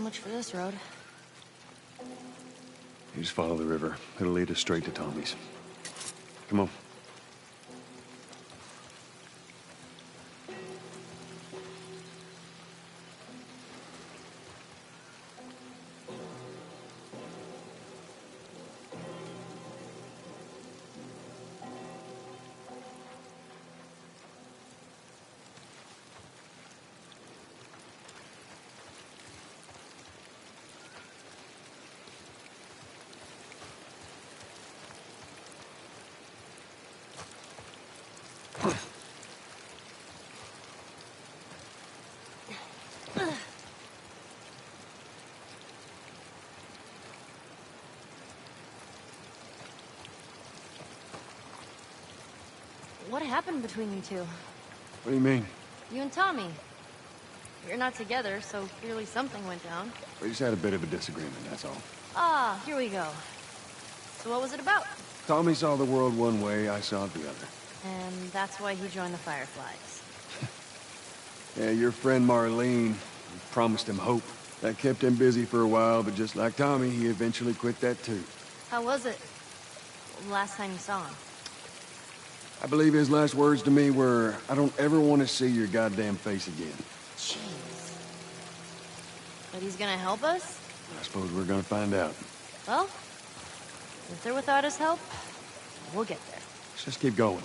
much for this road. You just follow the river. It'll lead us straight to Tommy's. Come on. What happened between you two? What do you mean? You and Tommy. You're not together, so clearly something went down. We just had a bit of a disagreement, that's all. Ah, here we go. So what was it about? Tommy saw the world one way, I saw it the other. And that's why he joined the Fireflies. Yeah, your friend Marlene promised him hope. That kept him busy for a while, but just like Tommy, he eventually quit that too. How was it? Last time you saw him? I believe his last words to me were, I don't ever want to see your goddamn face again. Jeez. But he's gonna help us? I suppose we're gonna find out. Well, with or without his help, we'll get there. Let's just keep going.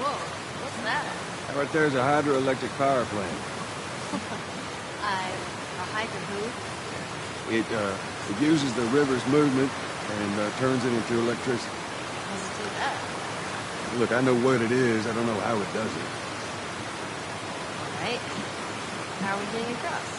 Whoa, what's that? Right there's a hydroelectric power plant. A hydro who? It uses the river's movement and turns it into electricity. How does it do that? Look, I know what it is. I don't know how it does it. Alright. How are we getting across?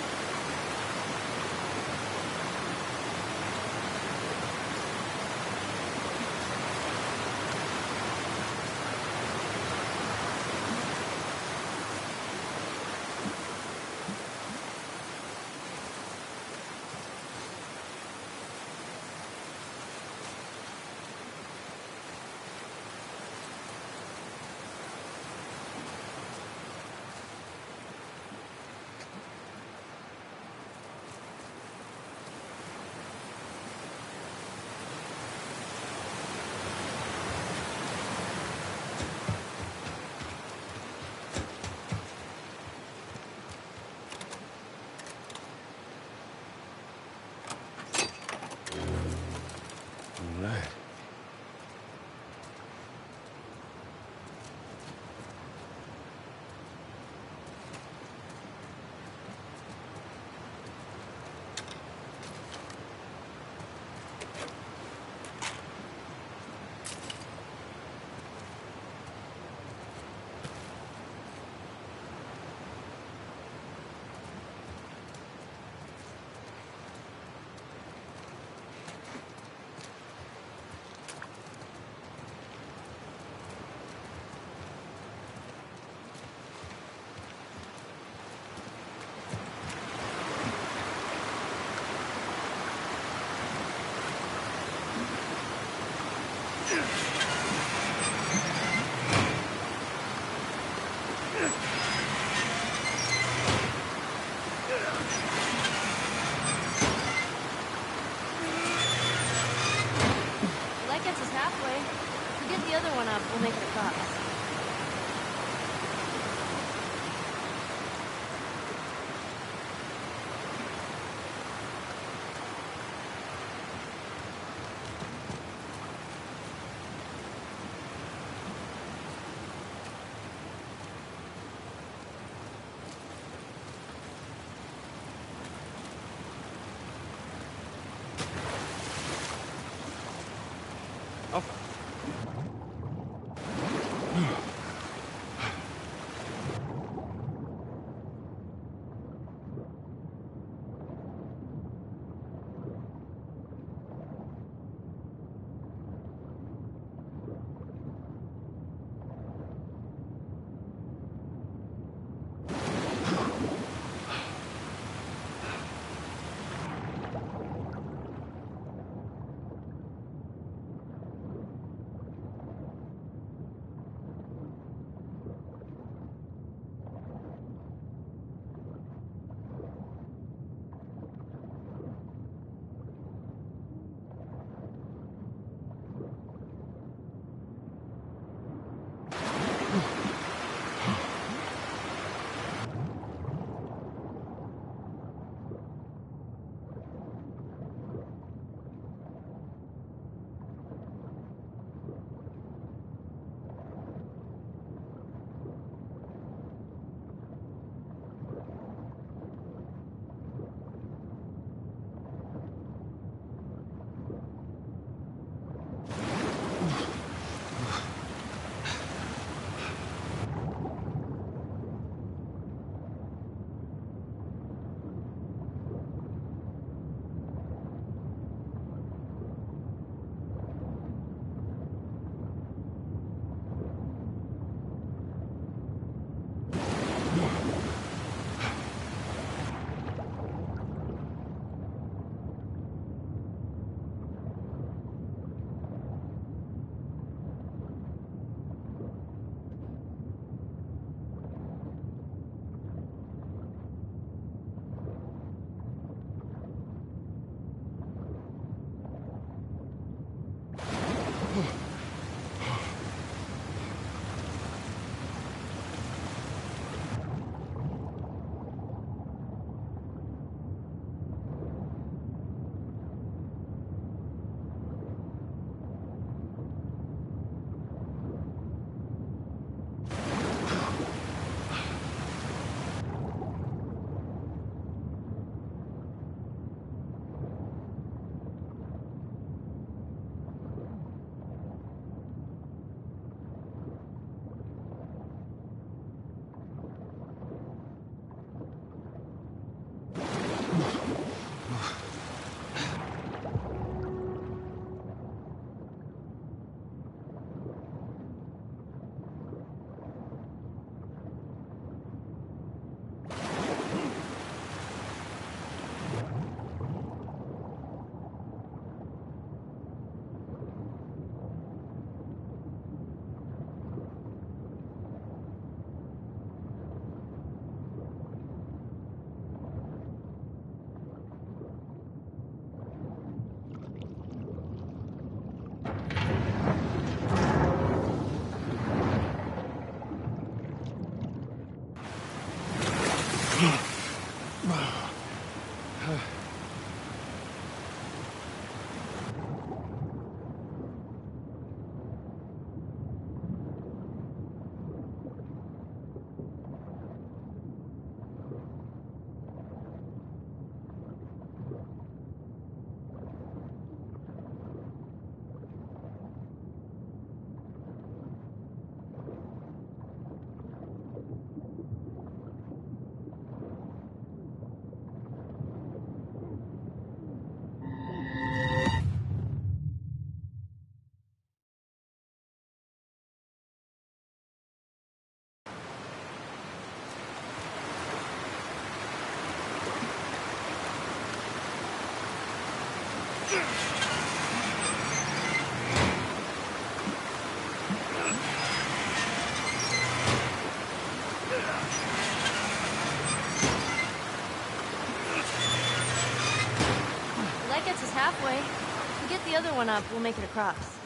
Well, that gets us halfway. If we get the other one up, we'll make it across.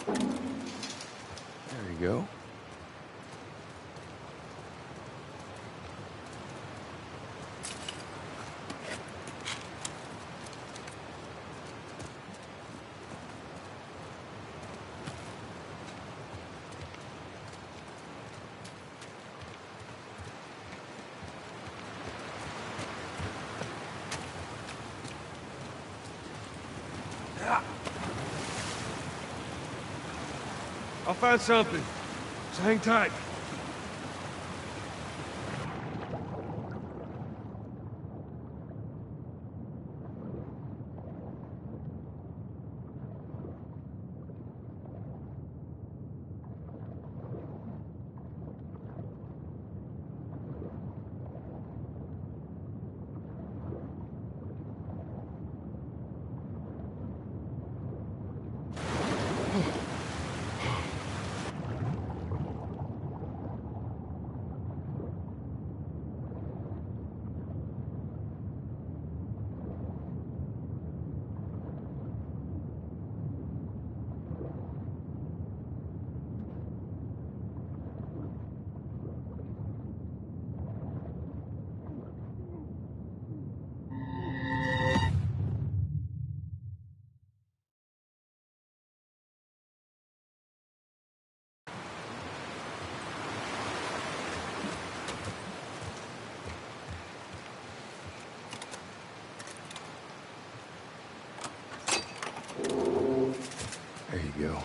There you go. I'll find something. So hang tight. There you go.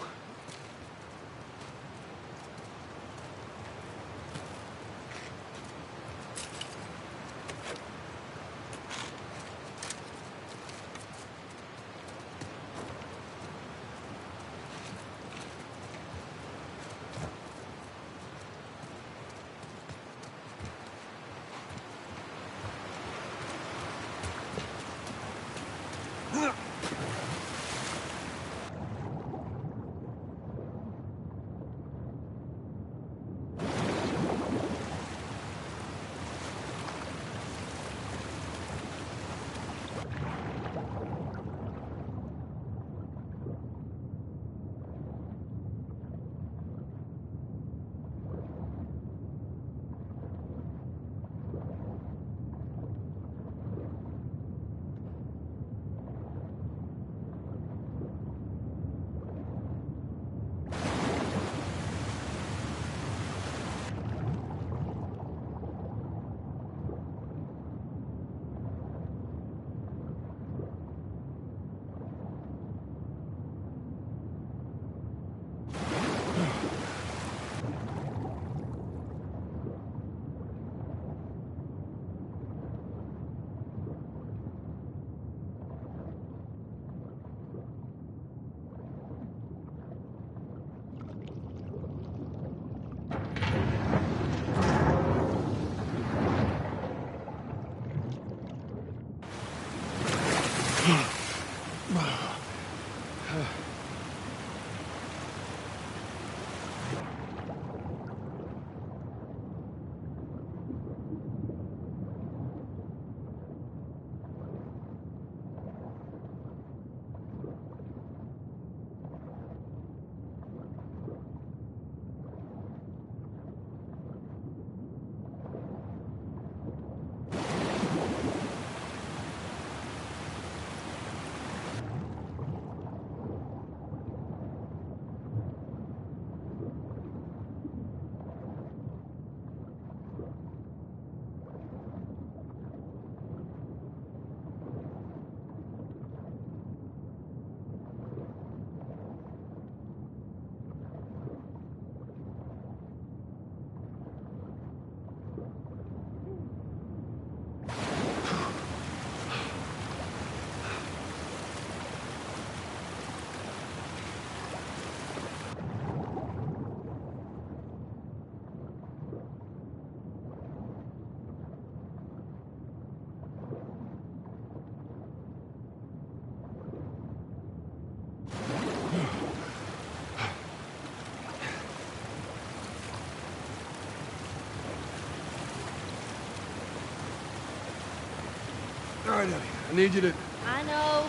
right, Ellie. I need you to... I know.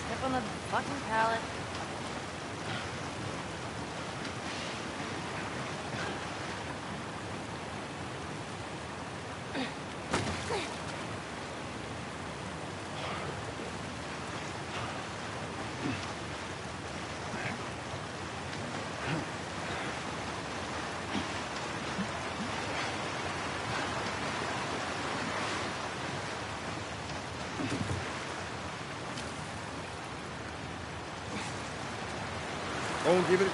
Step on the fucking pallet. Oh, give it...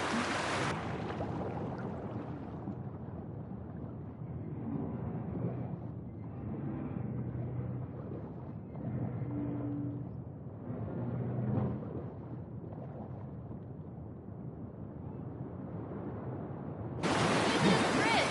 Bridge!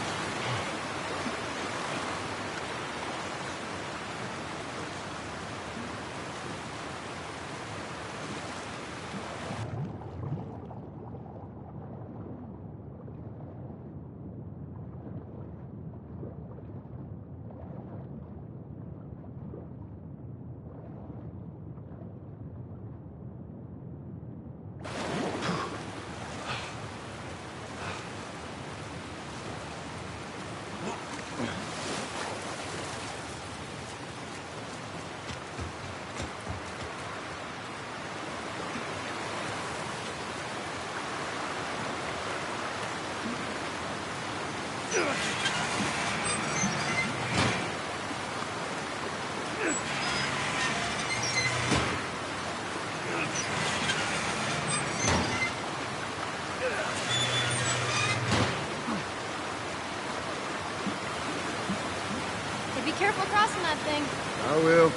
Hey, be careful crossing that thing. I will.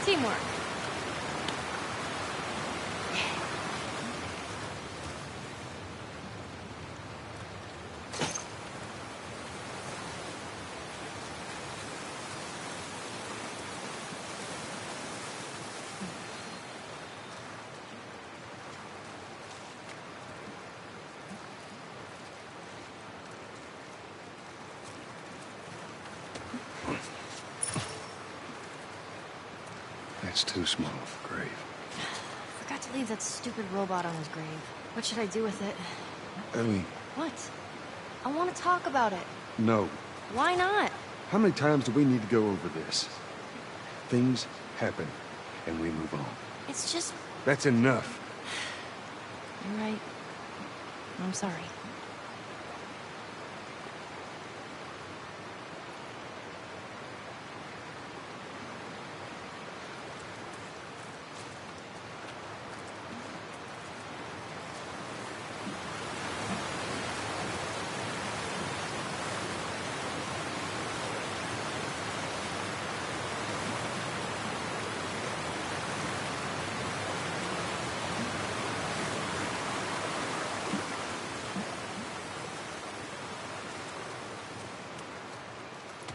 Teamwork. That's too small for grave. Forgot to leave that stupid robot on his grave. What should I do with it? Ellie, What? I want to talk about it. no. Why not? How many times do we need to go over this? Things happen, and we move on. It's just... That's enough. You're right. I'm sorry.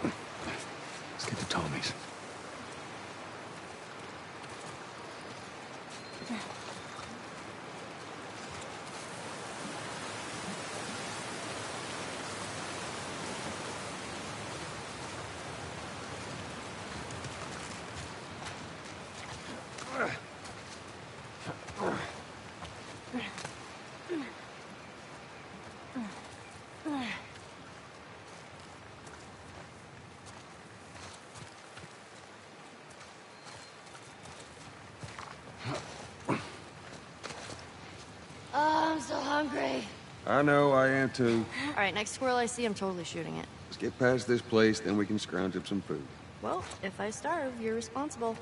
Let's get to Tommy's. Oh, I'm so hungry. I know, I am too. All right, next squirrel I see, I'm totally shooting it. Let's get past this place, then we can scrounge up some food. Well, if I starve, you're responsible.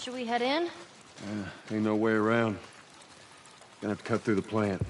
Should we head in? Ain't no way around. Gonna have to cut through the plant.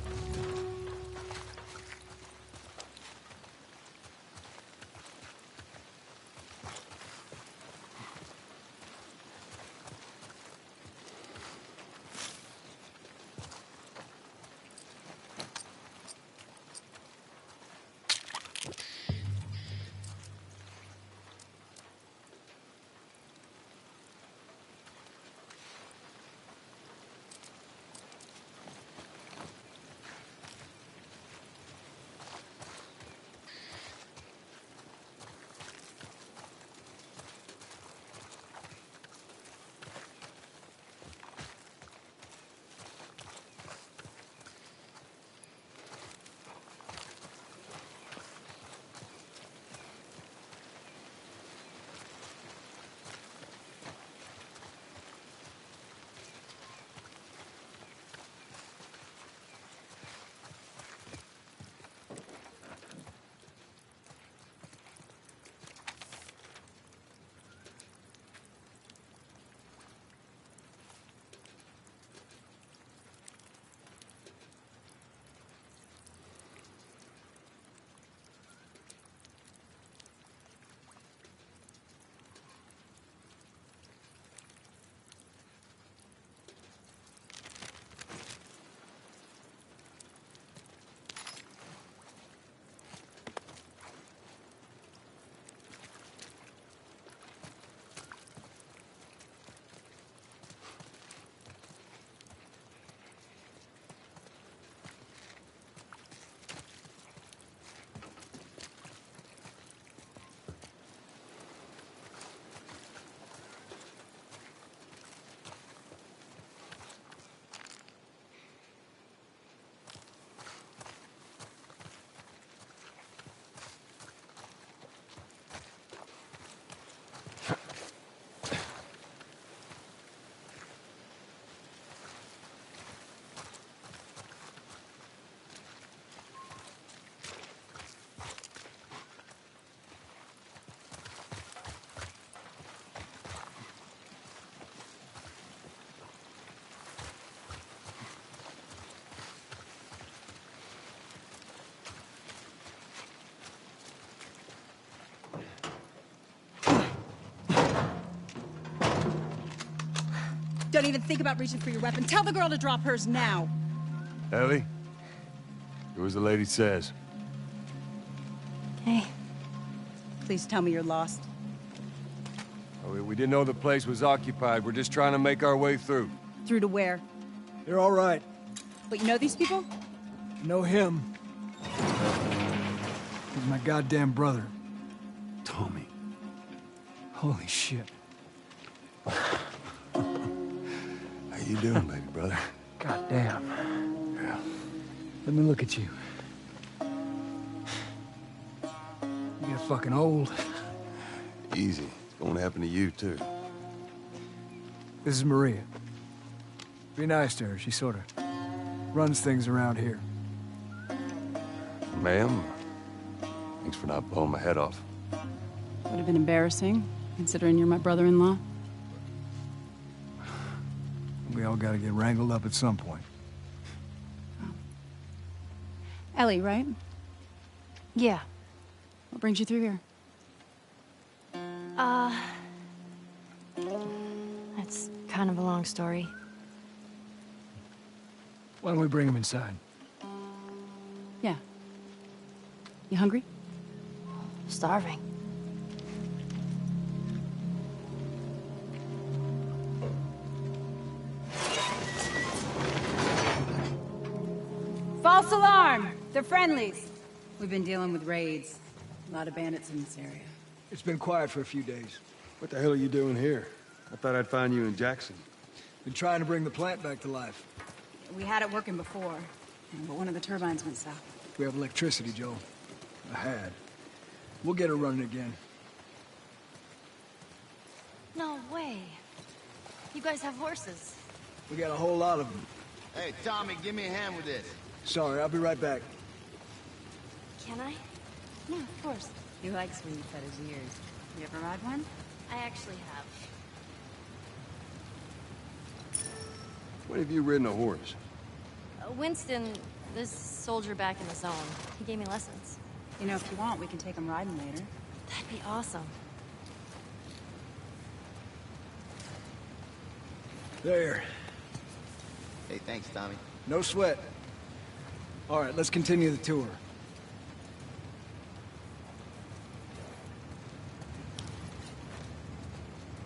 Don't even think about reaching for your weapon. Tell the girl to drop hers now. Ellie? Do as the lady says. Hey. Please tell me you're lost. Oh, we didn't know the place was occupied. We're just trying to make our way through. Through to where? They're all right. But you know these people? Know him. He's my goddamn brother. Tommy. Holy shit. How you doing, baby brother? Goddamn. Yeah. Let me look at you. You get fucking old. Easy. It's gonna happen to you, too. This is Maria. Be nice to her. She sort of runs things around here. Ma'am, thanks for not blowing my head off. Would have been embarrassing, considering you're my brother-in-law. We all gotta get wrangled up at some point. Ellie, right? Yeah. What brings you through here? That's kind of a long story. Why don't we bring him inside? Yeah. You hungry? Starving. False alarm! They're friendlies. We've been dealing with raids. A lot of bandits in this area. It's been quiet for a few days. What the hell are you doing here? I thought I'd find you in Jackson. Been trying to bring the plant back to life. We had it working before, but one of the turbines went south. We have electricity, Joe. I had. We'll get it running again. No way. You guys have horses. We got a whole lot of them. Hey, Tommy, give me a hand with this. Sorry, I'll be right back. Can I? Yeah, of course. He likes when you cut his ears. You ever ride one? I actually have. When have you ridden a horse? Winston, this soldier back in the zone, he gave me lessons. You know, if you want, we can take him riding later. That'd be awesome. There. Hey, thanks, Tommy. No sweat. All right, let's continue the tour.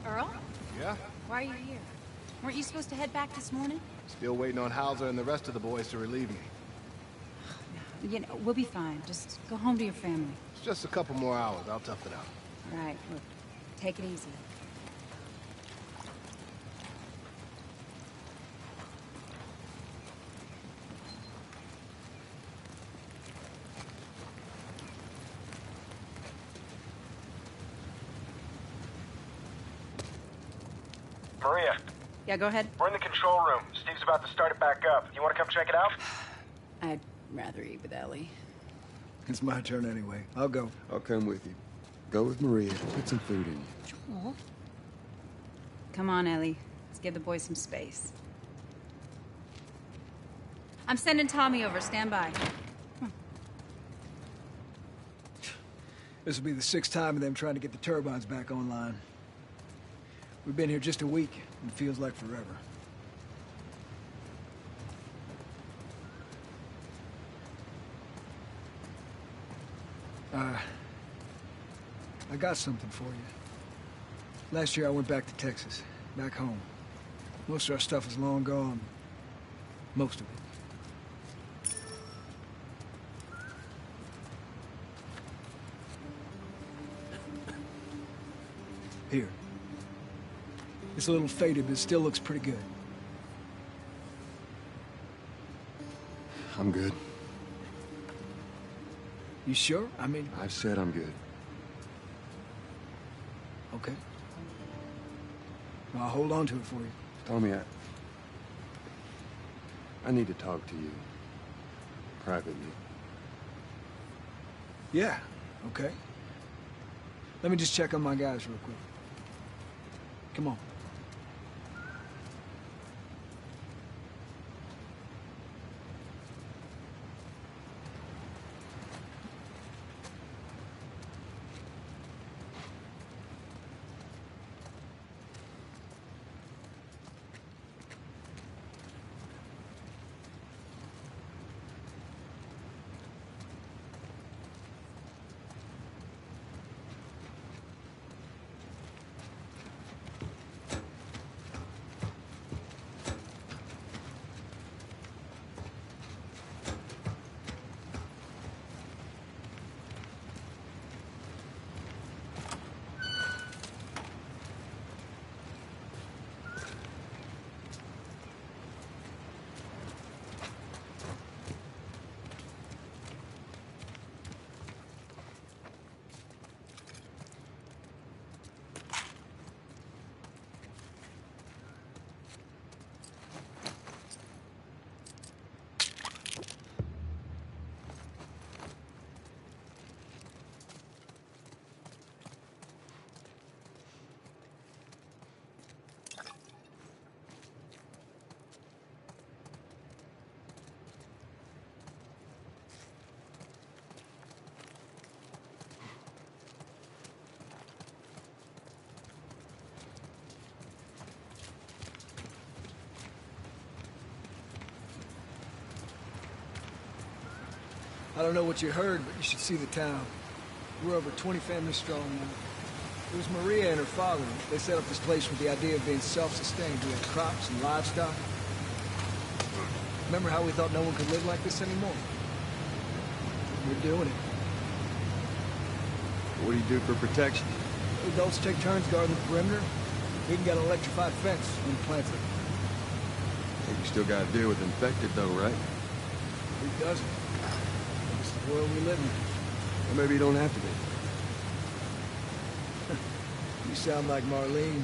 Earl? Yeah? Why are you here? Weren't you supposed to head back this morning? Still waiting on Hauser and the rest of the boys to relieve me. You know, we'll be fine. Just go home to your family. It's just a couple more hours. I'll tough it out. All right, look, take it easy. Maria, Yeah, go ahead. we're in the control room. Steve's about to start it back up. You want to come check it out? I'd rather eat with Ellie. It's my turn anyway. I'll go. I'll come with you. Go with Maria. Put some food in you. Joel? Come on, Ellie. Let's give the boys some space. I'm sending Tommy over. Stand by. This will be the 6th time of them trying to get the turbines back online. We've been here just a week, and it feels like forever. I got something for you. Last year I went back to Texas, back home. Most of our stuff is long gone. Most of it. Here. It's a little faded, but it still looks pretty good. I'm good. You sure? I mean, I said I'm good. okay. I'll hold on to it for you. Tommy, I need to talk to you. Privately. Yeah, okay. Let me just check on my guys real quick. Come on. I don't know what you heard, but you should see the town. We're over 20 families strong now. It was Maria and her father. They set up this place with the idea of being self-sustained. We had crops and livestock. Remember how we thought no one could live like this anymore? We're doing it. What do you do for protection? Adults take turns guarding the perimeter. We can get an electrified fence when planted. Think you still gotta deal with infected though, right? Who doesn't? It's the world we live in. Or maybe you don't have to be. You sound like Marlene.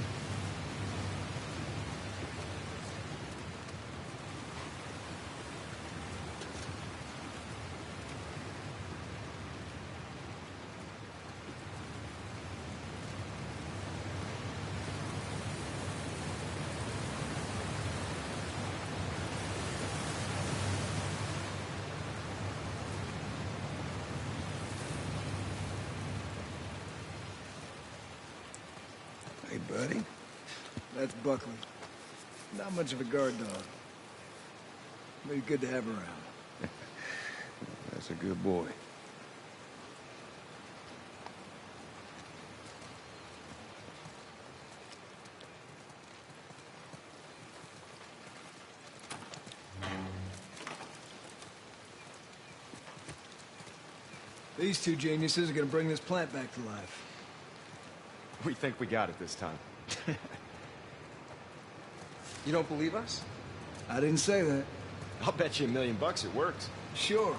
buddy. That's Buckley. Not much of a guard dog. But he's good to have around. That's a good boy. These two geniuses are gonna bring this plant back to life. We think we got it this time. You don't believe us? I didn't say that. I'll bet you $1,000,000 it works. Sure.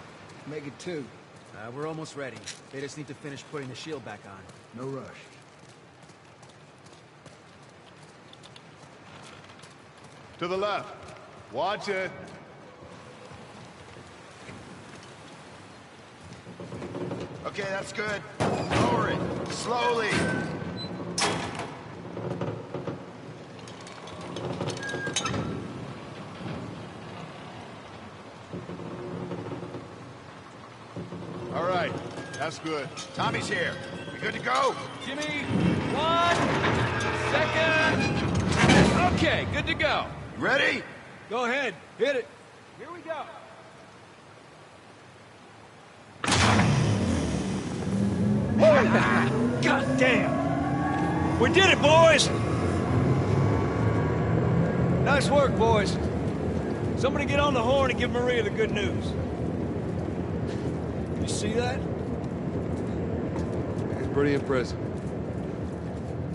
Make it two. We're almost ready. They just need to finish putting the shield back on. No rush. To the left. Watch it. Okay, that's good. Lower it. Slowly. All right. That's good. Tommy's here. We good to go? Jimmy, 1 second. Okay, good to go. You ready? Go ahead. Hit it. Here we go. God damn! We did it, boys! Nice work, boys. Somebody get on the horn and give Maria the good news. You see that? It's pretty impressive.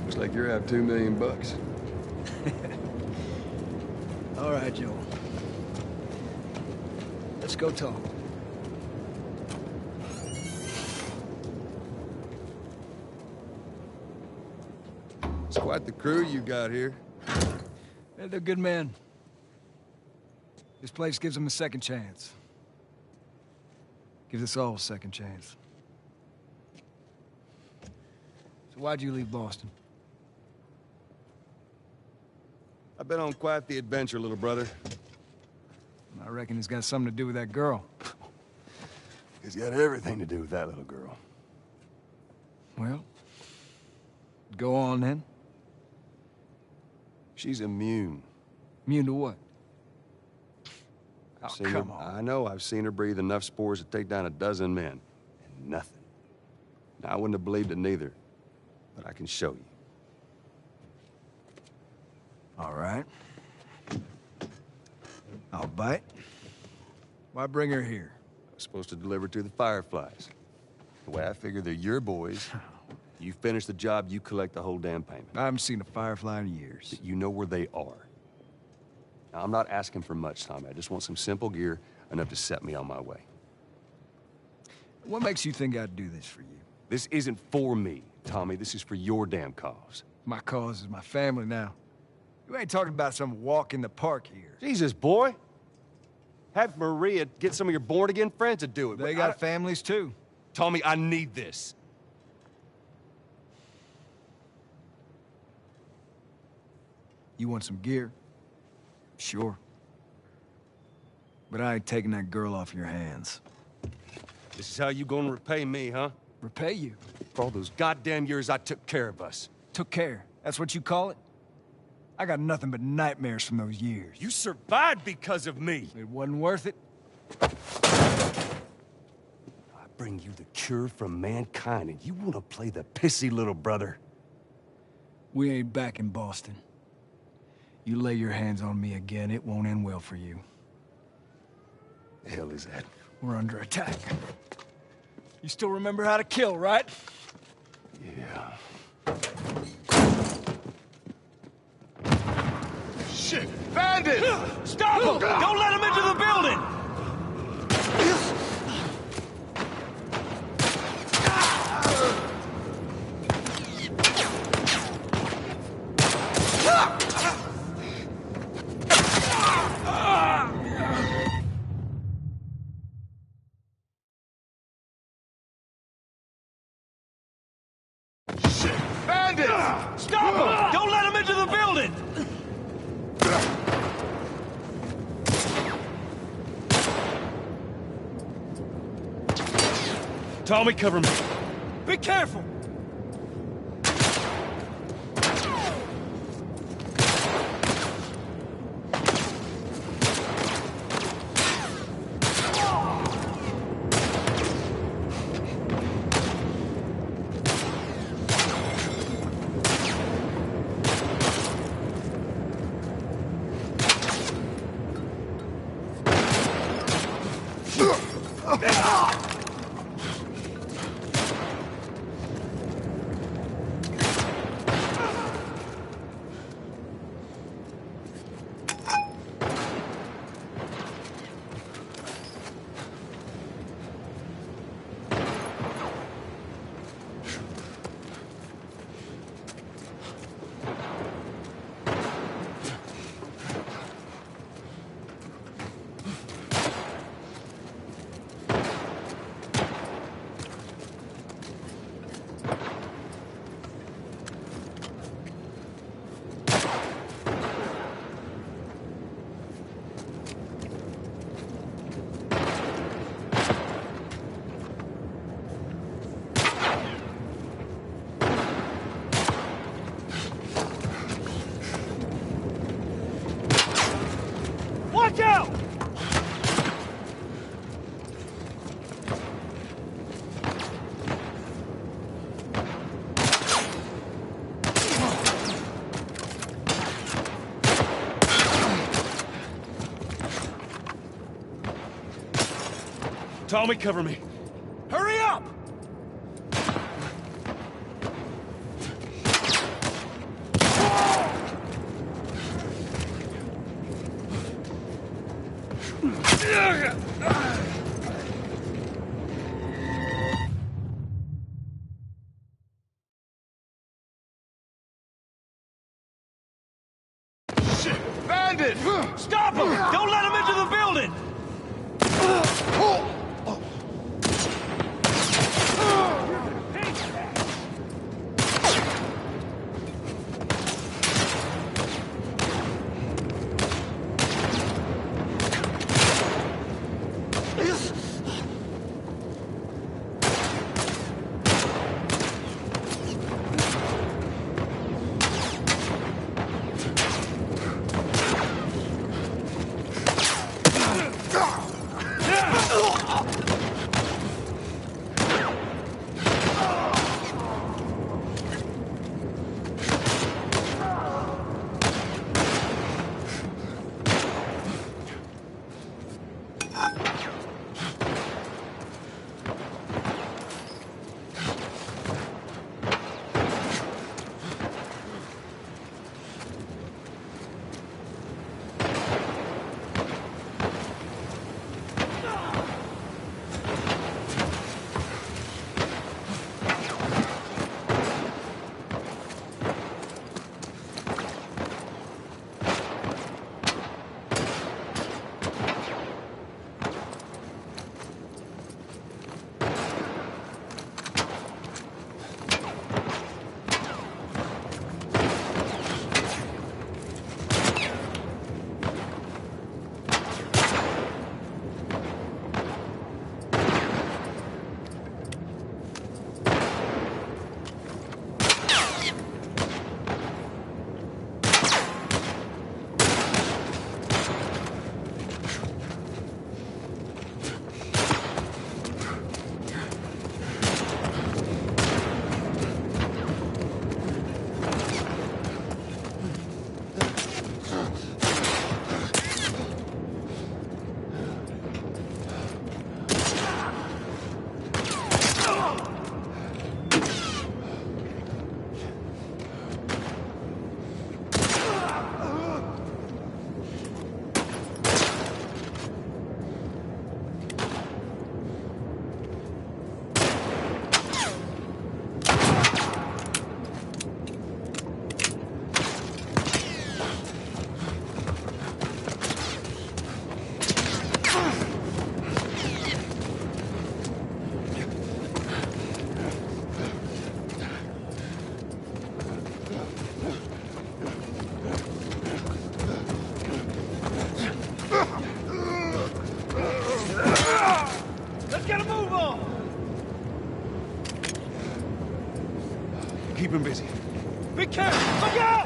Looks like you're out $2 million. All right, Joel. Let's go talk. It's quite the crew you got here. Yeah, they're good men. This place gives them a second chance. Gives us all a second chance. So why'd you leave Boston? I've been on quite the adventure, little brother. I reckon it's got something to do with that girl. It's got everything to do with that little girl. Well, go on then. She's immune. Immune to what? I've Oh, seen come her, on. I know I've seen her breathe enough spores to take down a dozen men. And nothing. Now, I wouldn't have believed it neither. But I can show you. All right. I'll bite. Why bring her here? I was supposed to deliver to the Fireflies. The way I figure they're your boys. You finish the job, you collect the whole damn payment. I haven't seen a Firefly in years. You know where they are. Now, I'm not asking for much, Tommy. I just want some simple gear, enough to set me on my way. What makes you think I'd do this for you? This isn't for me, Tommy. This is for your damn cause. My cause is my family now. You ain't talking about some walk in the park here. Jesus, boy. Have Maria get some of your born-again friends to do it. They but got families too. Tommy, I need this. You want some gear? Sure. But I ain't taking that girl off your hands. This is how you gonna repay me, huh? Repay you? For all those goddamn years I took care of us. Took care. That's what you call it? I got nothing but nightmares from those years. You survived because of me. It wasn't worth it? I bring you the cure from mankind, and you wanna play the pissy little brother. We ain't back in Boston. You lay your hands on me again, it won't end well for you. The hell is that? We're under attack. You still remember how to kill, right? Yeah. Shit! Bandit! Stop him! Don't let him into the building! Bandit! Stop him! Don't let him into the building! Tommy, cover me. Be careful! Watch out! Tommy, cover me. Hurry up! Bandit! Stop him! Don't let him into the building! Keep him busy. Be careful! Look out!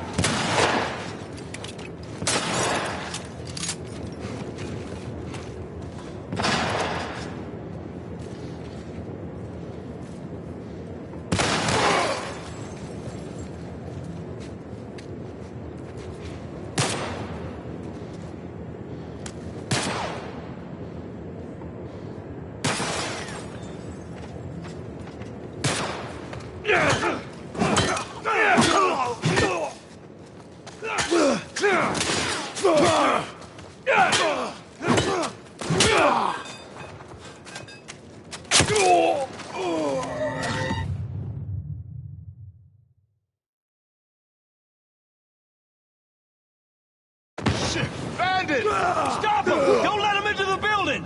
Bandit! Stop him! Don't let him into the building!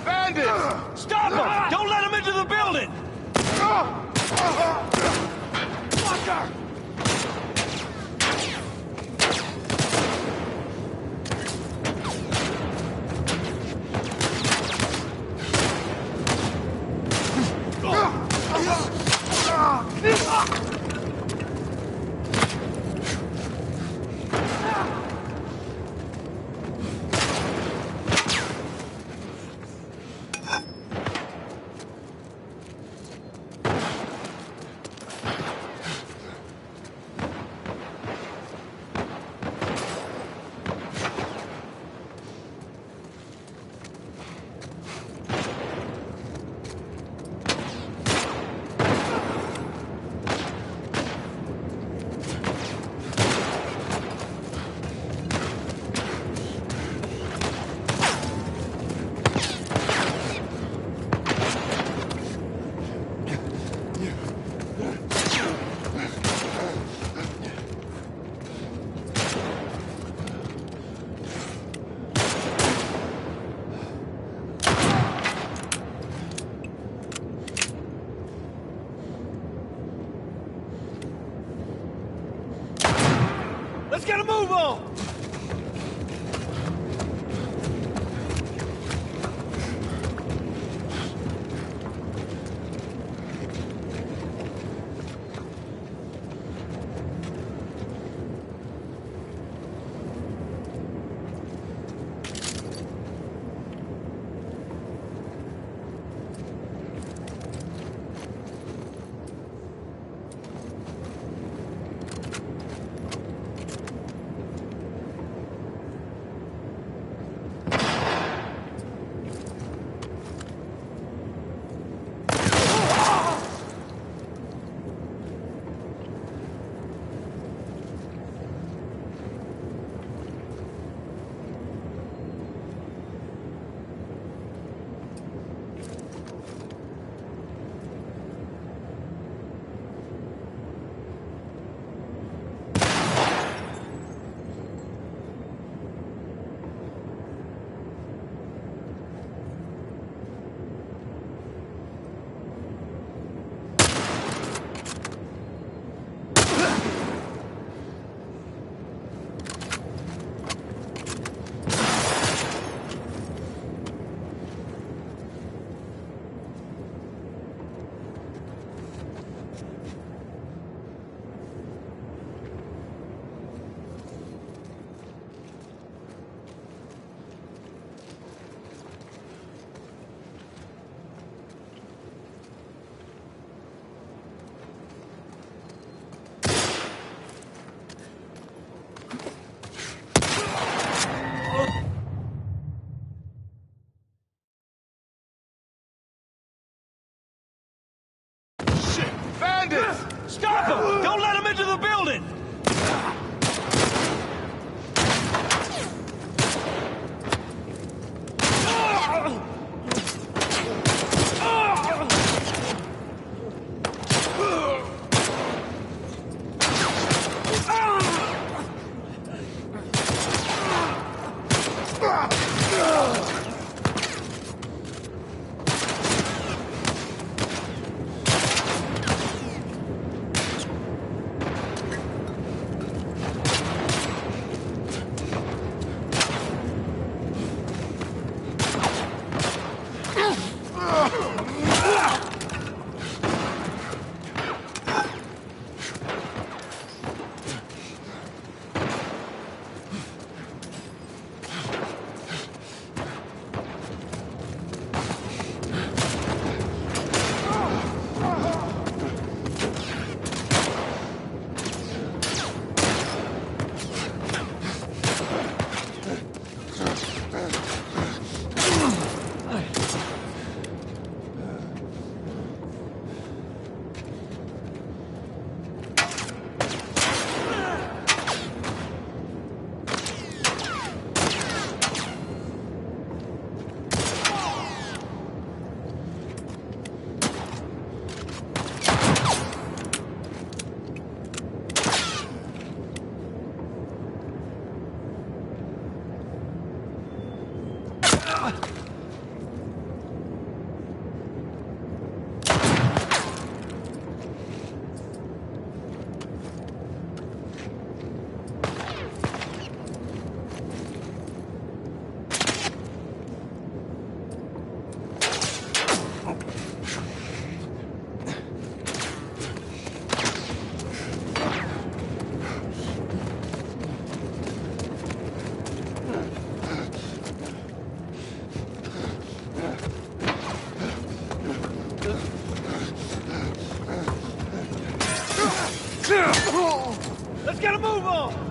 Bandit! Stop him! Don't let him into the building! Let's get a move on! Block them! Don't let them into the building! Let's get a move on!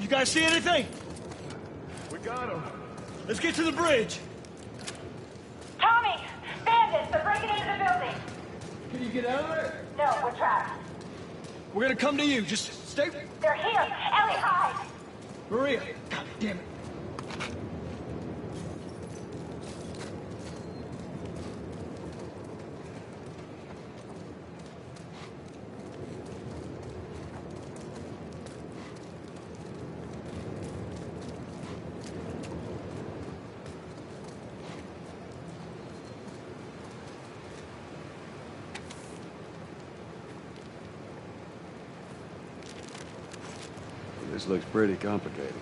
You guys see anything? We got him. Let's get to the bridge. Tommy! Bandits! They're breaking into the building! Can you get out of there? No, we're trapped. We're gonna come to you. Just stay... They're here! Ellie, hide! Maria! God damn it. This looks pretty complicated.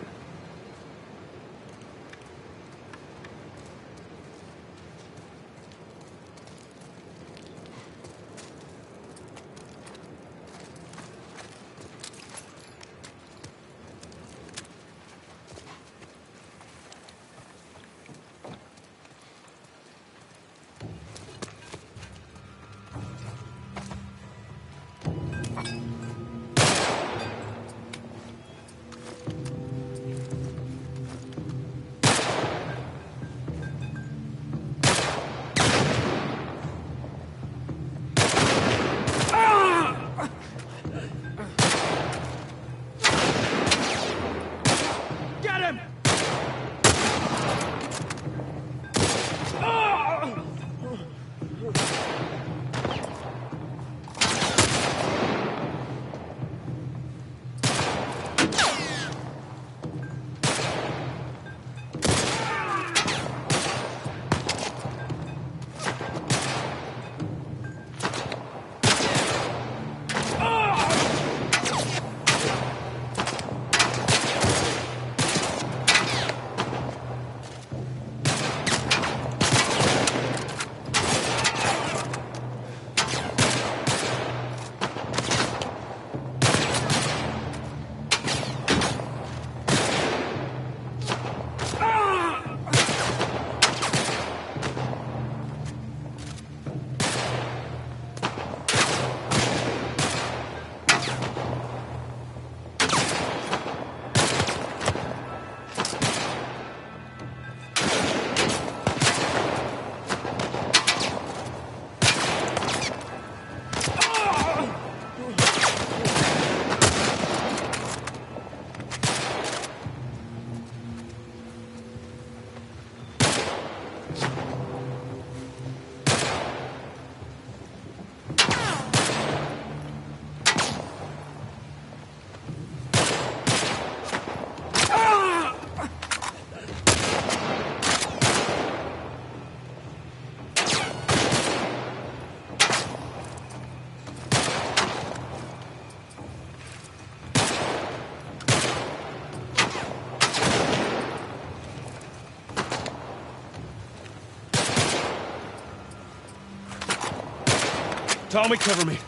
Tommy, cover me.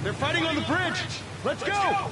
They're fighting on the bridge! Let's go!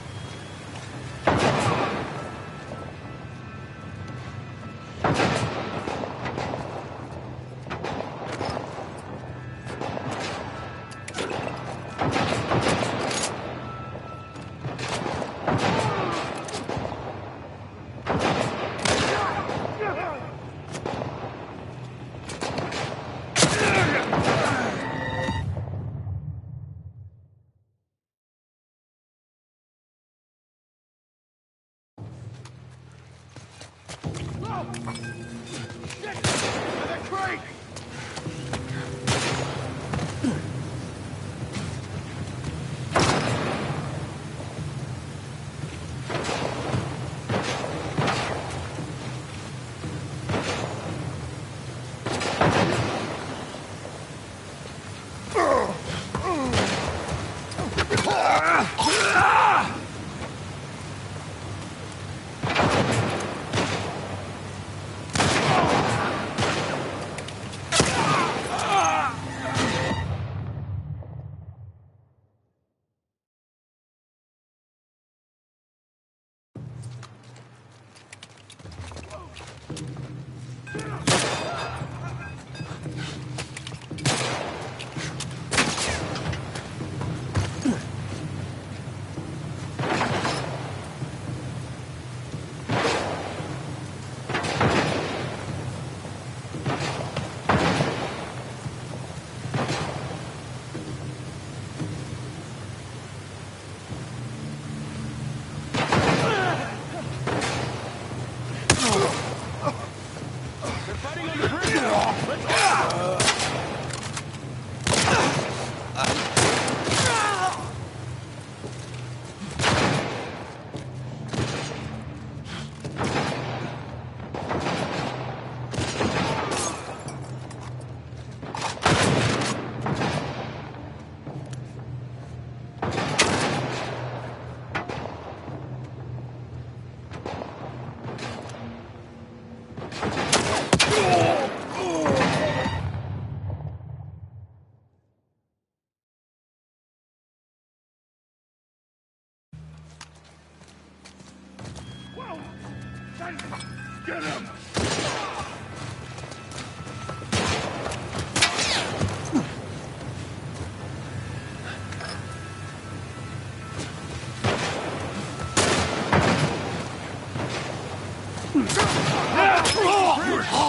Get him!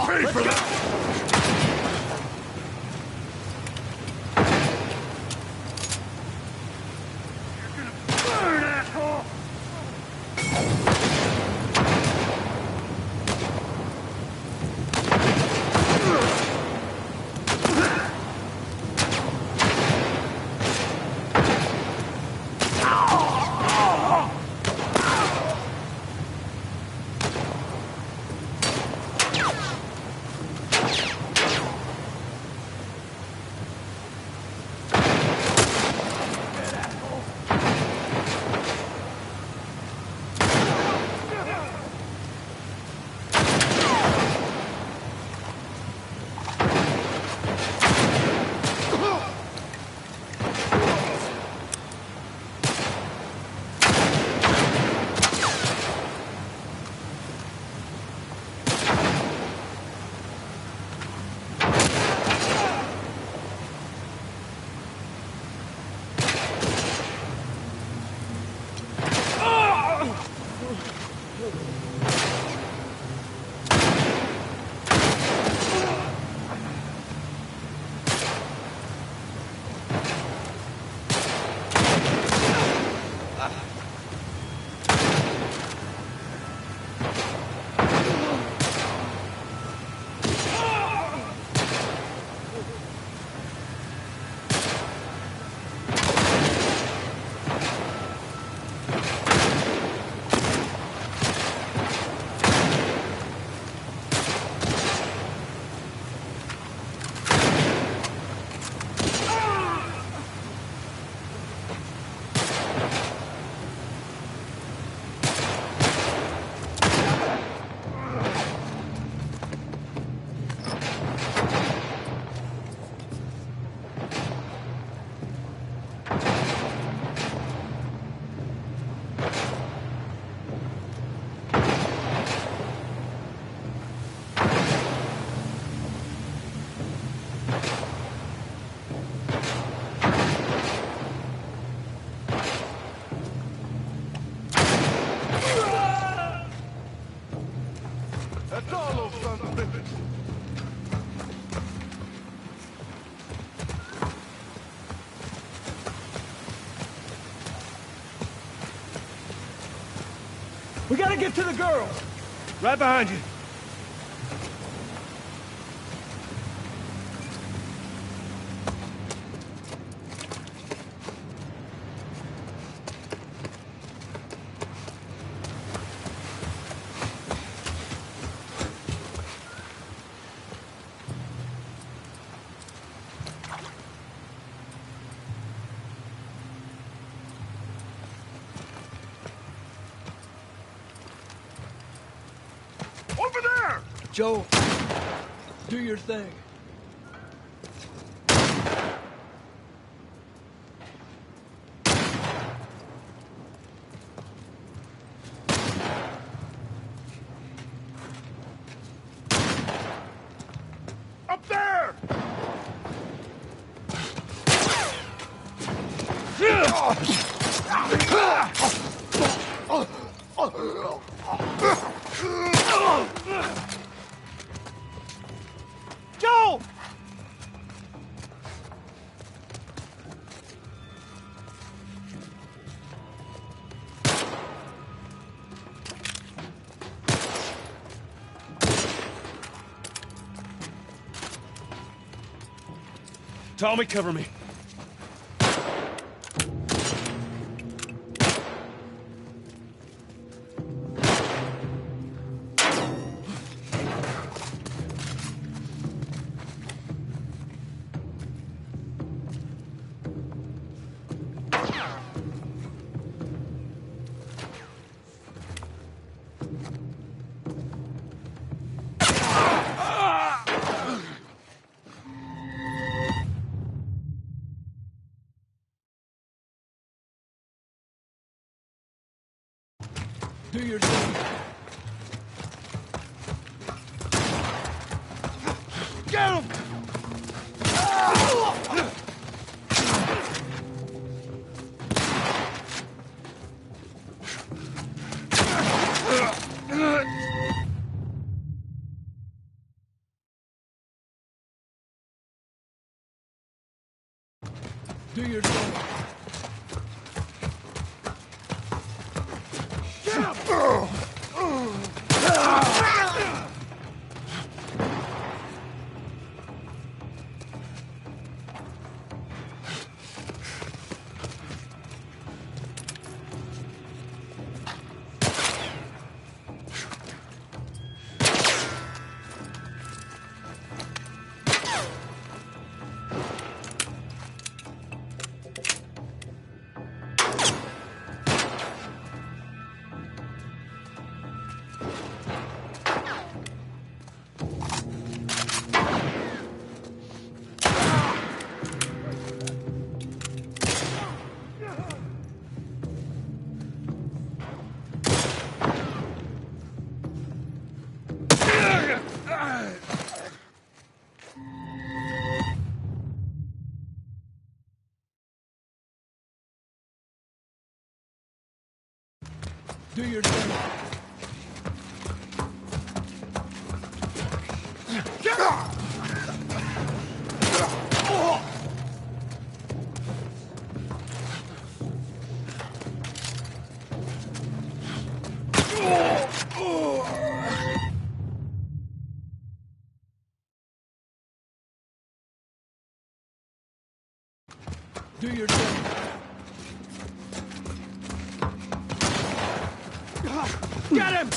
Pay for that! We gotta get to the girl! Right behind you. Over there! Joe, do your thing. Up there! Joe! Tommy, cover me. Do your thing. Get him! Do your thing. Do your thing. Do your thing. Get him!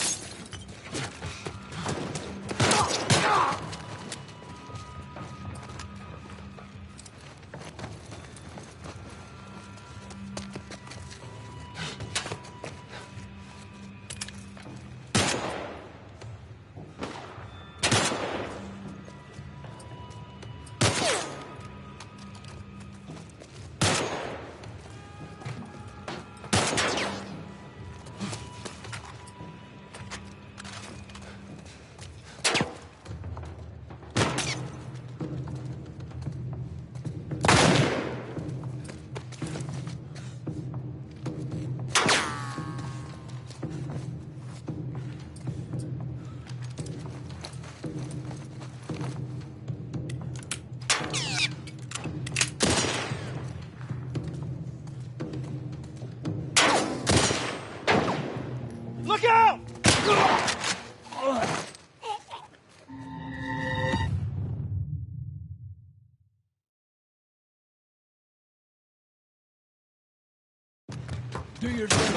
Do your thing.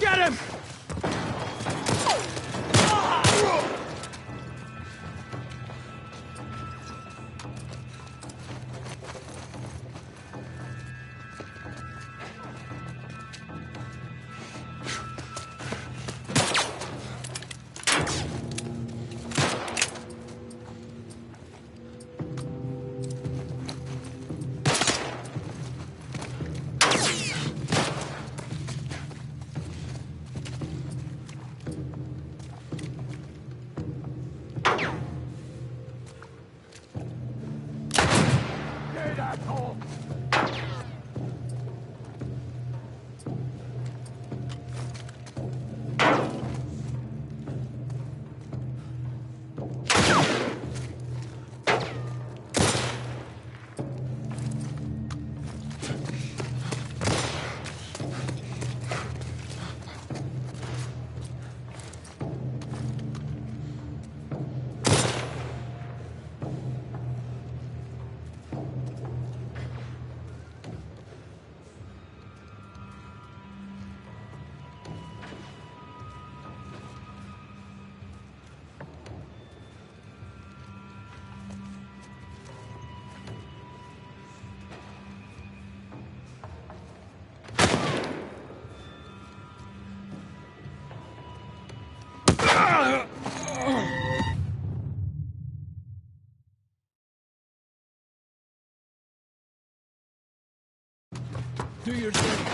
Get him! Do your thing.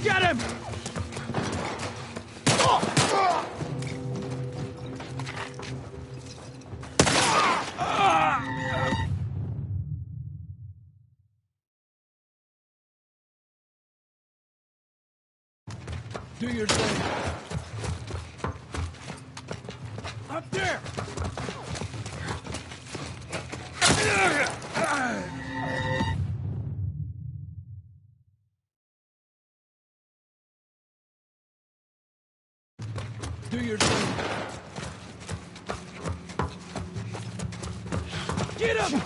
Get him! Do your thing. Up there! Do your thing. Get him!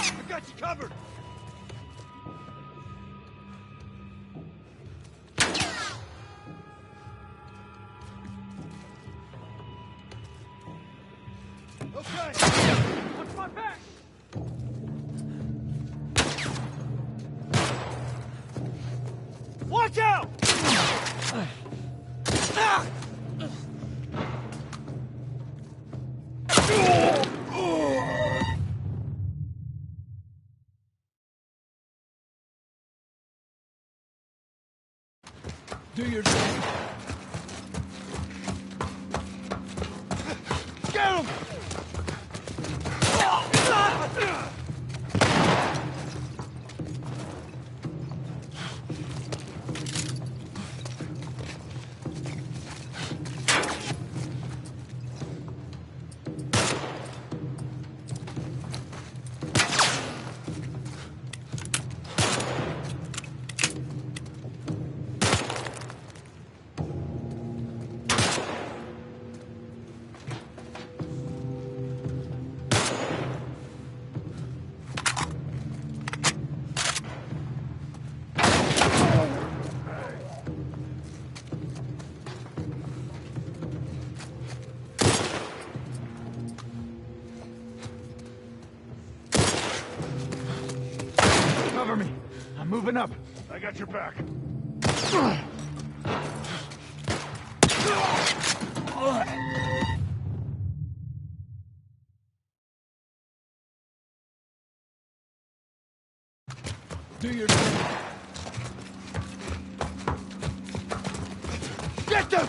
I got you covered! Okay! Watch my back! Watch out! Do your thing. Get him! Cover me. I'm moving up. I got your back. Do your thing. Get them!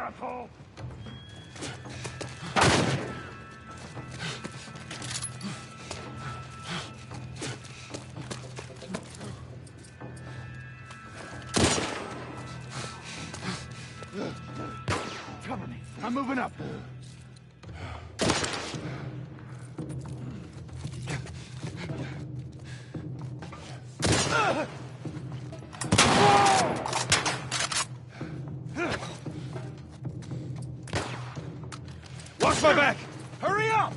Asshole! Cover me. I'm moving up. Watch my back! Hurry up!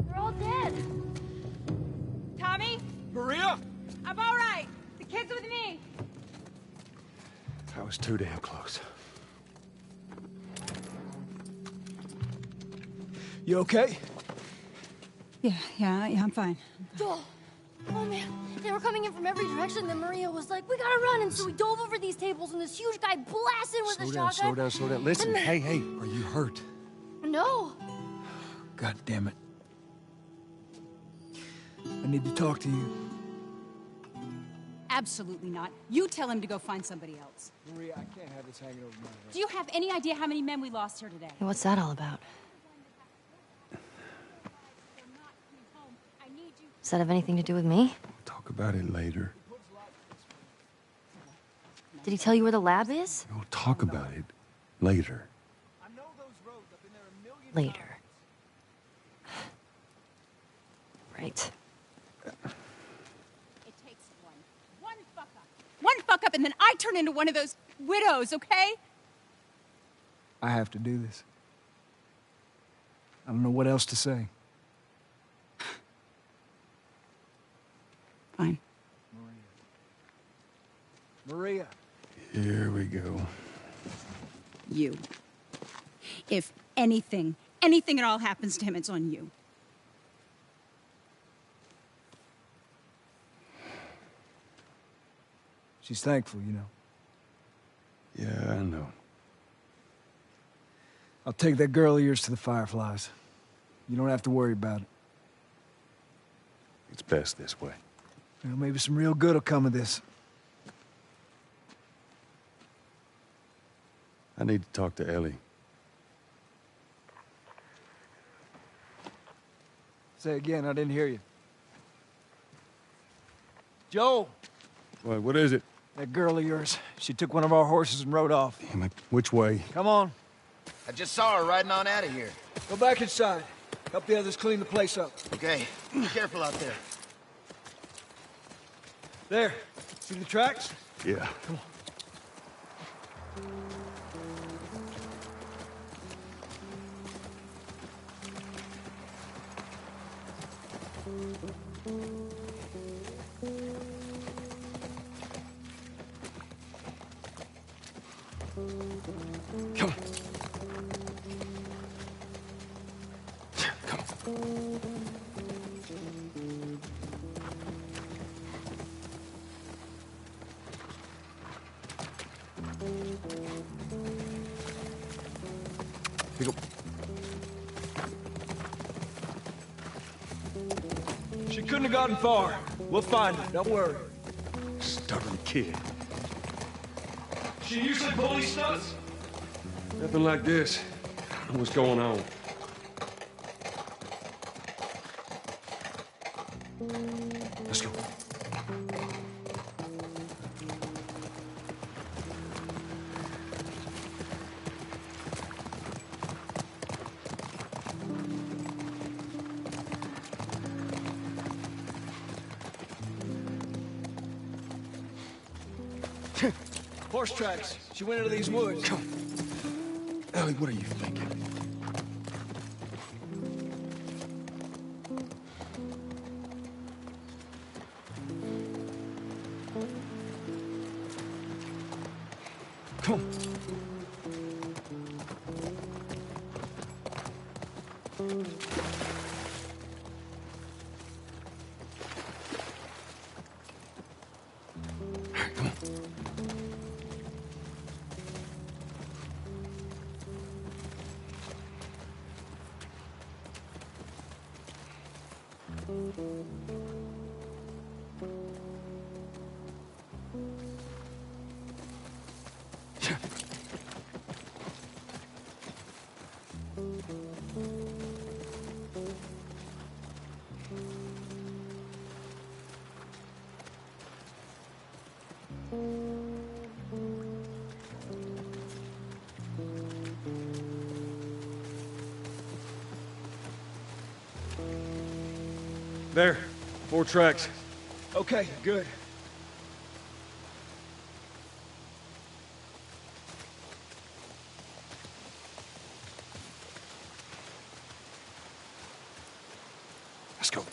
They're all dead. Tommy, Maria? I'm all right. The kid's with me. That was too damn close. You okay? Yeah, I'm fine. Joel. Oh man, they were coming in from every direction. Then Maria was like, "We gotta run!" And so we dove over these tables, and this huge guy blasted with a shotgun. Slow down. Listen, hey, are you hurt? No. God damn it. I need to talk to you. Absolutely not. You tell him to go find somebody else. Maria, I can't have this hanging over my head. Do you have any idea how many men we lost here today? Hey, what's that all about? Does that have anything to do with me? We'll talk about it later. Did he tell you where the lab is? We'll talk about it later. Later. Right. It takes one fuck up. One fuck up, and then I turn into one of those widows, okay? I have to do this. I don't know what else to say. Fine. Maria. Here we go. You. If anything at all happens to him, it's on you. She's thankful, you know. Yeah, I know. I'll take that girl of yours to the Fireflies. You don't have to worry about it. It's best this way. Well, maybe some real good will come of this. I need to talk to Ellie. Say again, I didn't hear you. Joel! What is it? That girl of yours. She took one of our horses and rode off. Damn it. Which way? Come on. I just saw her riding on out of here. Go back inside. Help the others clean the place up. Okay, be careful out there. There. See the tracks? Yeah. Come on. Come on. Come on. Here you go. She couldn't have gotten far. We'll find her. Don't worry. Stubborn kid. She usually bullies stunts. Nothing like this. What's going on? Let's go. Horse tracks. She went into these woods. Come. Ellie, what are you thinking? Come on. Come on. There. 4 tracks. Okay, good. Let's go.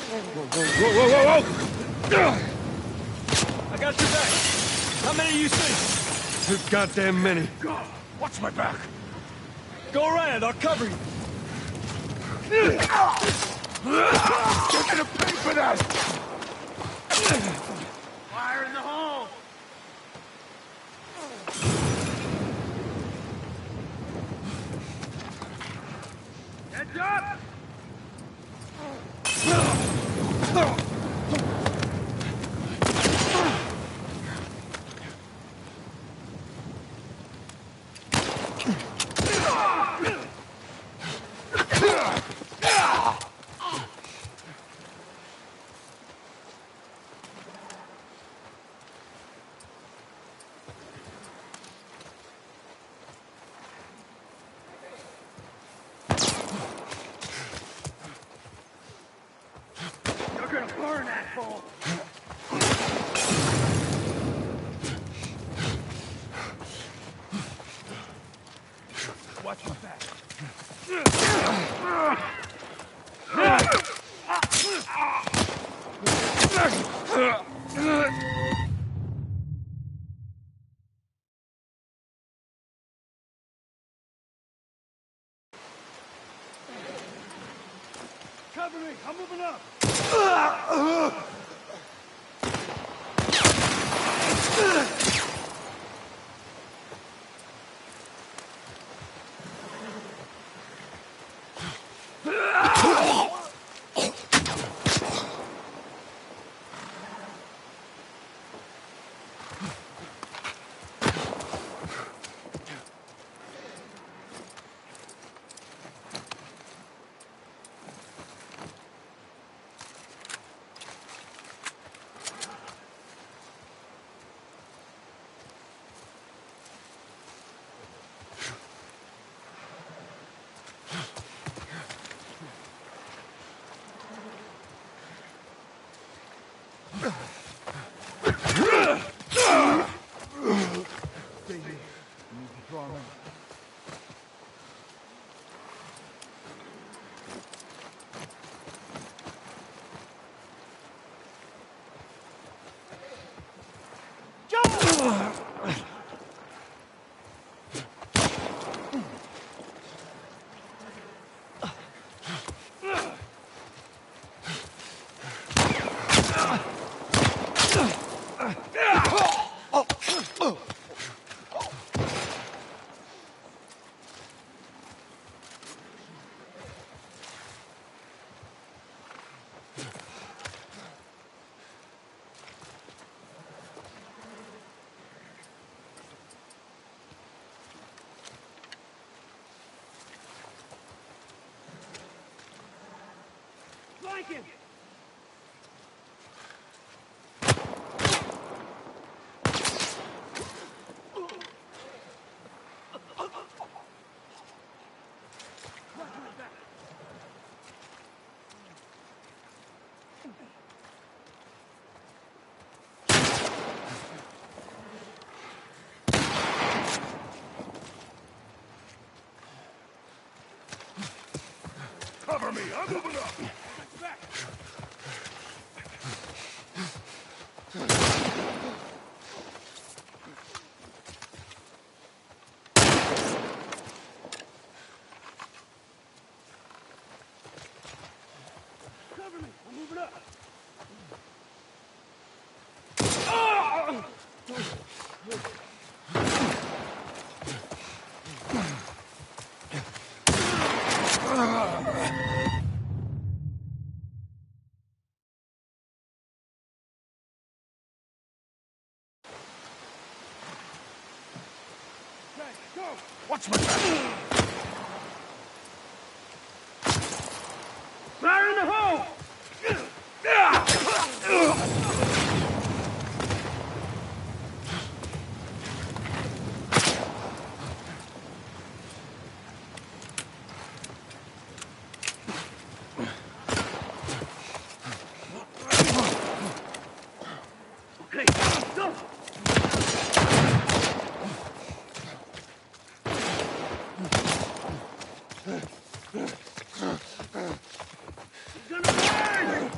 Whoa! I got your back. How many do you see? Too goddamn many. Watch my back. Go around, I'll cover you. You're gonna pay for that! Fire in the hole! Heads up! You're gonna burn, asshole! Watch my back. Cover me! I'm moving up! taken! Cover me! I'm moving up! Back! Cover me! I'm moving up! Go! Watch my back! Fire in the hole! Okay, go! He's gonna burn!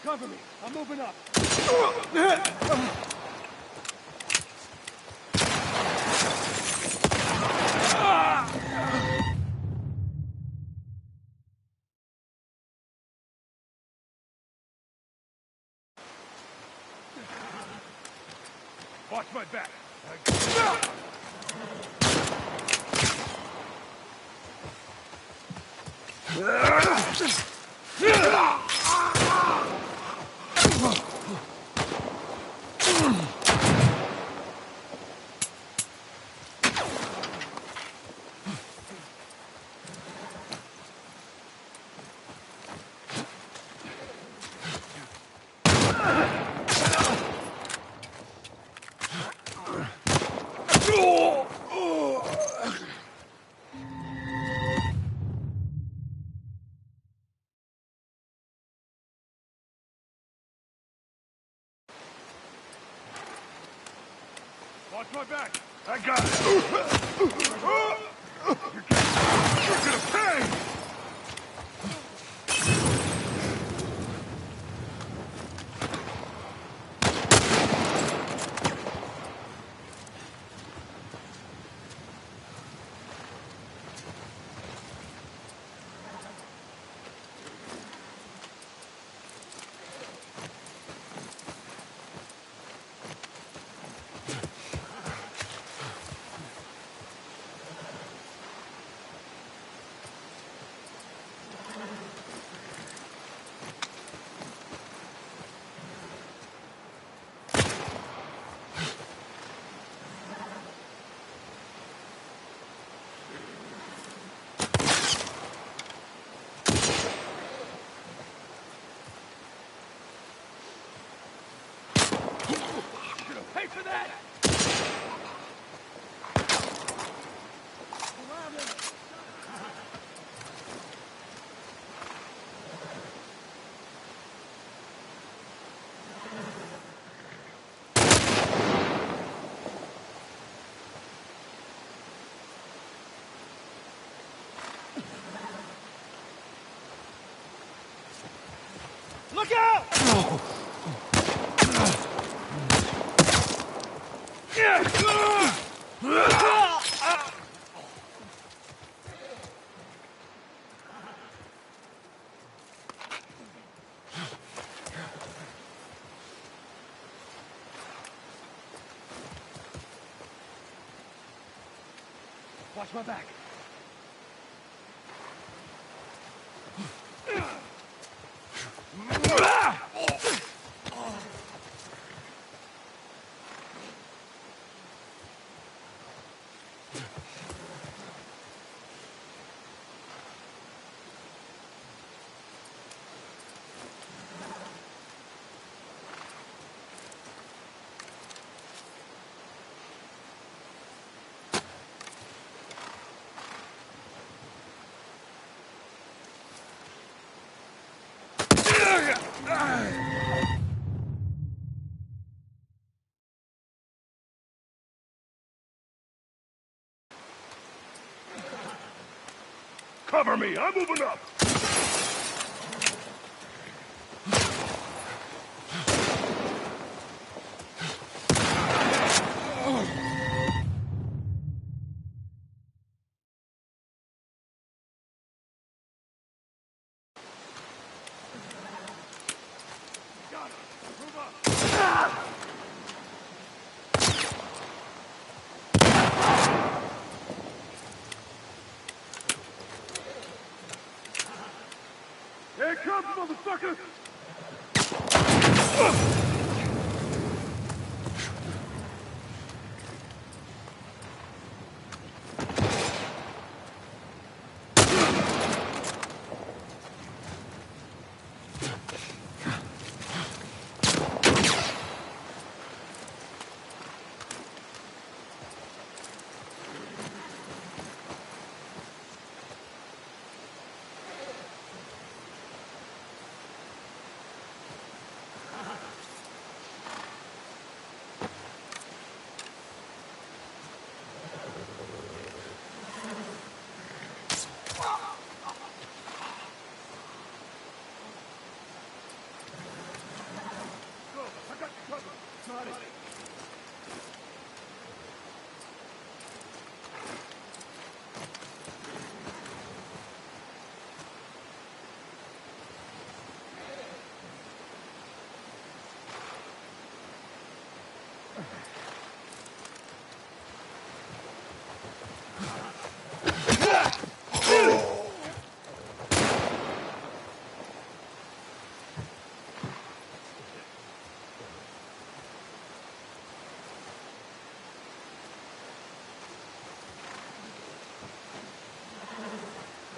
Cover me. I'm moving up. Watch my back! Watch my back! I got it! You're gonna pay! Pay for that! Look out! Watch my back. Cover me! I'm moving up! Here it comes, motherfucker!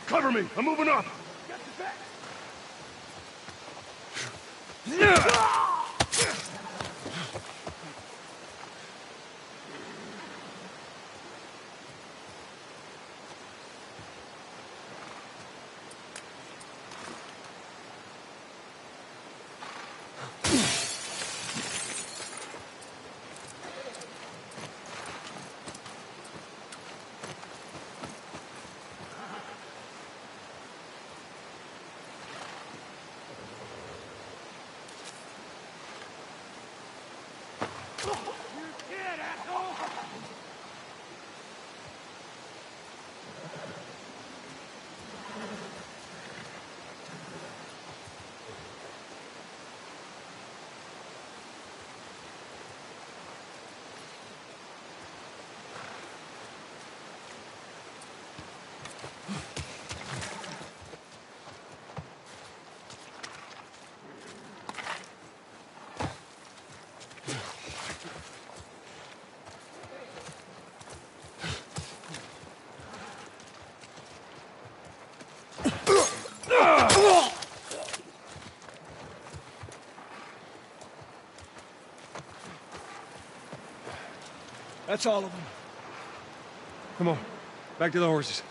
Cover me! I'm moving up! That's all of them. Come on, back to the horses.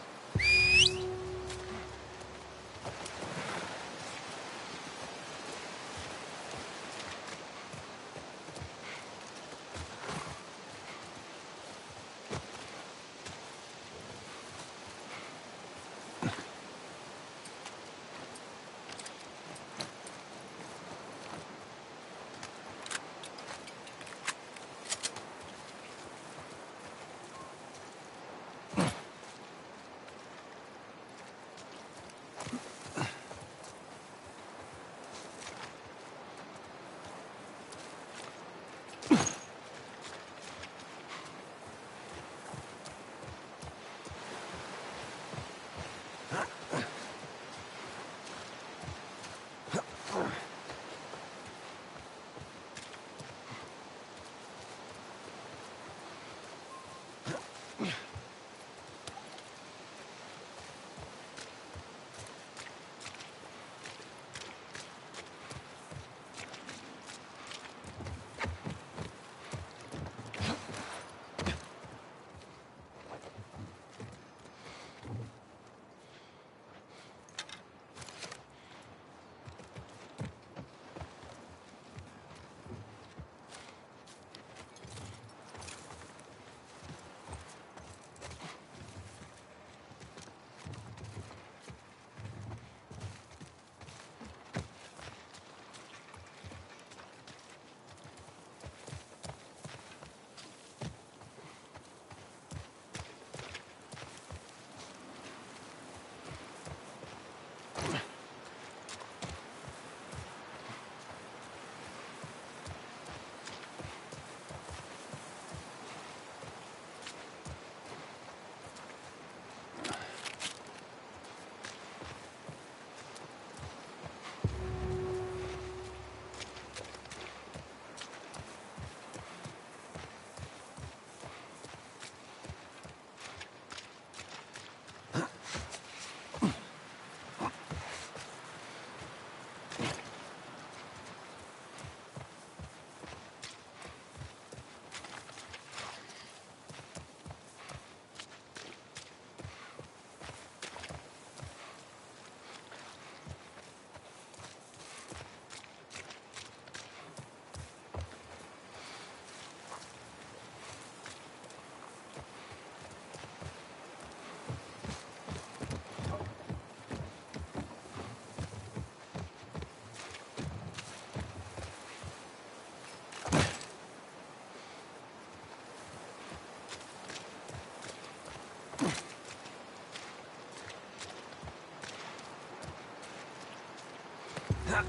All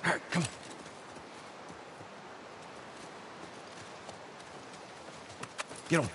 right, come on. Get on.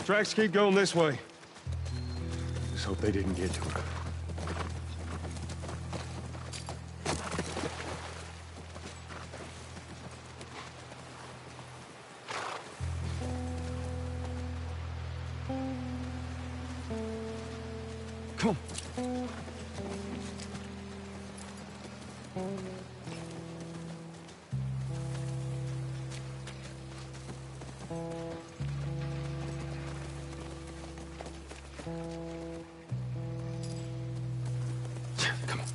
Tracks keep going this way. Just hope they didn't get to her. Come on. Come on.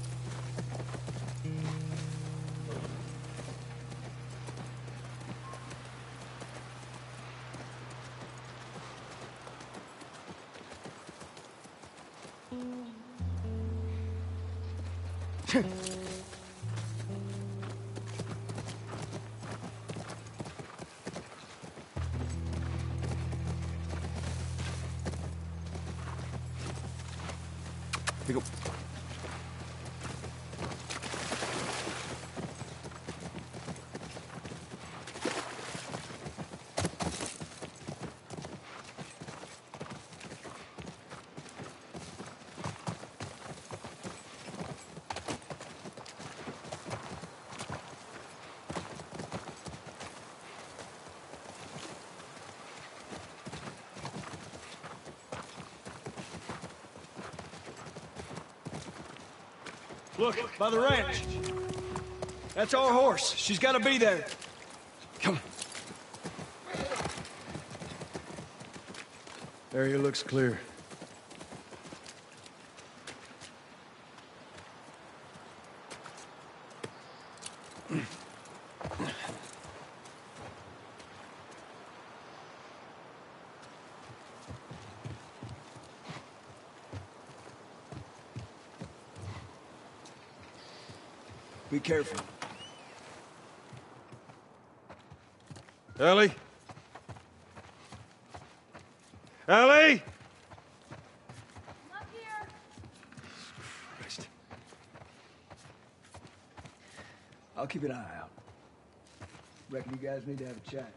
Here you go. Look, by the ranch. That's our horse. She's got to be there. Come on. Area looks clear. Be careful. Ellie? Ellie? Up here. Christ. I'll keep an eye out. Reckon you guys need to have a chat.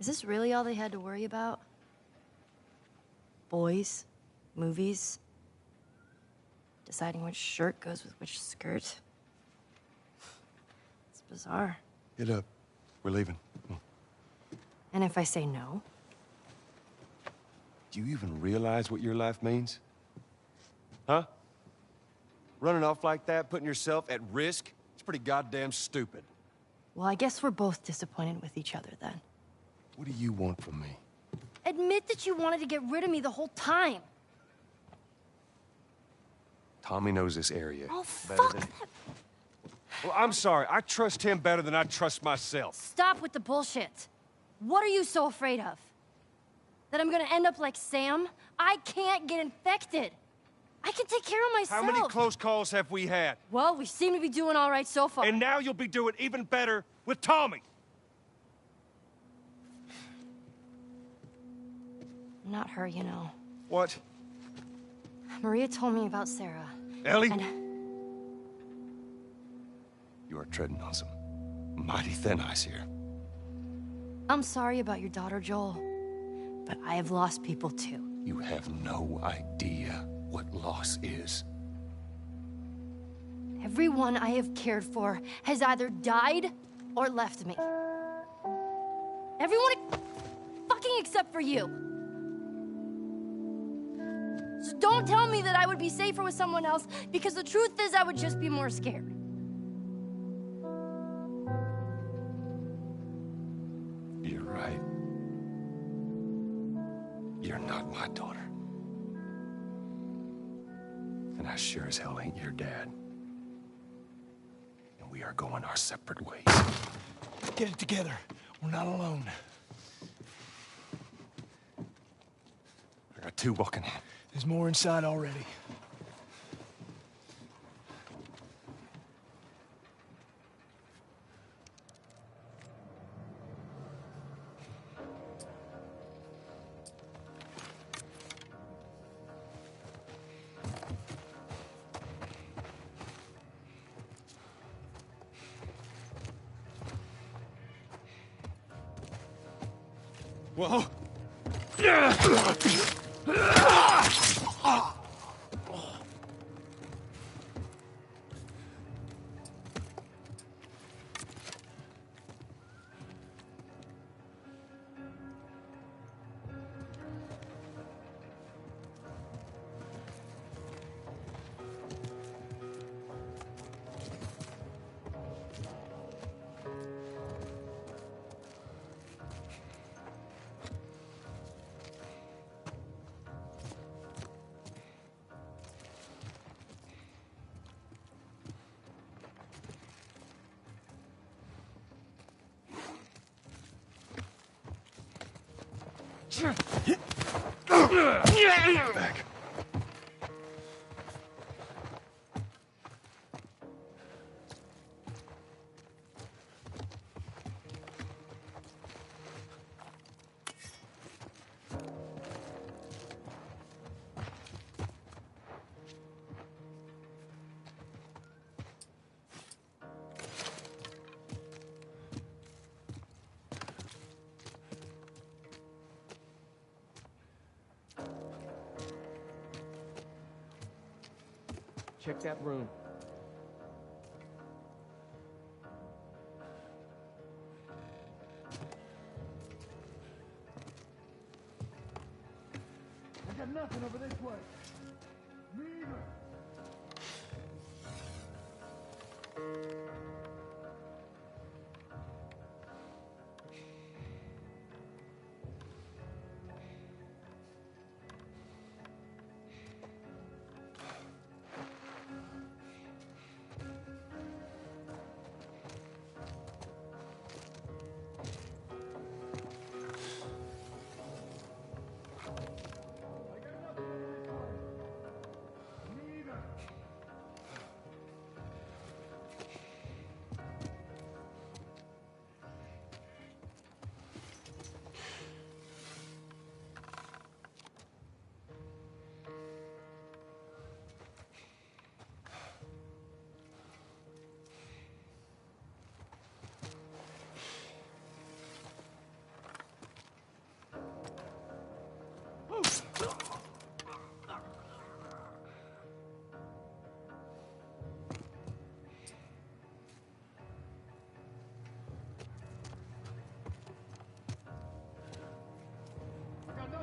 Is this really all they had to worry about? Boys, movies, deciding which shirt goes with which skirt. It's bizarre. Get up. We're leaving. And if I say no? Do you even realize what your life means? Huh? Running off like that, putting yourself at risk? It's pretty goddamn stupid. Well, I guess we're both disappointed with each other then. What do you want from me? Admit that you wanted to get rid of me the whole time. Tommy knows this area. Oh, better fuck than... that. Well, I'm sorry. I trust him better than I trust myself. Stop with the bullshit. What are you so afraid of? That I'm gonna end up like Sam? I can't get infected. I can take care of myself. How many close calls have we had? Well, we seem to be doing all right so far. And now you'll be doing even better with Tommy. Not her, you know. What? Maria told me about Sarah. Ellie? And... You are treading on some mighty thin ice here. I'm sorry about your daughter, Joel. But I have lost people too. You have no idea what loss is. Everyone I have cared for has either died or left me. Everyone fucking except for you. So don't tell me that I would be safer with someone else, because the truth is I would just be more scared. You're right. You're not my daughter. And I sure as hell ain't your dad. And we are going our separate ways. Get it together. We're not alone. I got two walking in. There's more inside already. Whoa! Back. Check that room. I got nothing over this way. Me either.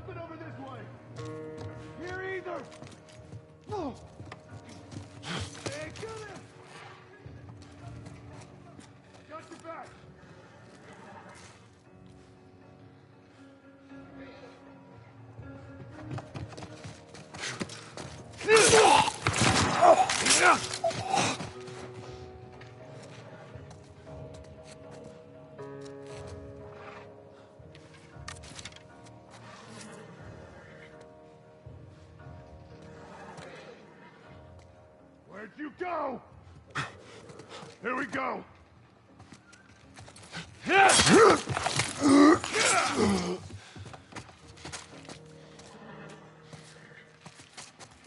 Nothing over this way. Here either. No. Hey, kill him. Got your back. Where'd you go? Here we go.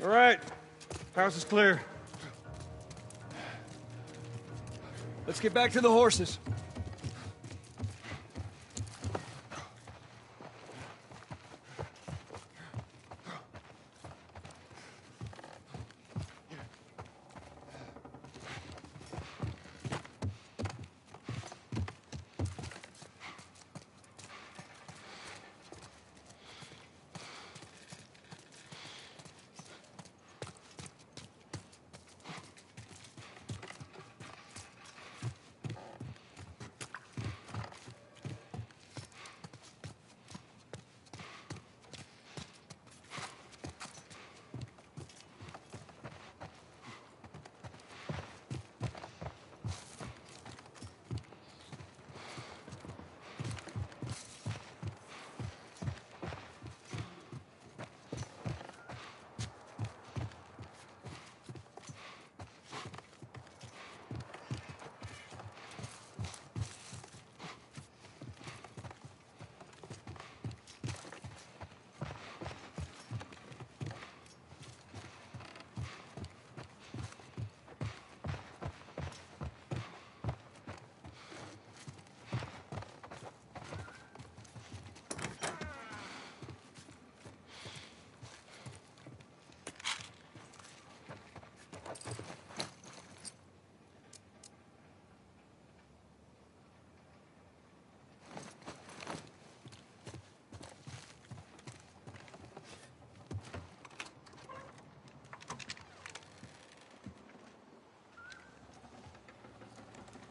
All right. House is clear. Let's get back to the horses.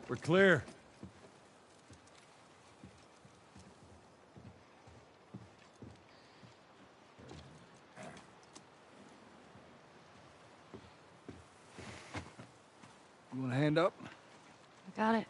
We're clear. You want a hand up? I got it.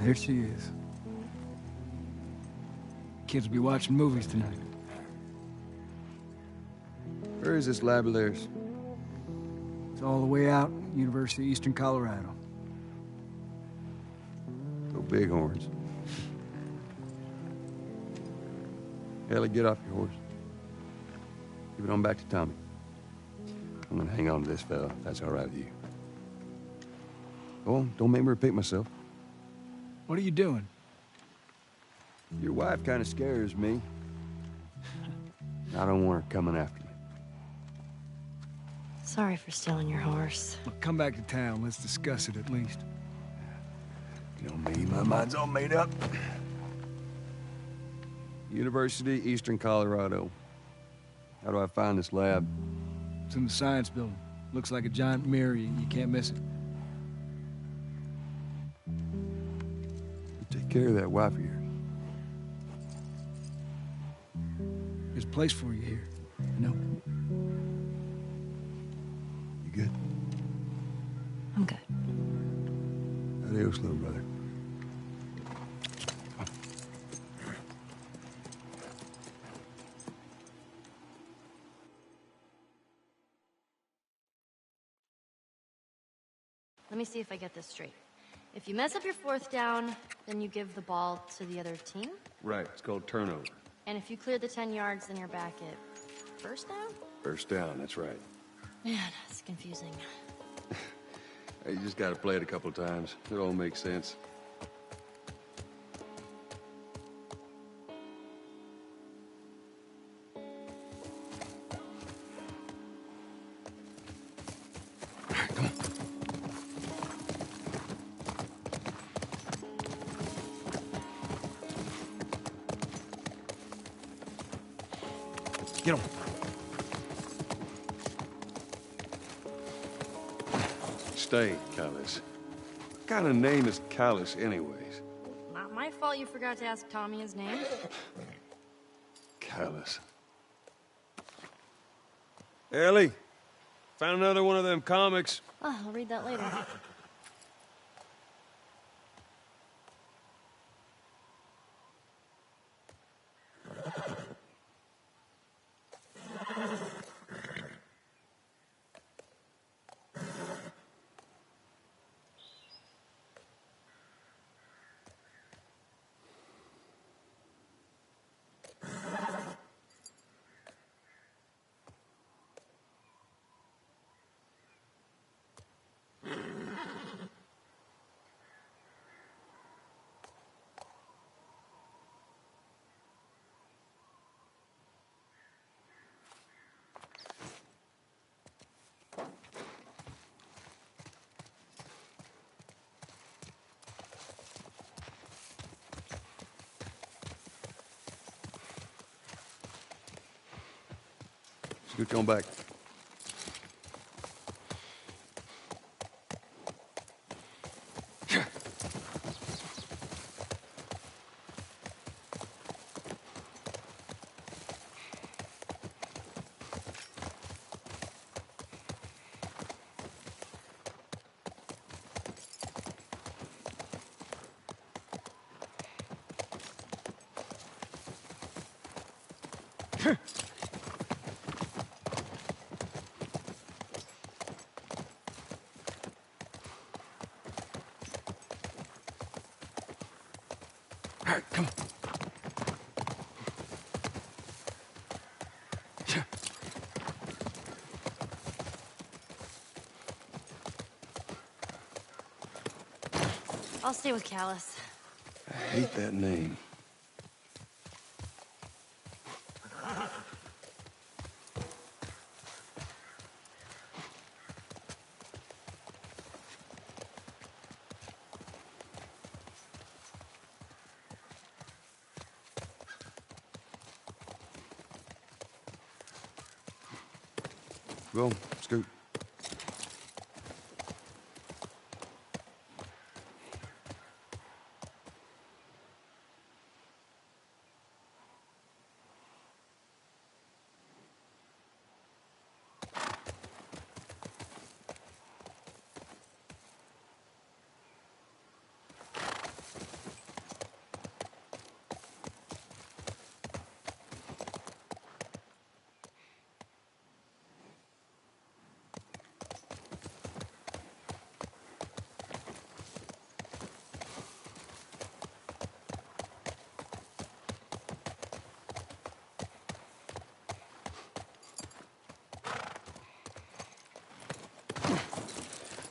There she is. Kids will be watching movies tonight. Where is this lab of theirs? It's all the way out, University of Eastern Colorado. Go Bighorns. Ellie, get off your horse. Give it on back to Tommy. I'm gonna hang on to this fella, if that's all right with you. Go on, don't make me repeat myself. What are you doing? Your wife kind of scares me. I don't want her coming after me. Sorry for stealing your horse. Look, come back to town. Let's discuss it at least. You know me, my mind's all made up. University, Eastern Colorado. How do I find this lab? It's in the science building. Looks like a giant mirror. You can't miss it. Take care of that wife of yours. There's a place for you here. You know? Adios, little brother. Let me see if I get this straight. If you mess up your fourth down, then you give the ball to the other team? Right, it's called turnover. And if you clear the 10 yards, then you're back at first down? First down, that's right. Man, it's confusing. Hey, you just gotta play it a couple times. It all makes sense. Get him. Stay, Callus. What kind of name is Callus, anyways? Not my fault you forgot to ask Tommy his name. Callus. Ellie, found another one of them comics. Oh, I'll read that later. Scoot on back. All right, come on. I'll stay with Callus. I hate that name. Go, scoot.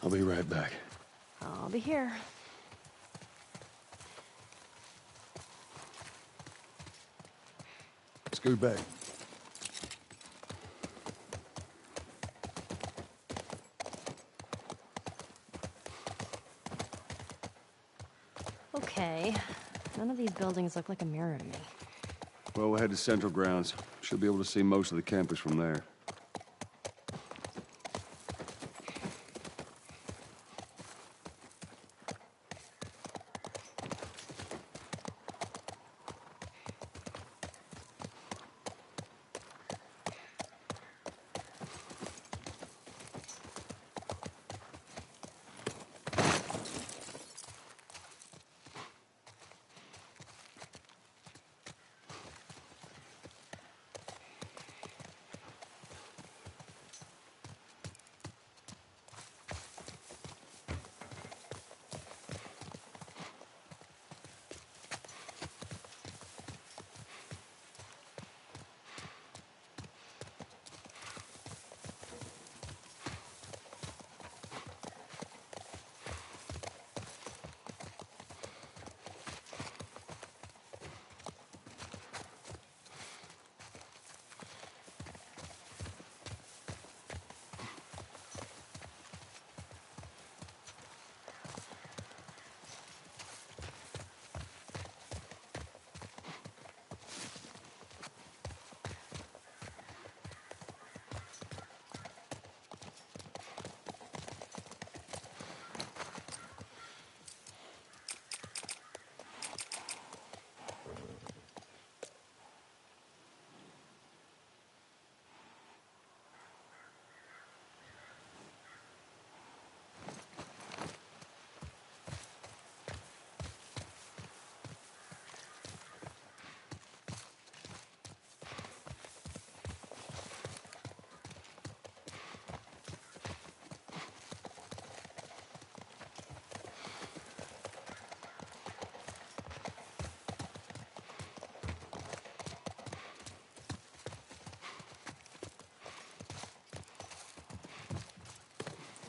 I'll be right back. I'll be here. Scoot back. Okay. None of these buildings look like a mirror to me. Well, we'll head to Central Grounds. Should be able to see most of the campus from there.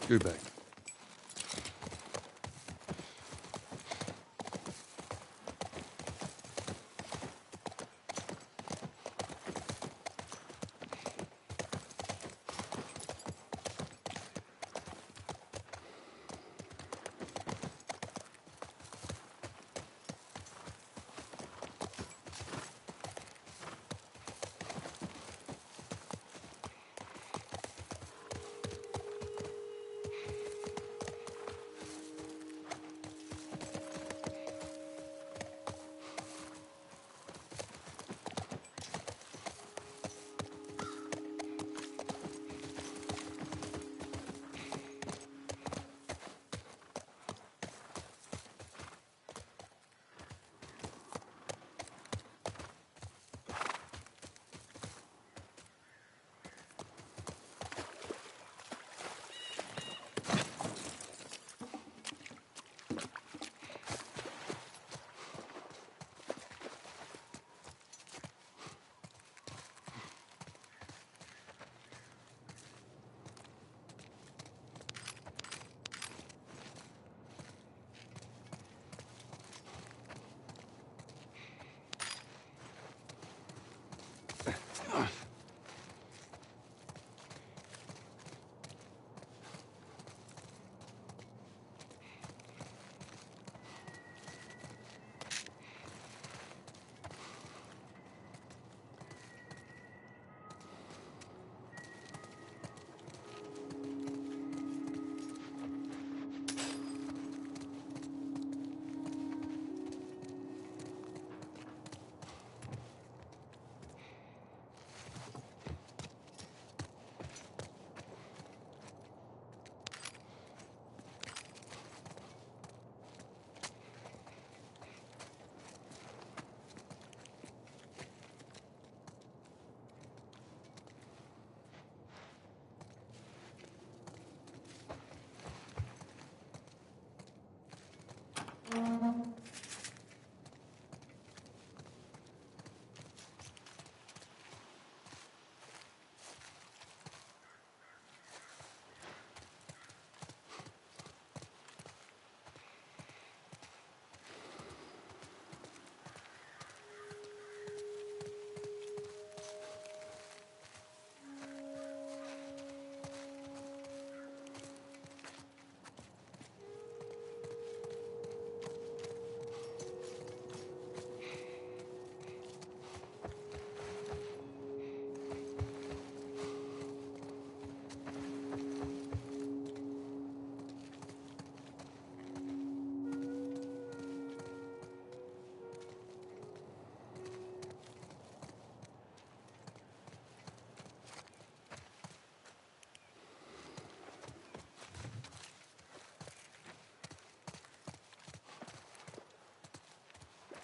Go back.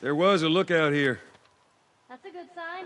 There was a lookout here. That's a good sign.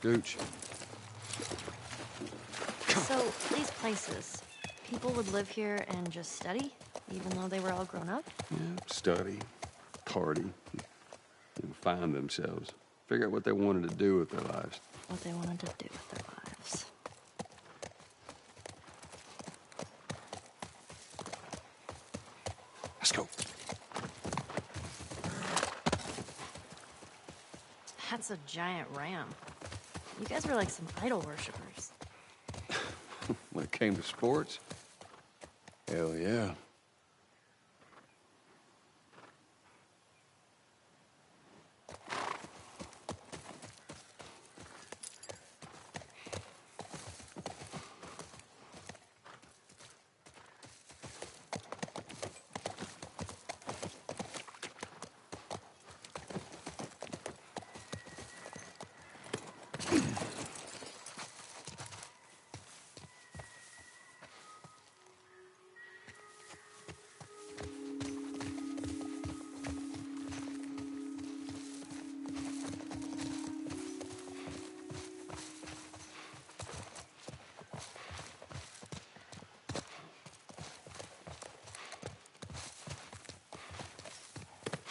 Scooch. So, these places, people would live here and just study, even though they were all grown up? Yeah, study, party, and find themselves. Figure out what they wanted to do with their lives. What they wanted to do with their lives. Let's go. That's a giant ram. You guys were like some idol worshippers. When it came to sports? Hell yeah.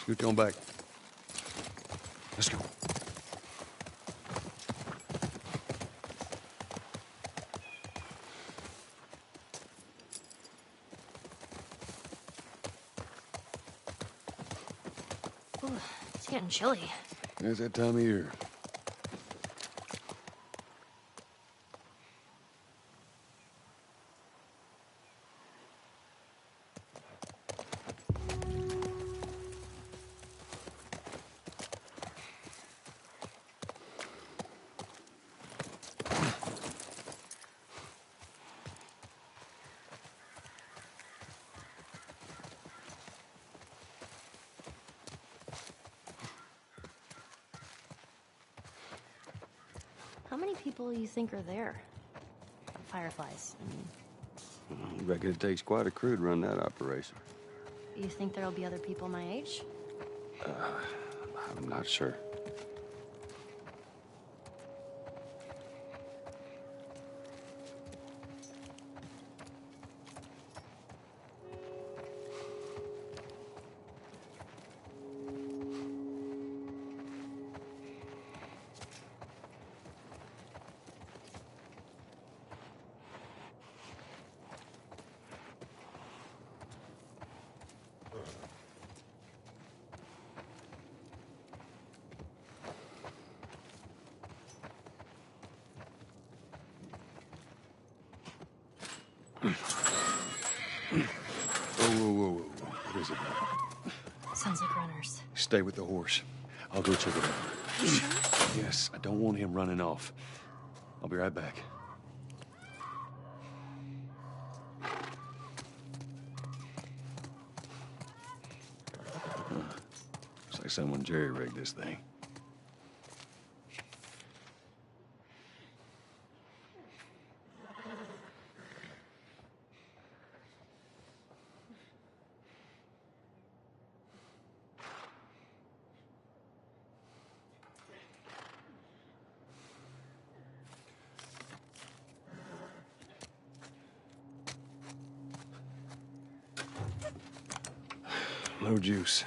Scoot on back. Let's go. Ooh, it's getting chilly. It's that time of year. How many people you think are there? Fireflies, I mean. I reckon it takes quite a crew to run that operation. You think there'll be other people my age? I'm not sure. Whoa. What is it? Sounds like runners. Stay with the horse. I'll go check it out. You sure? Yes, I don't want him running off. I'll be right back. Looks like someone jerry-rigged this thing. No juice.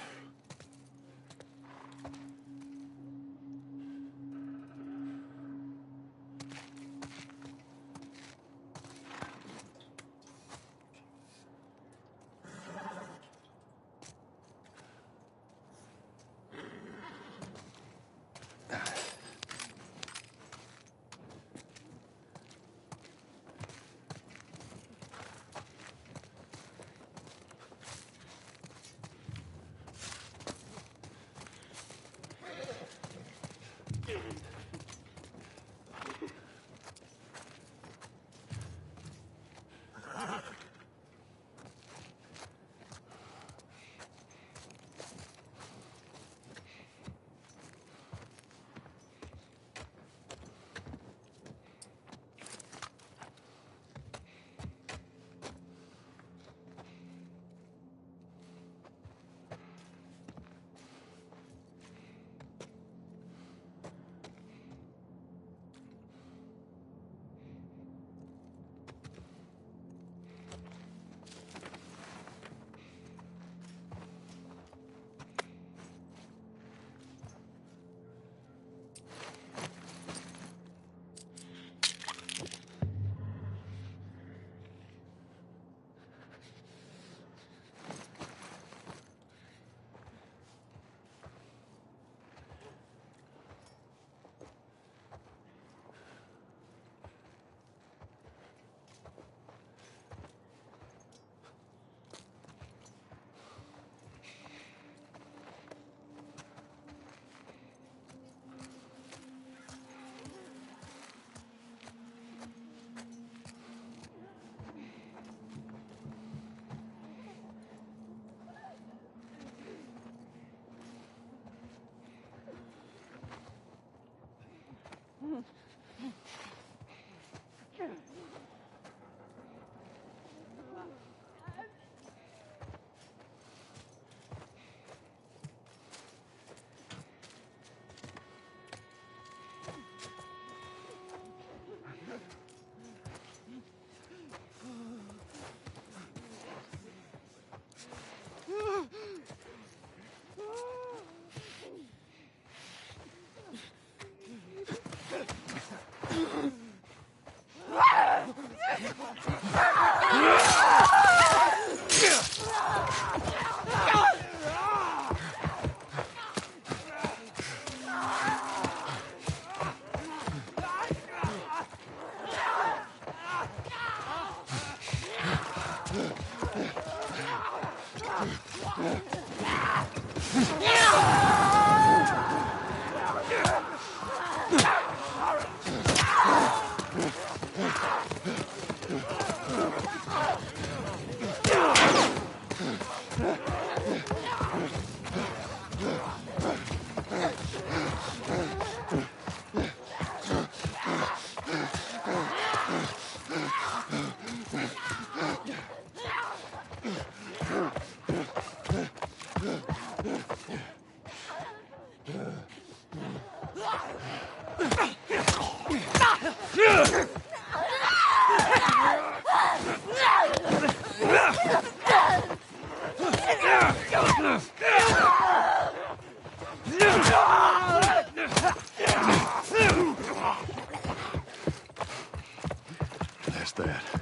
That's that.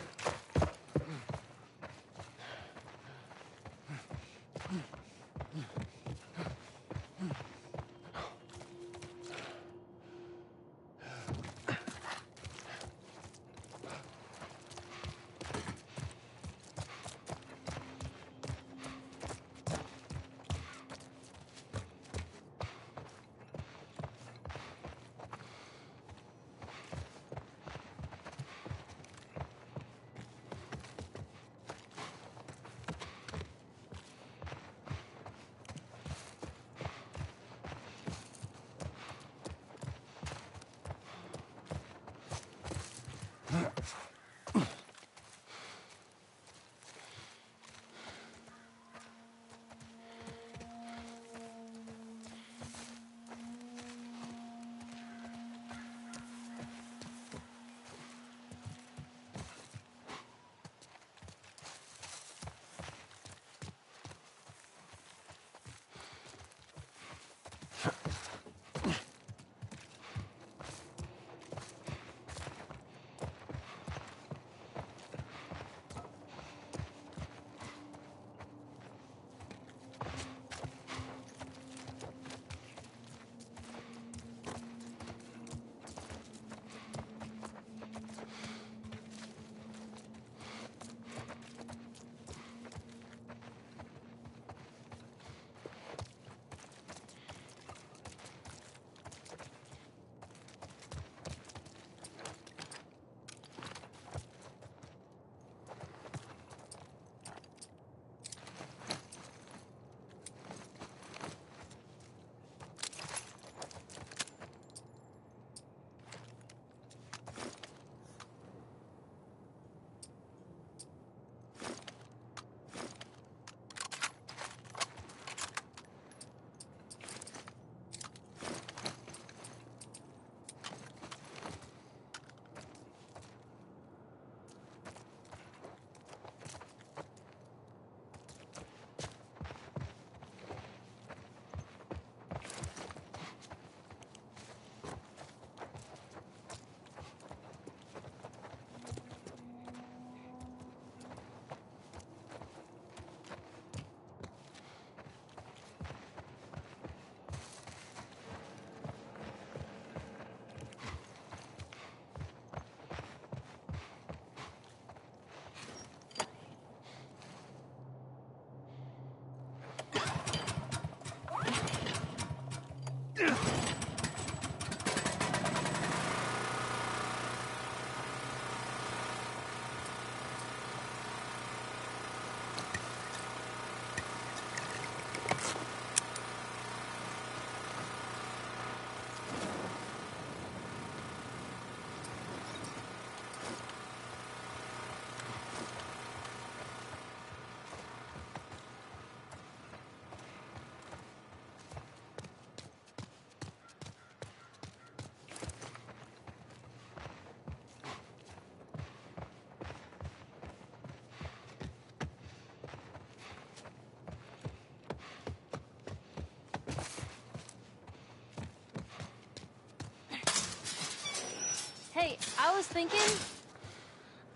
Hey, I was thinking,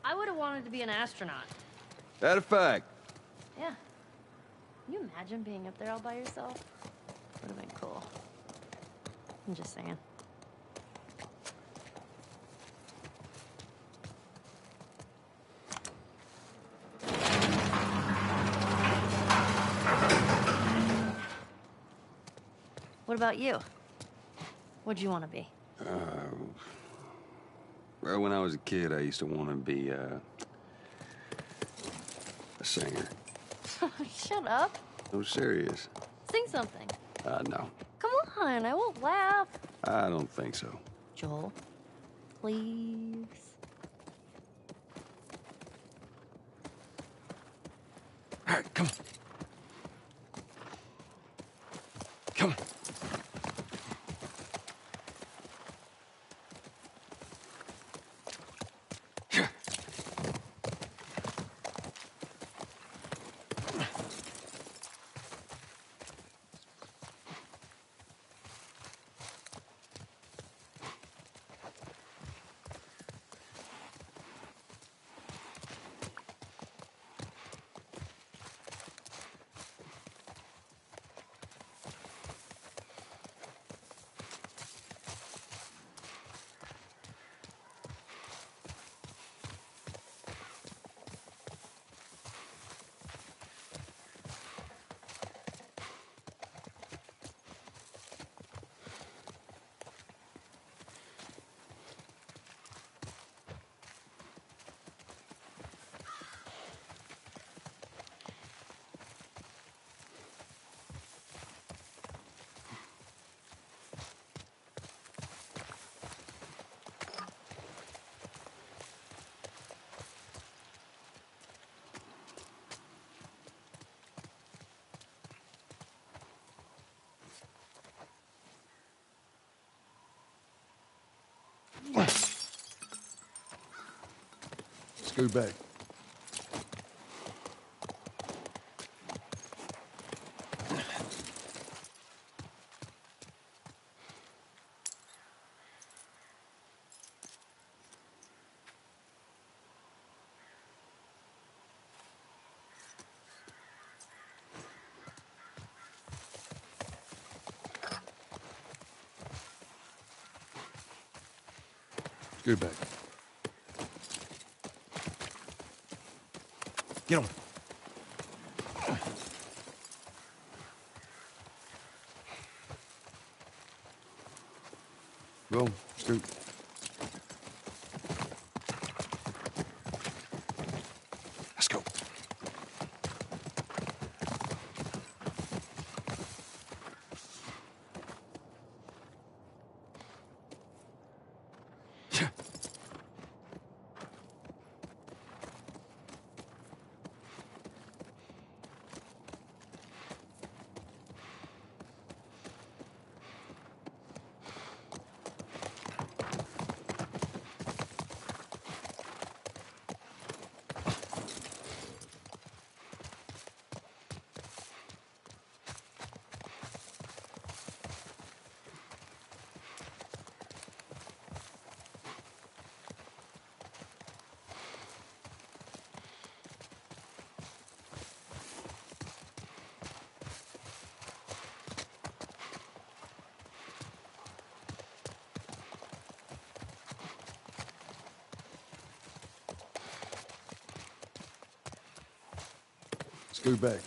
I would have wanted to be an astronaut. That a fact? Yeah. Can you imagine being up there all by yourself? Would have been cool. I'm just saying. What about you? What'd you want to be? Well, when I was a kid, I used to want to be, a singer. Shut up. No, serious. Sing something. No. Come on, I won't laugh. I don't think so. Joel, please. All right, come on. Come on. Scoot back. Scoot back. Get him. Go, scoot. Let's go. Scoot back.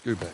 Scoot back.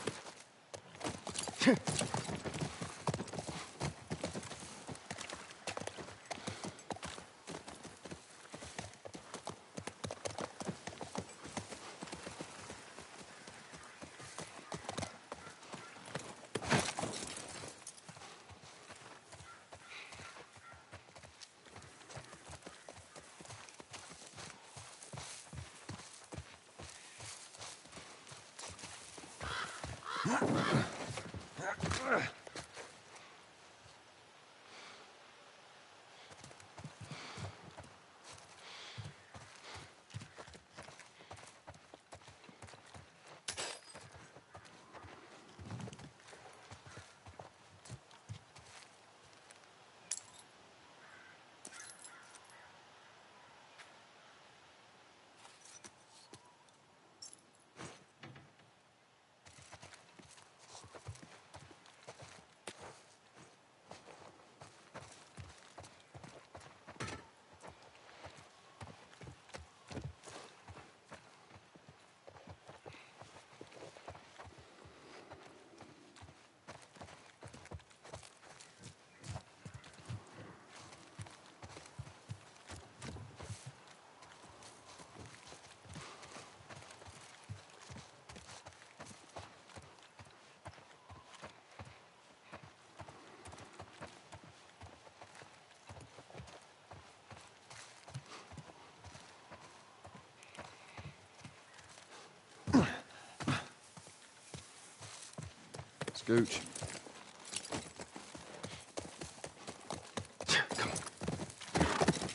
Scooch.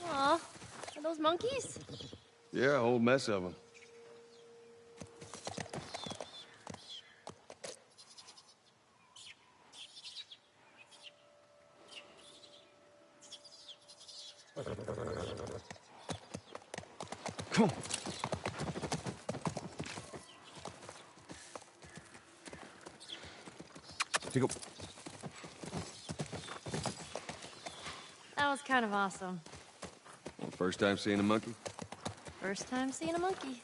Aw, are those monkeys? Yeah, a whole mess of them. Come on. Take a... That was kind of awesome. Well, first time seeing a monkey? First time seeing a monkey.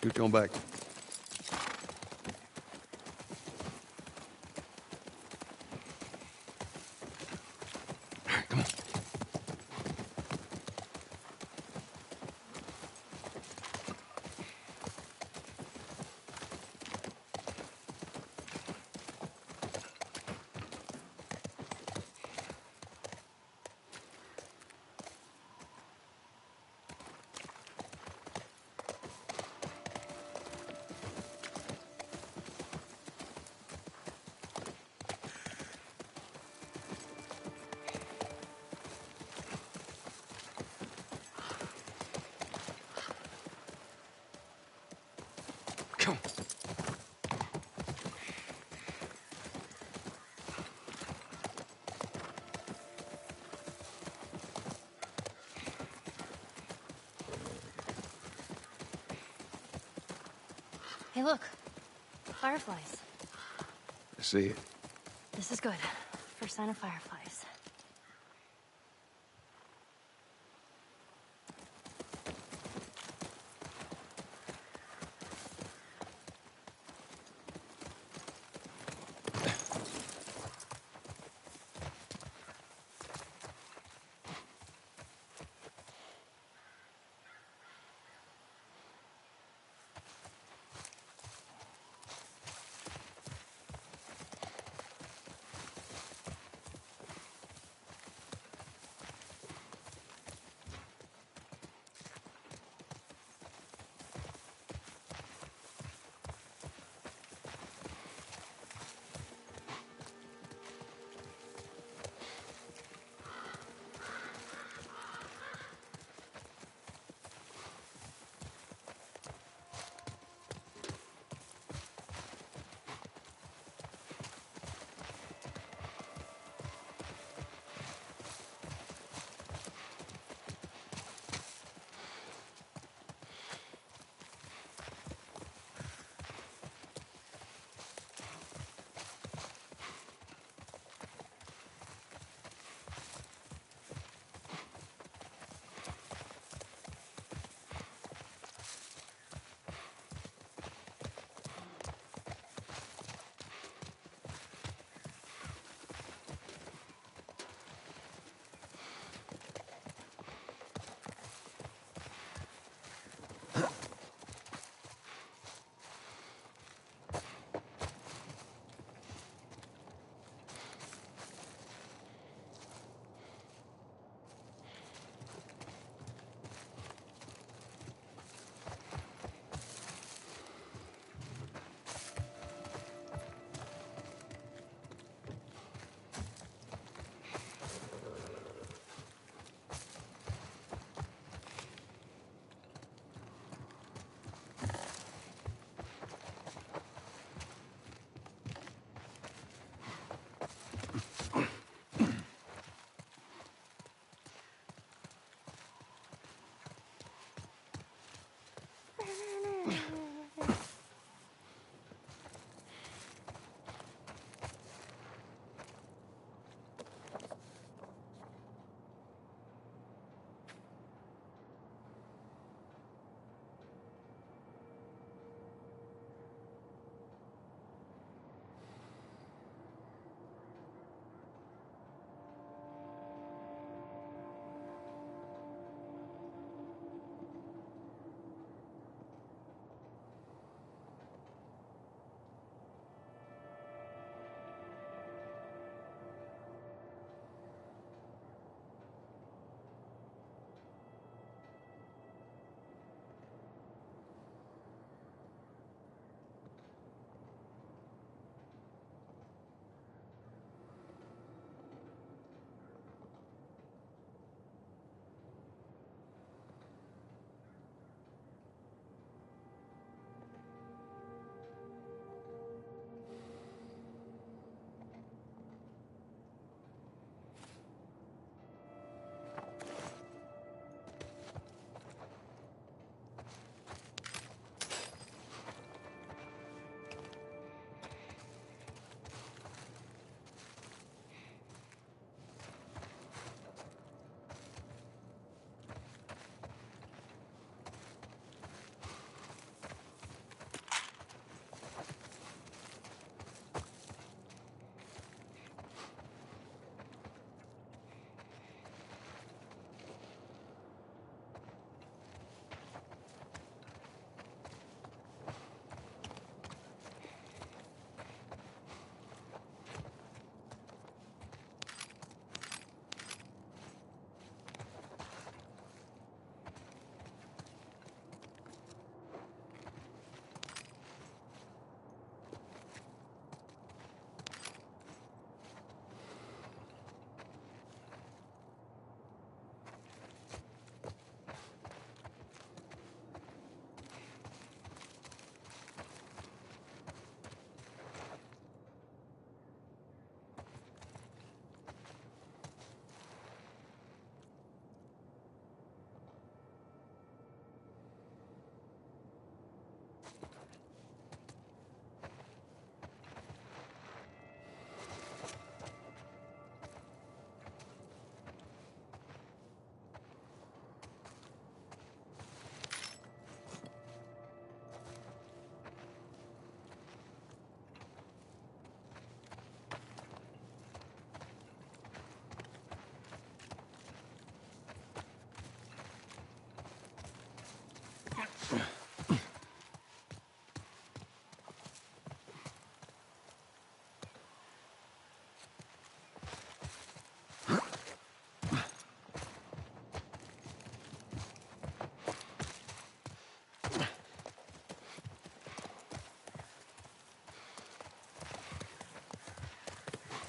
Scooch on back. Hey, look. Fireflies. I see it. This is good. First sign of fireflies.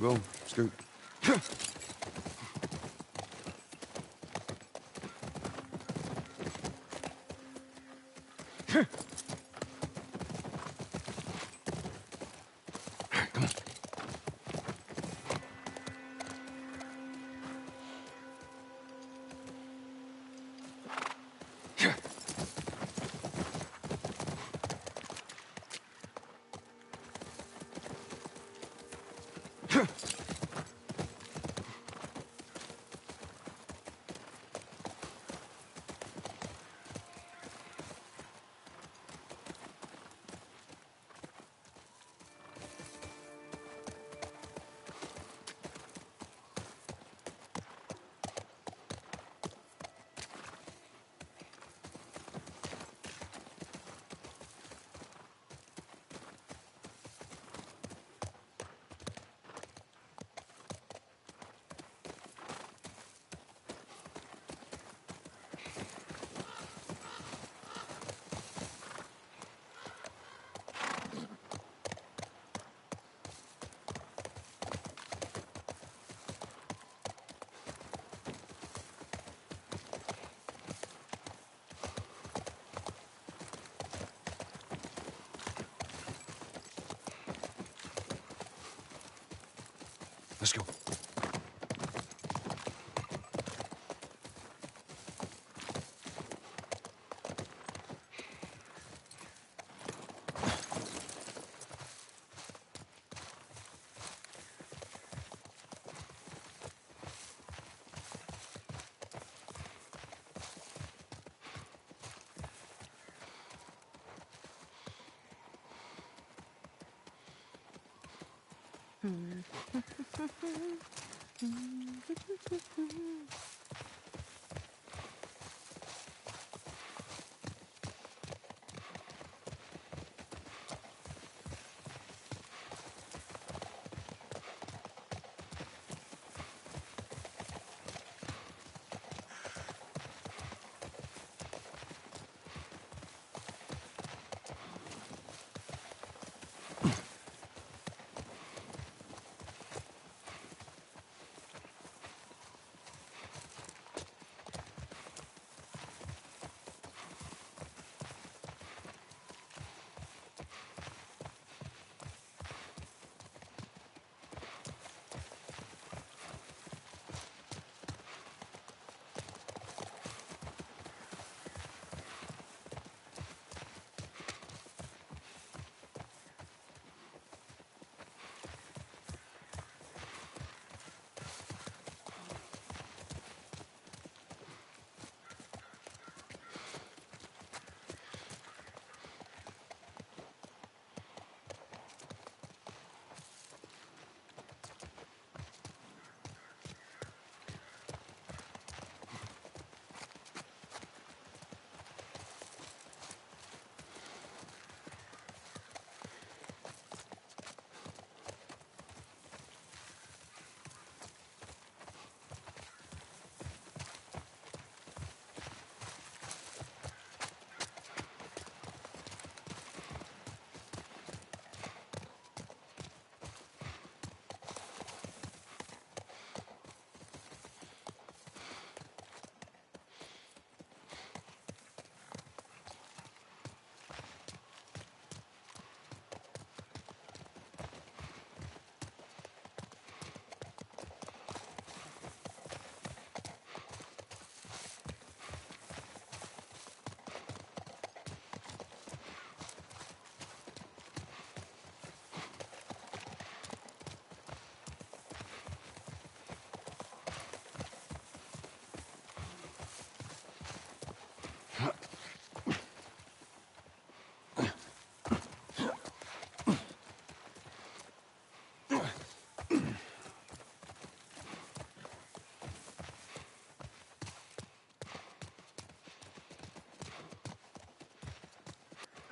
Go, scoot. Let's go.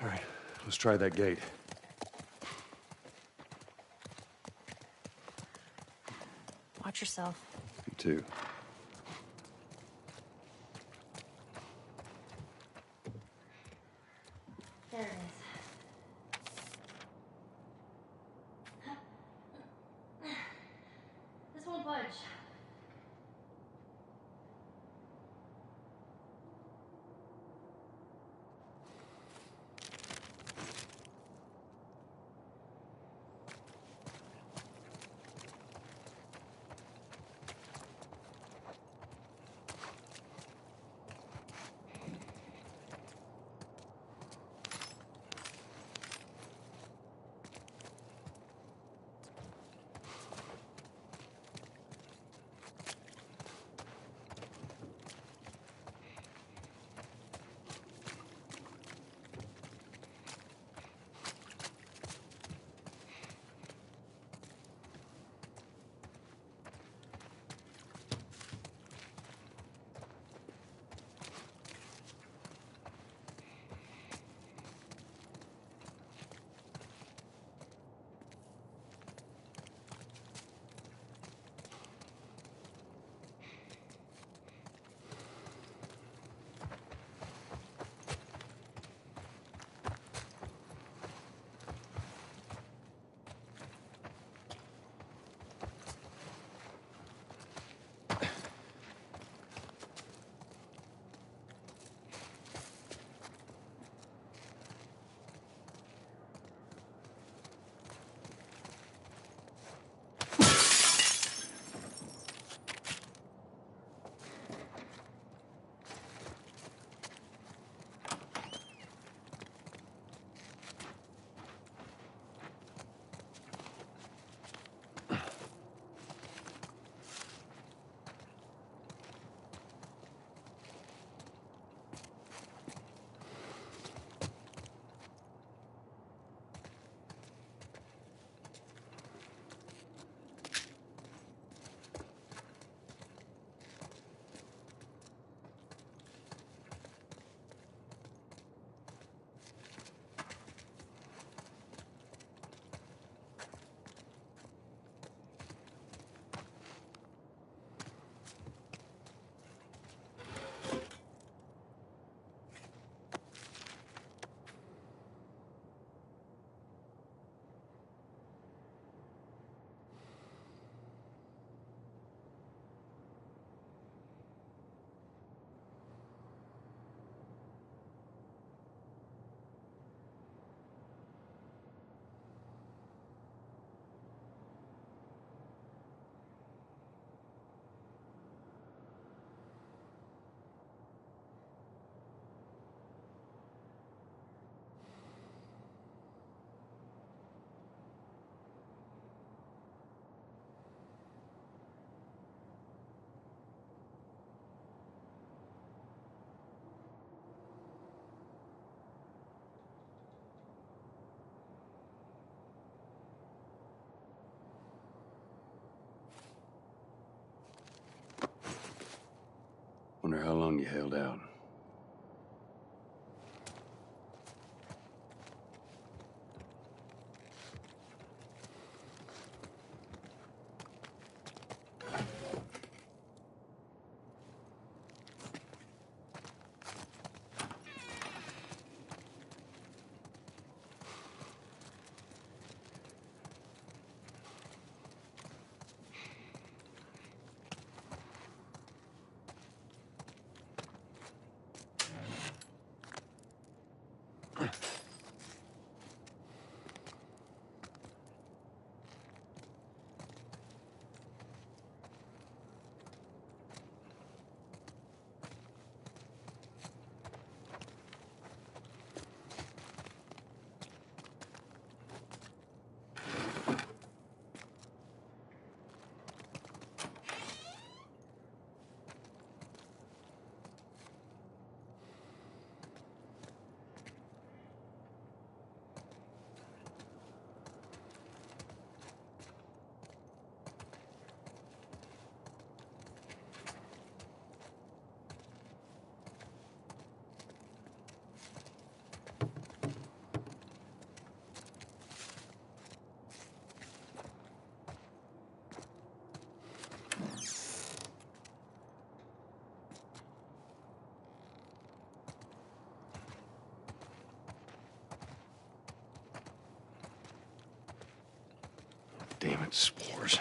All right, let's try that gate. Watch yourself. You too. There it is. Wonder how long you held out. Damn it, spores.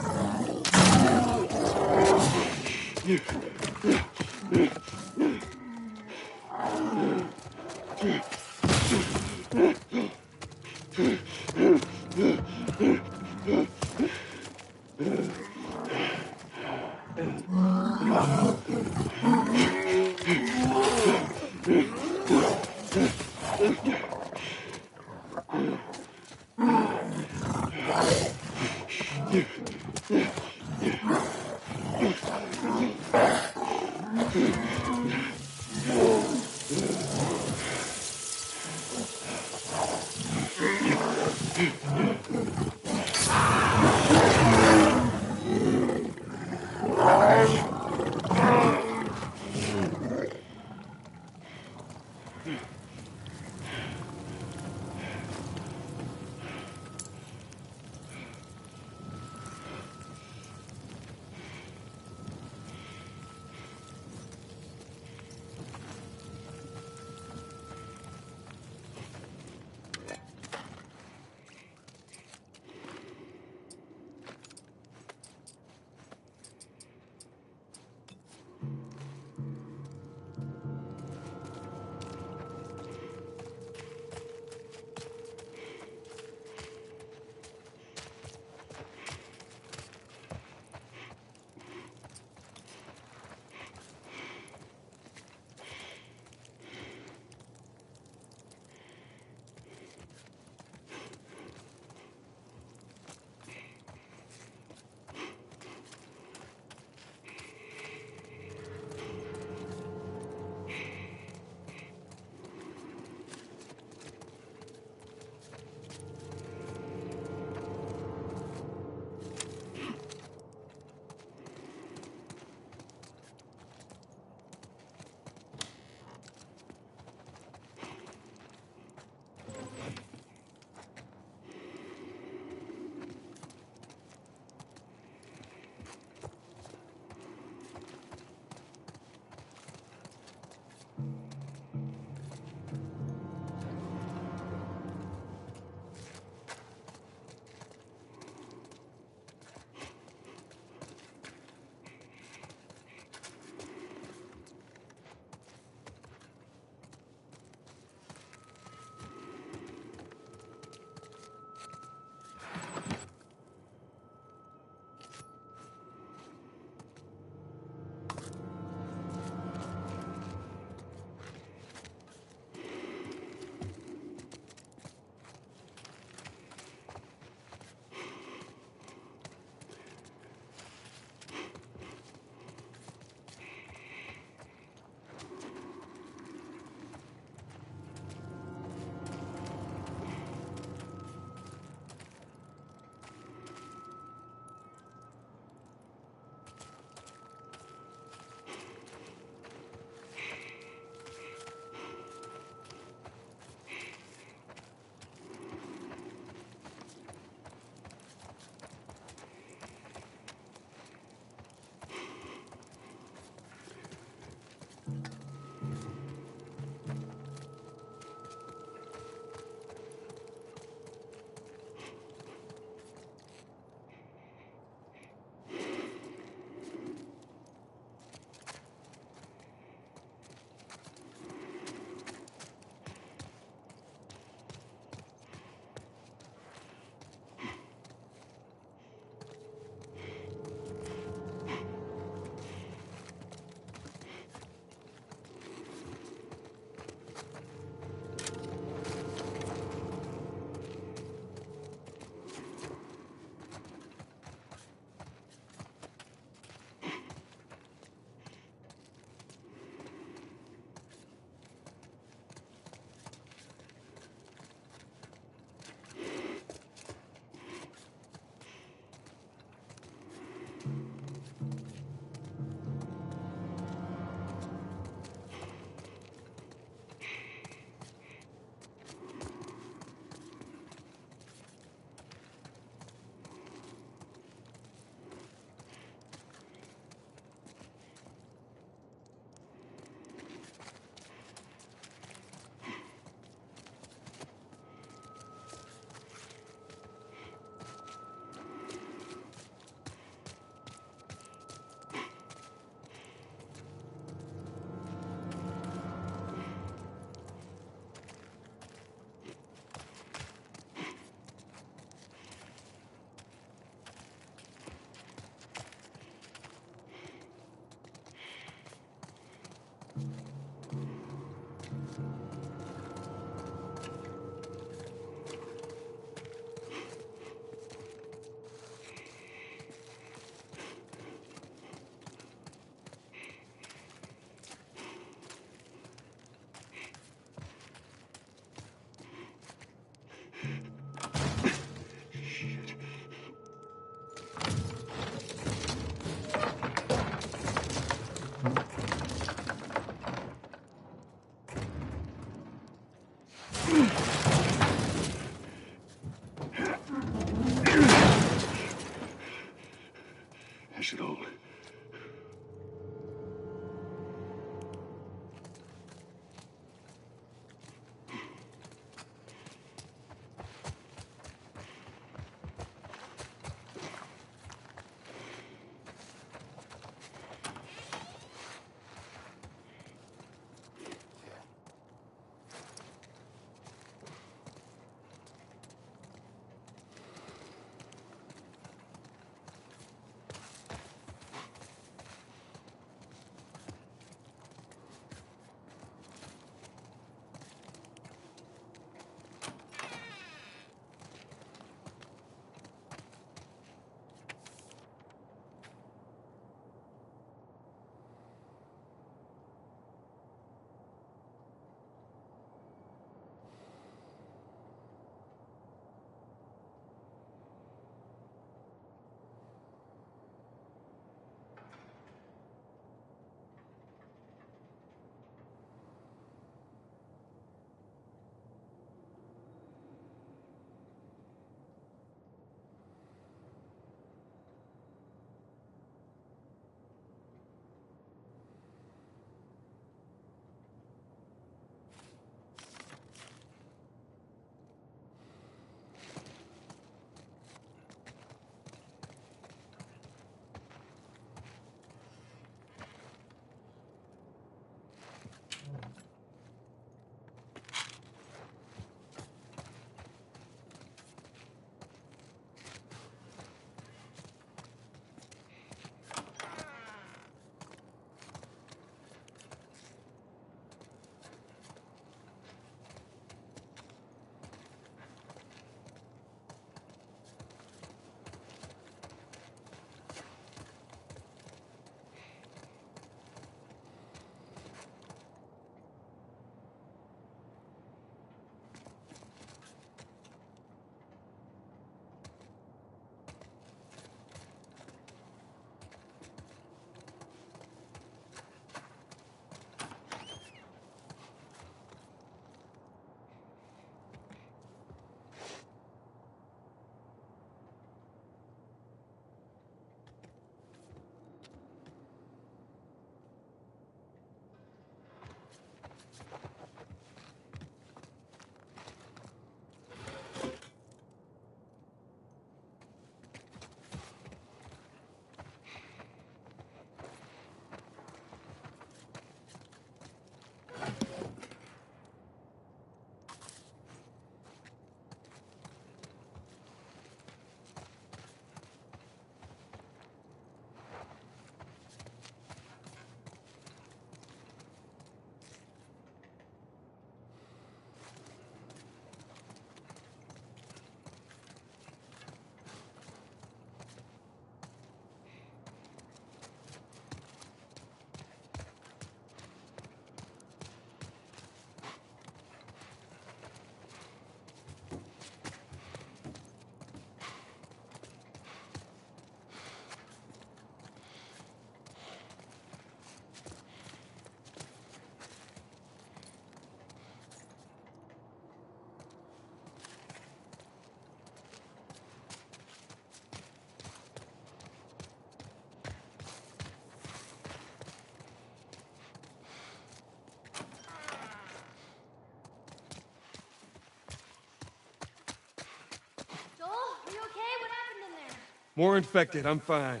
More infected, I'm fine.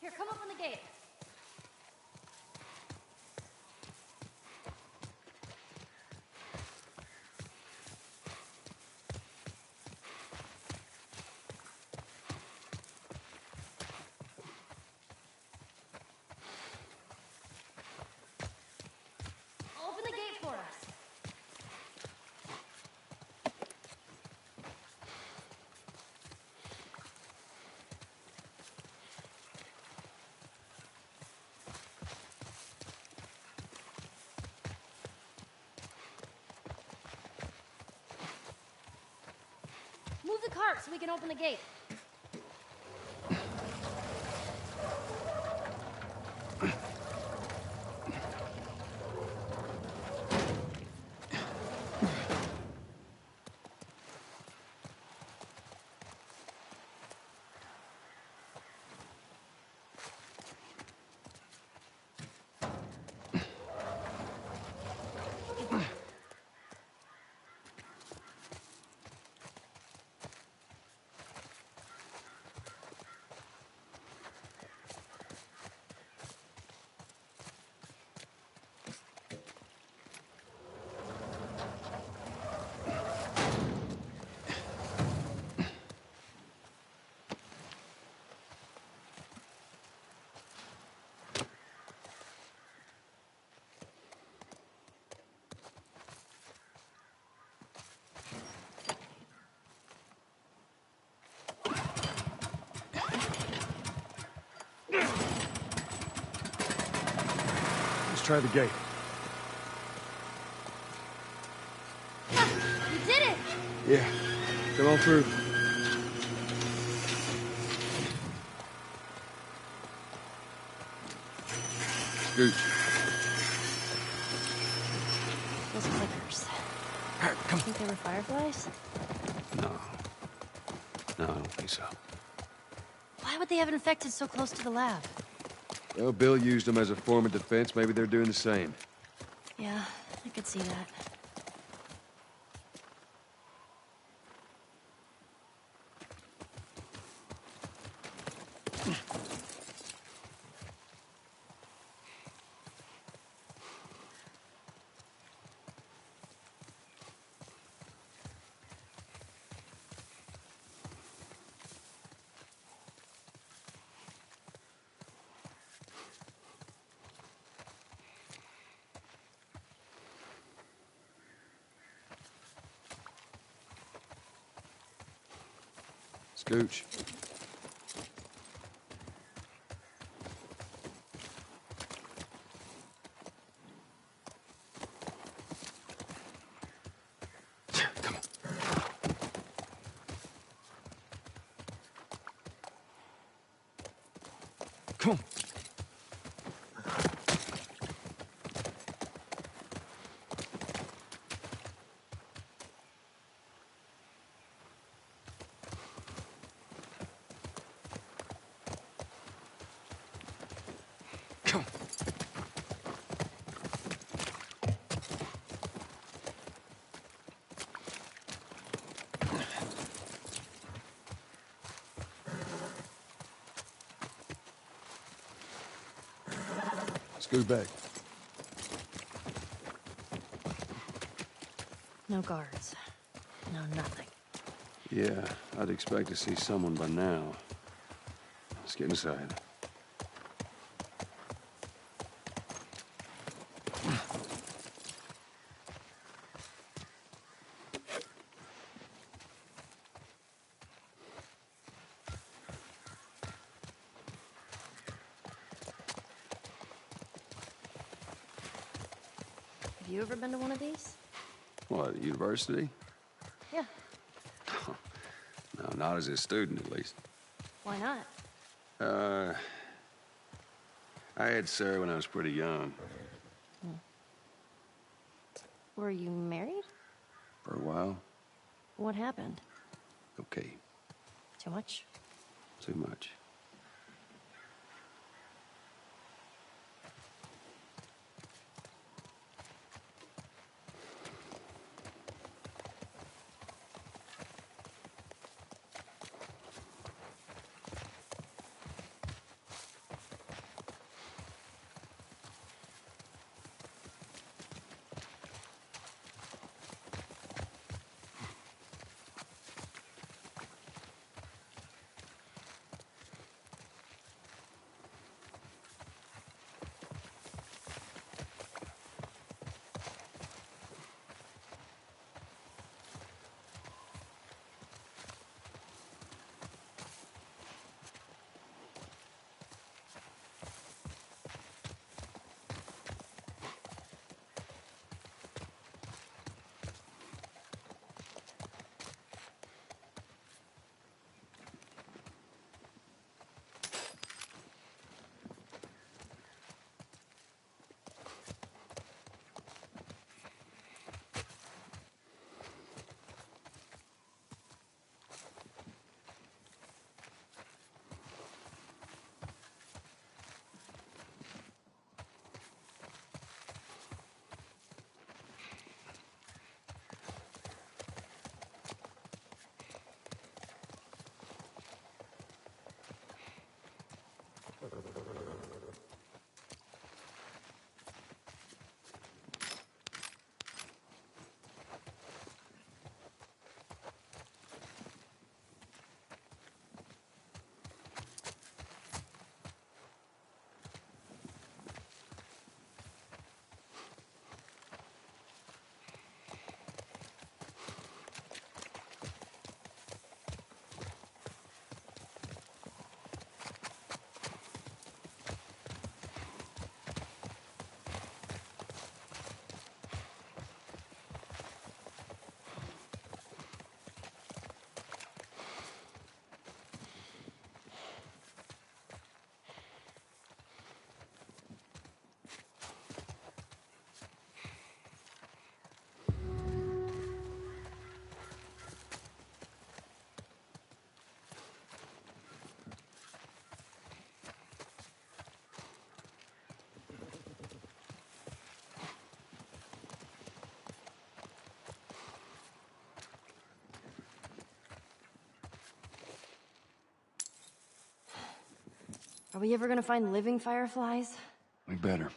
Here, come open the gate. Open the gate for us. Move the cart so we can open the gate. Let's try the gate. You did it! Yeah, come on through. Scooch. Those clickers. Come. Think they were fireflies? No. No, I don't think so. Why would they have infected so close to the lab? Well, Bill used them as a form of defense. Maybe they're doing the same. Yeah, I could see that. Scooch. Come on. Come on. Come. Scoot back. No guards. No nothing. Yeah, I'd expect to see someone by now. Let's get inside. Have you ever been to one of these? What, university? Yeah. No, not as a student, at least. Why not? I had Sarah when I was pretty young. Were you married? For a while. What happened? Okay, Too much? too much. we ever gonna find living fireflies? We better.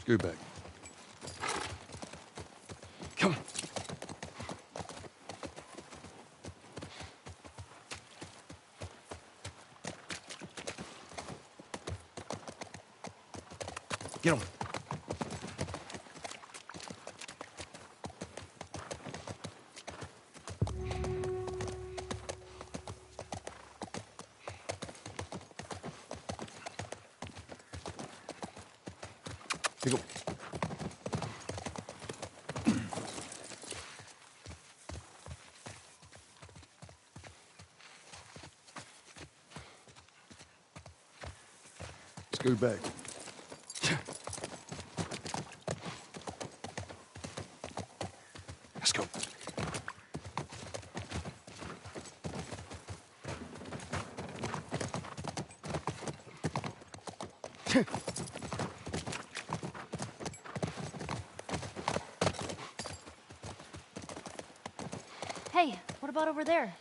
Scoot back. Come on. Get on. Here you go. Scoot back. Let's go. Hey, what about over there?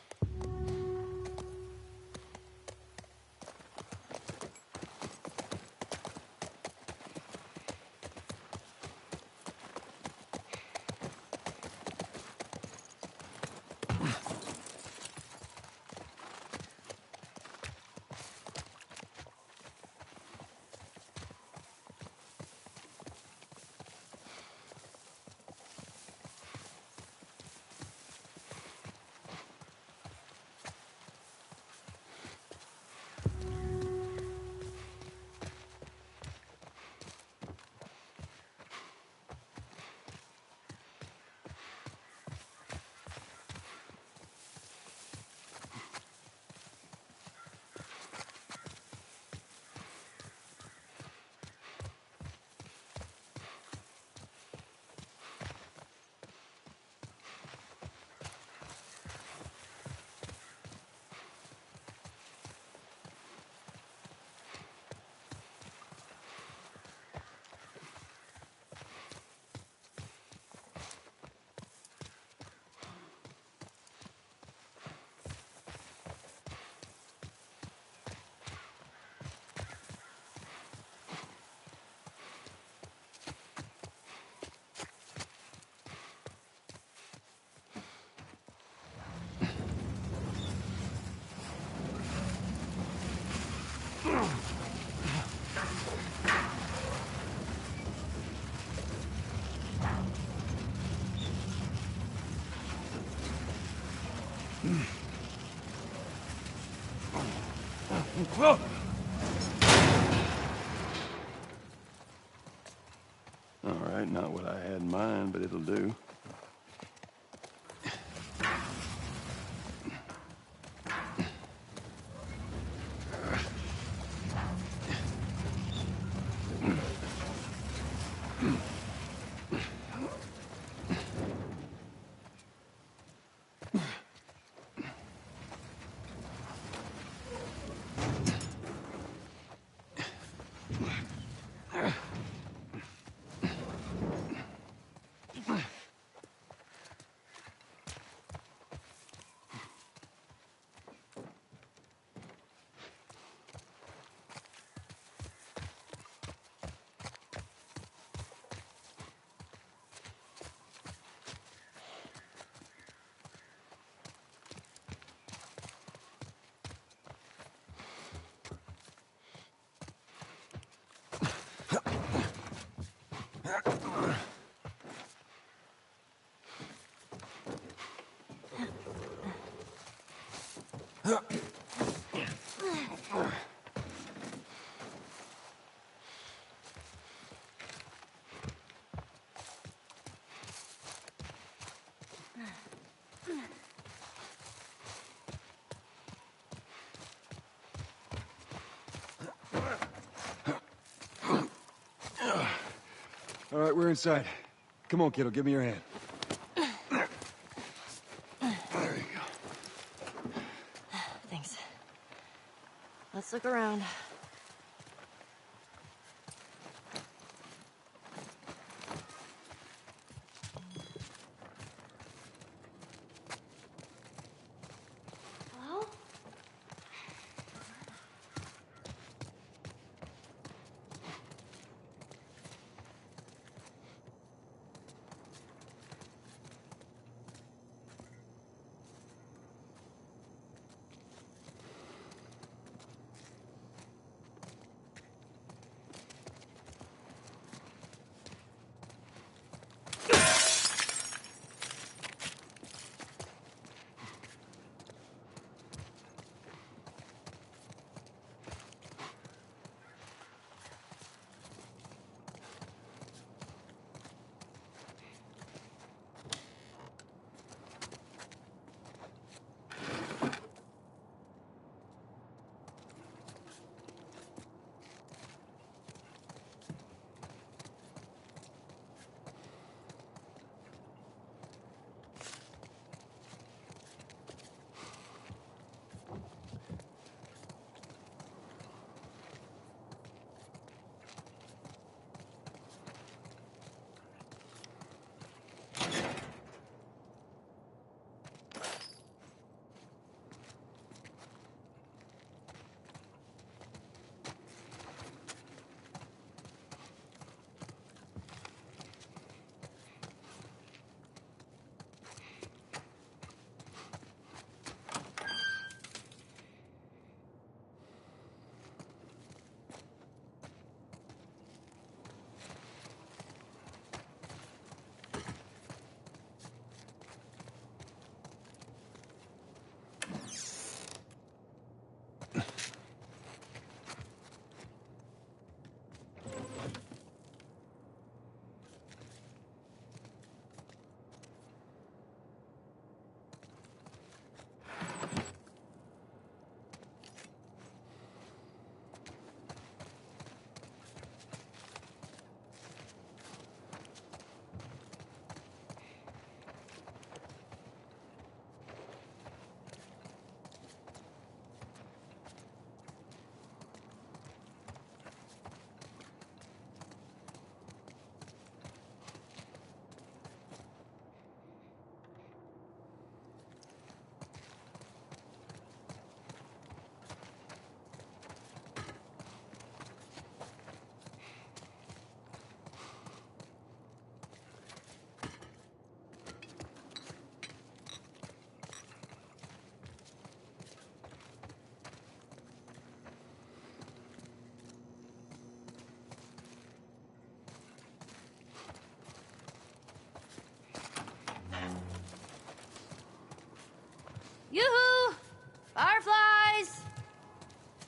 All right, not what I had in mind, but it'll do. All right, we're inside. Come on, kiddo, give me your hand. There you go. Thanks. Let's look around. Hello?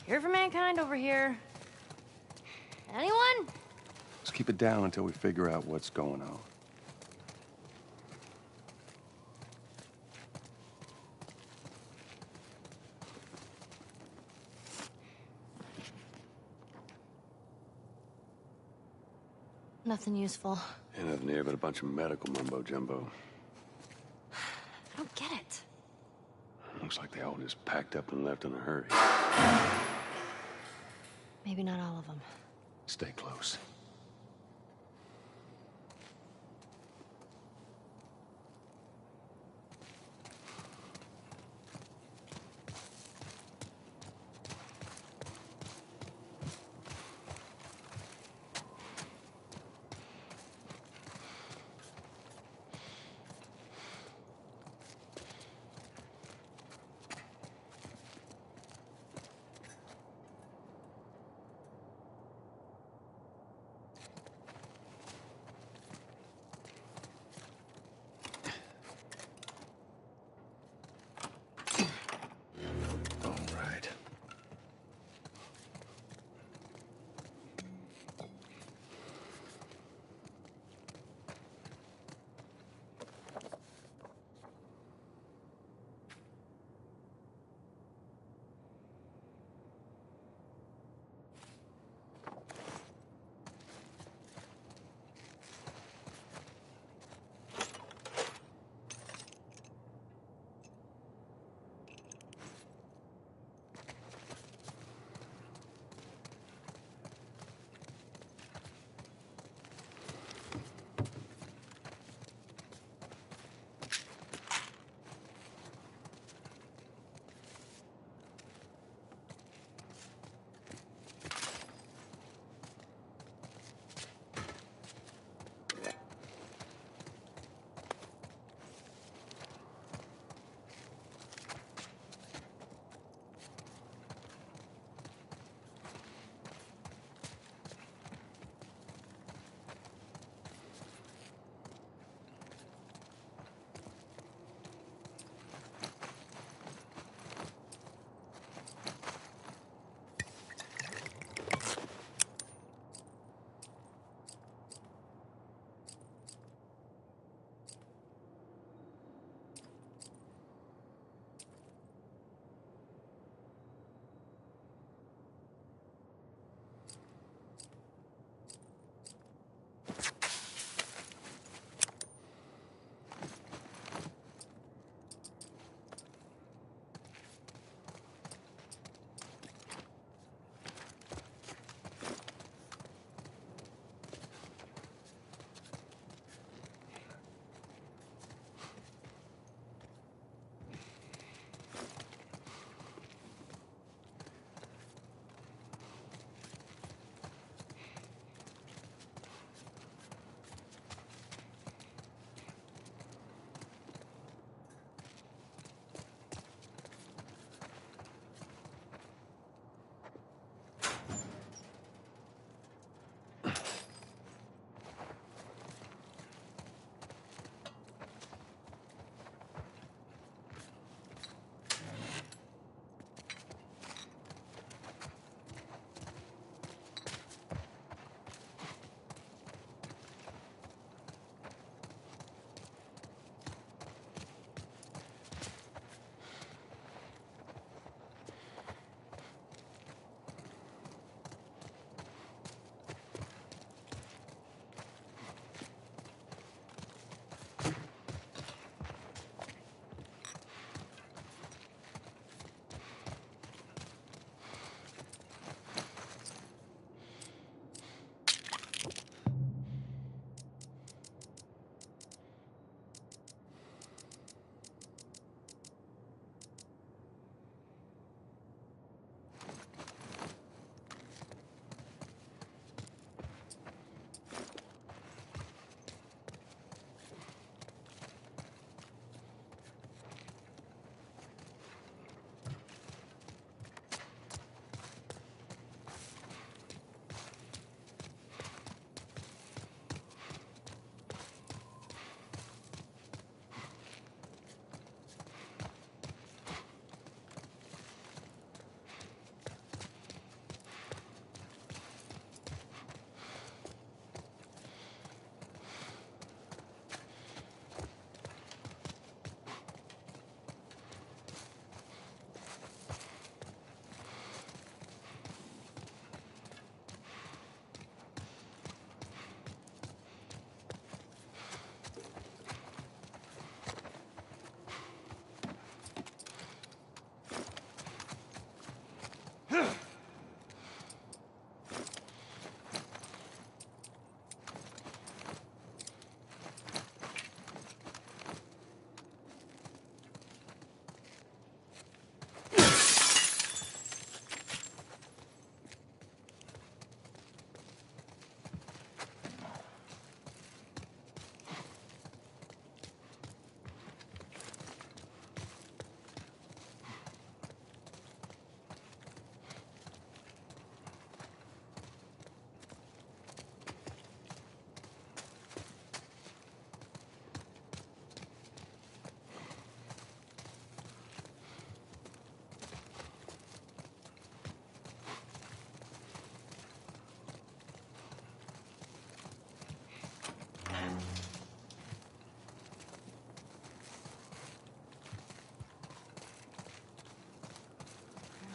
Cure for mankind over here. Anyone? Let's keep it down until we figure out what's going on. Nothing useful. Ain't nothing here but a bunch of medical mumbo-jumbo. I don't get it. Looks like they all just packed up and left in a hurry. Maybe not all of them. Stay close.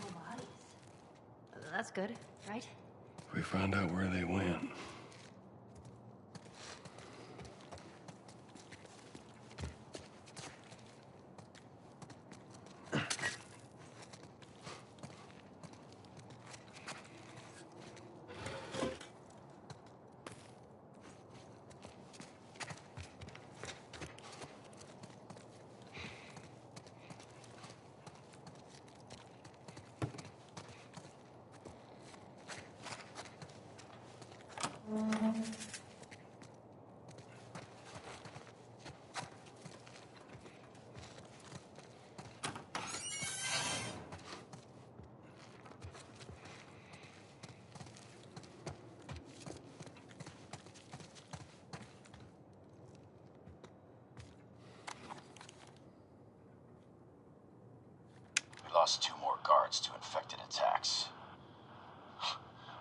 No bodies. That's good, right? We found out where they went. We lost 2 more guards to infected attacks.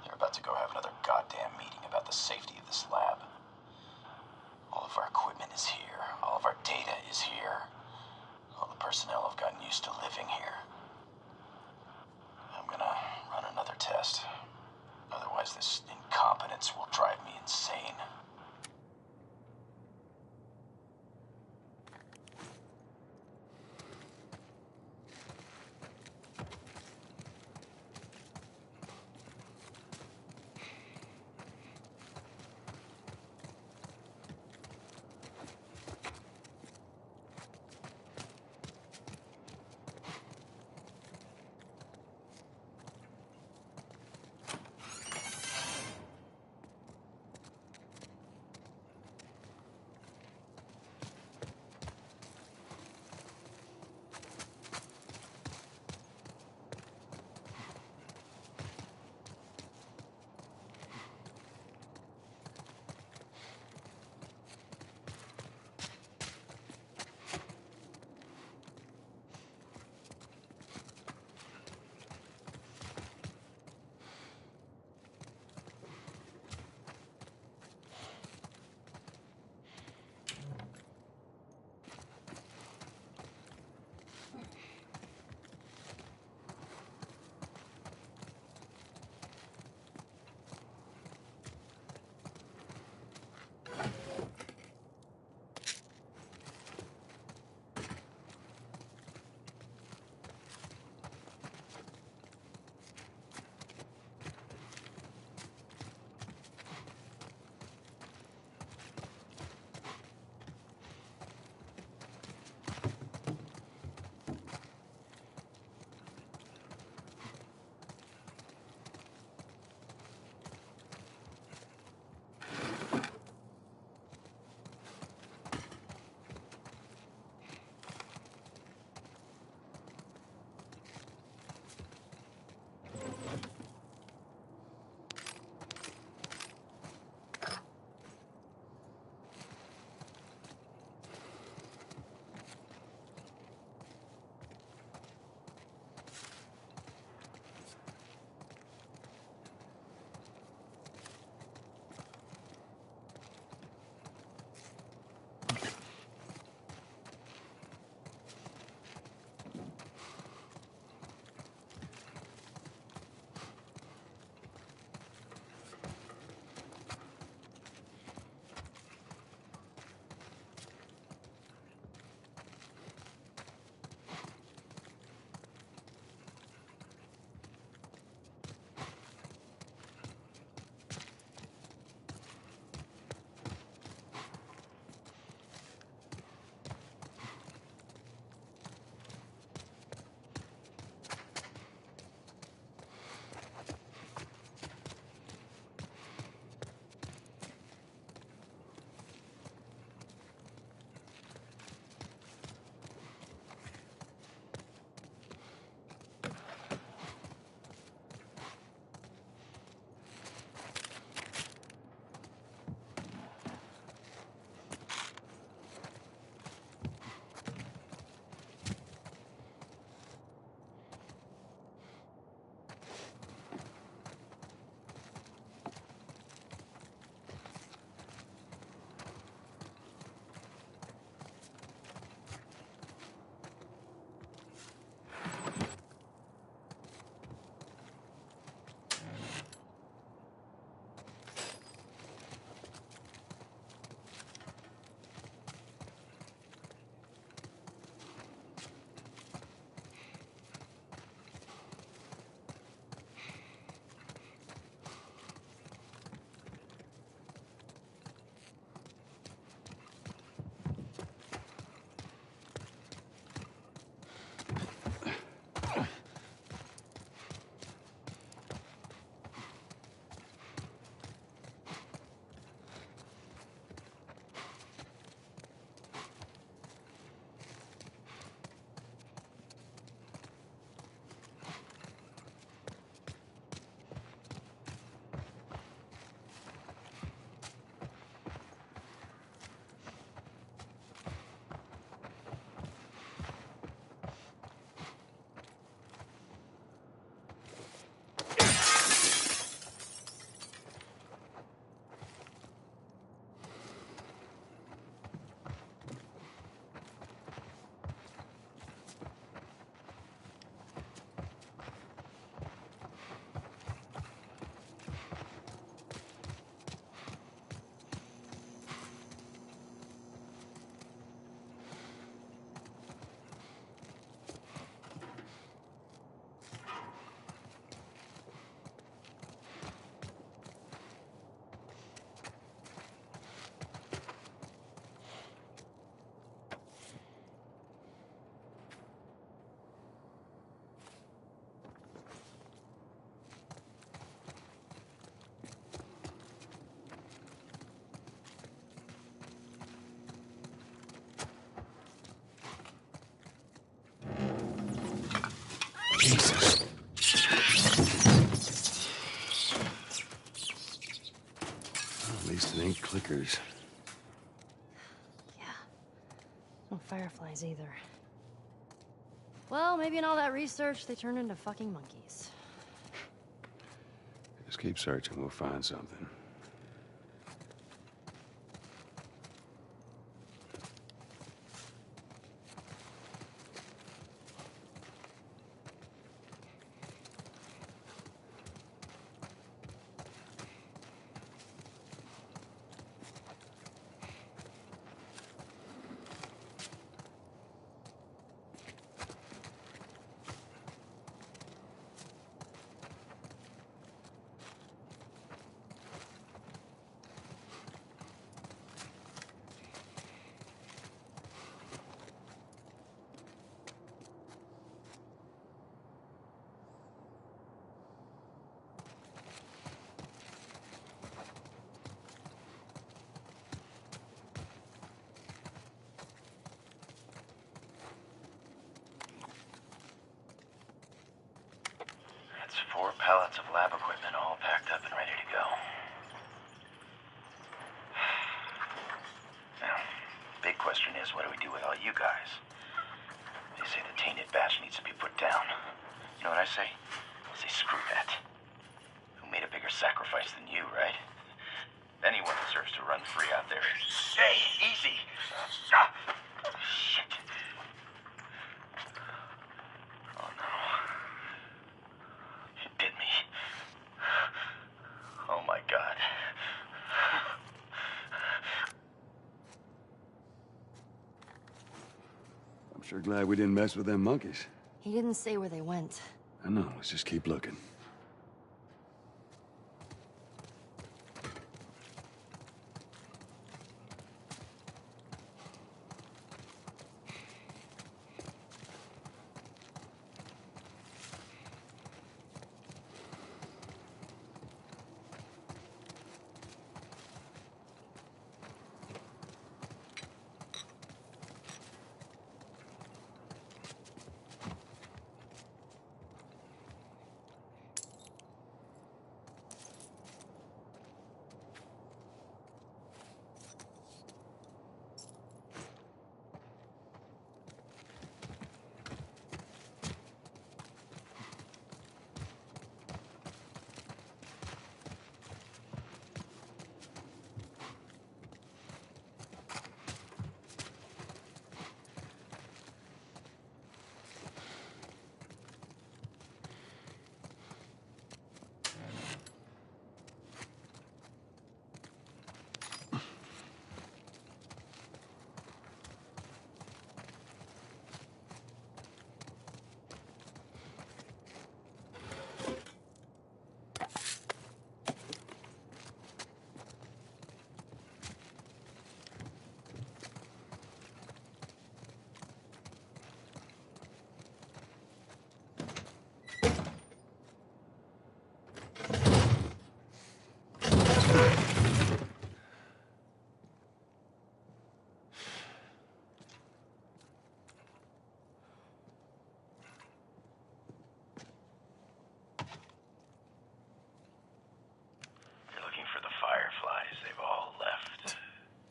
They're about to go have another goddamn meeting about the safety of this lab. All of our equipment is here. All of our data is here. All the personnel have gotten used to living here. I'm gonna run another test. Otherwise, this incompetence will drive me insane. clickers. Yeah. No fireflies either. Well, maybe in all that research, they turned into fucking monkeys. Just keep searching, we'll find something. That's 4 pallets of lab equipment all packed up and ready to go. Now, big question is, what do we do with all you guys? They say the tainted batch needs to be put down. You know what I say? I say screw that. Who made a bigger sacrifice than you, right? Anyone deserves to run free out there. Hey, easy! Shit. Oh no. You did me. Oh my God. I'm sure glad we didn't mess with them monkeys. He didn't say where they went. I know, let's just keep looking.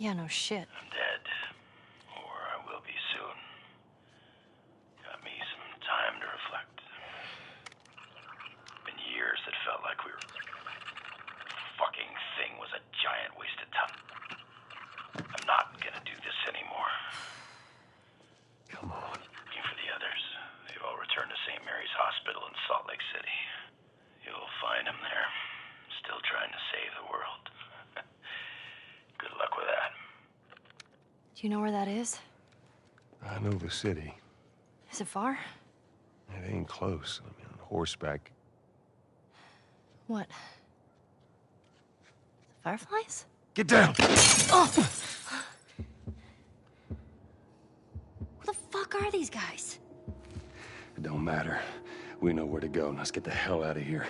Yeah, no shit. I'm dead. Or I will be soon. Got me some time to reflect. Been years that felt like the fucking thing was a giant waste of time. I'm not gonna do this anymore. Come on. Looking for the others. They've all returned to St. Mary's Hospital in Salt Lake City. You'll find them there. Still trying to save the world. Good luck with that. Do you know where that is? I know the city. Is it far? It ain't close. I mean, on horseback. What? The fireflies? Get down! Oh! Who the fuck are these guys? It don't matter. We know where to go. Now let's get the hell out of here.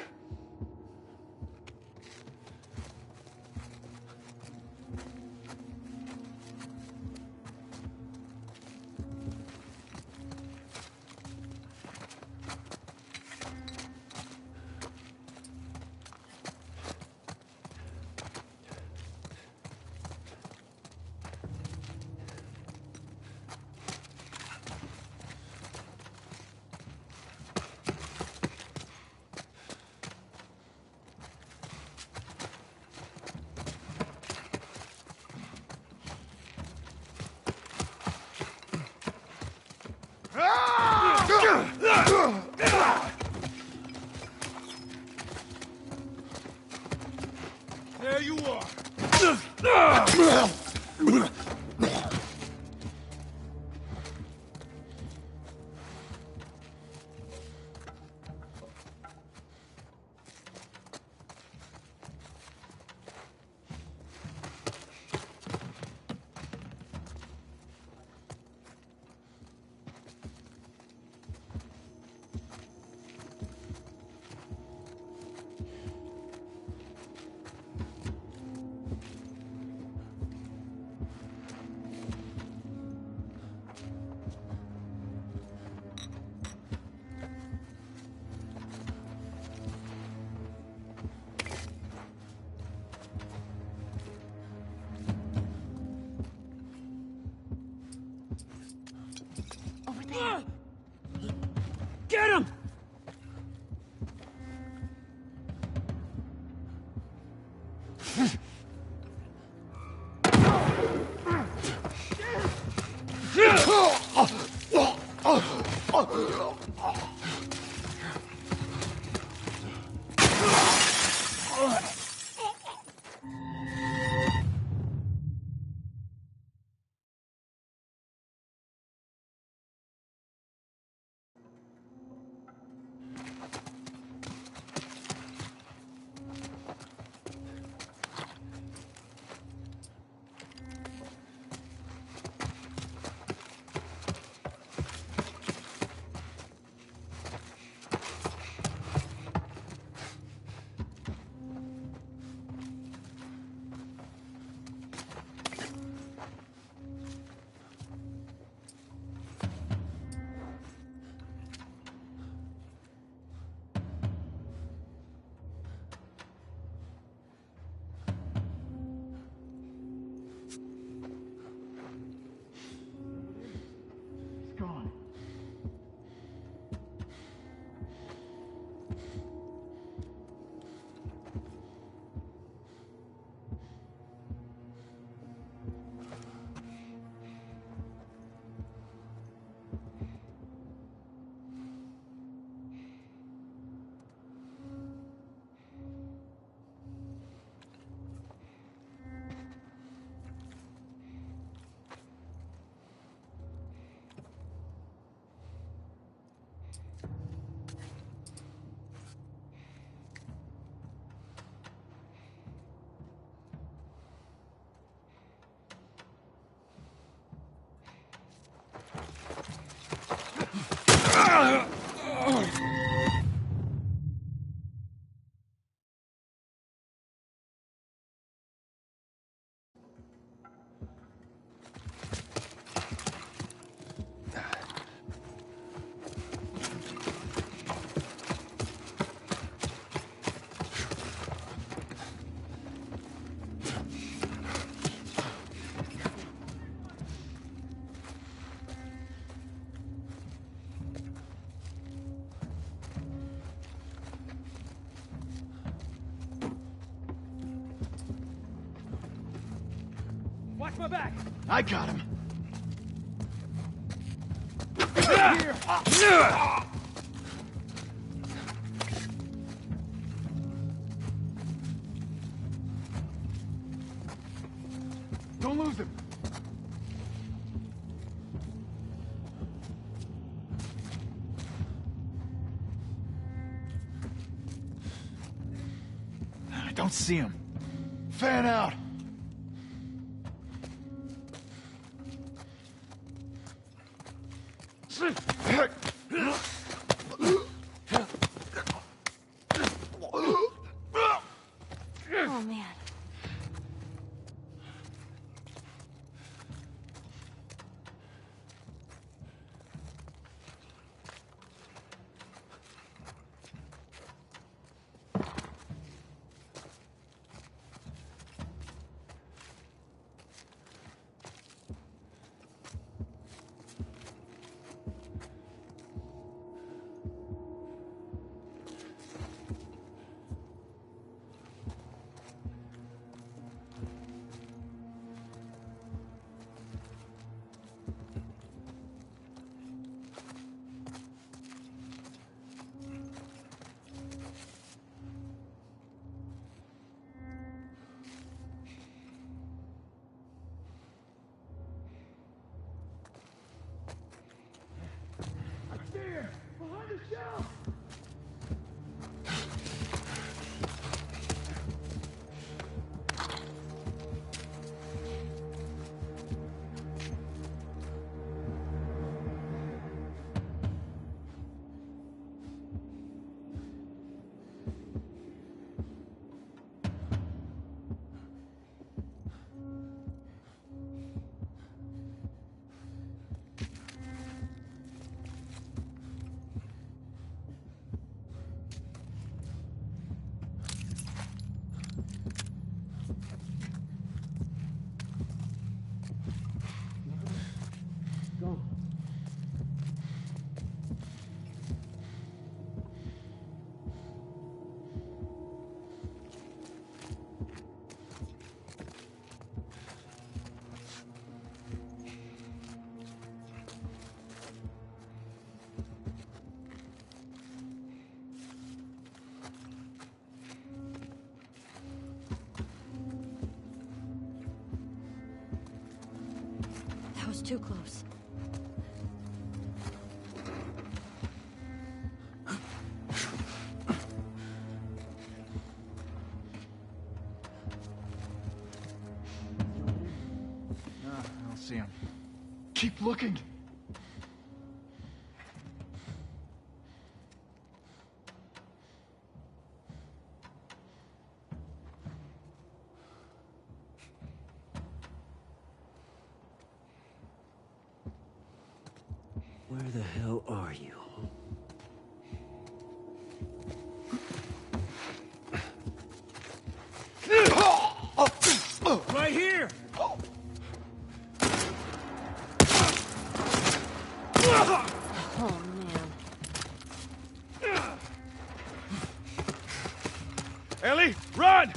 Watch my back! I got him. Don't lose him. I don't see him. Fan out. Oh, man. There! Behind the shelf! That was too close. I don't see him. Keep looking. Where the hell are you? Right here! Oh, man. Ellie, run!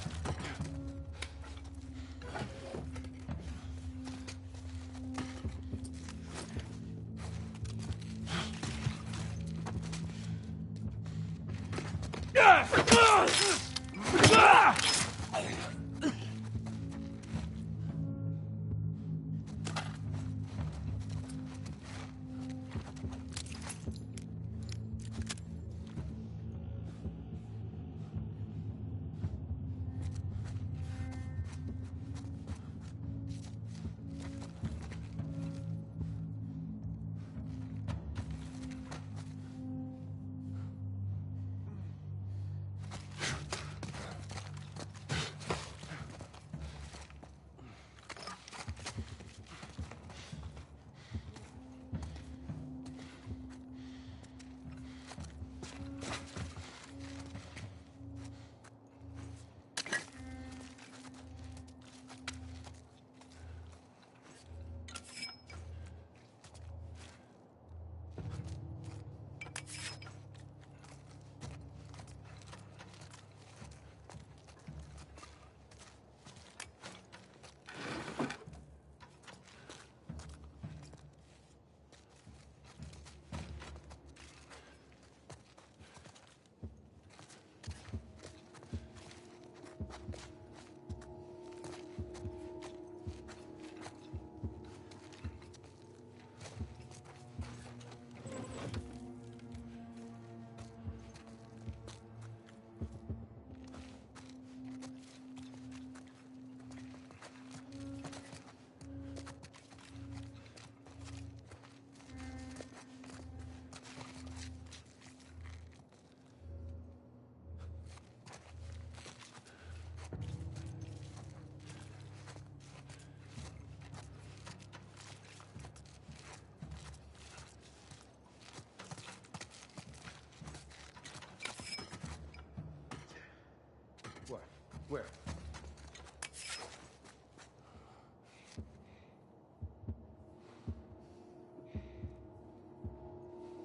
Where?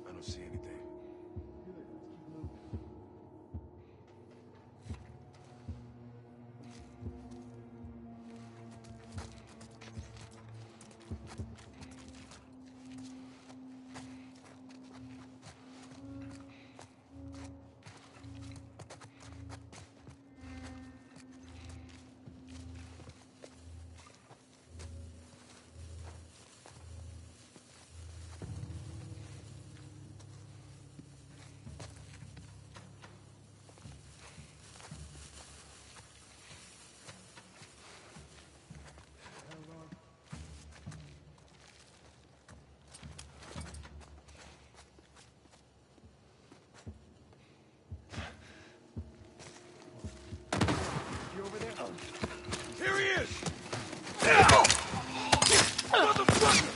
I don't see anything. Here he is! Motherfucker!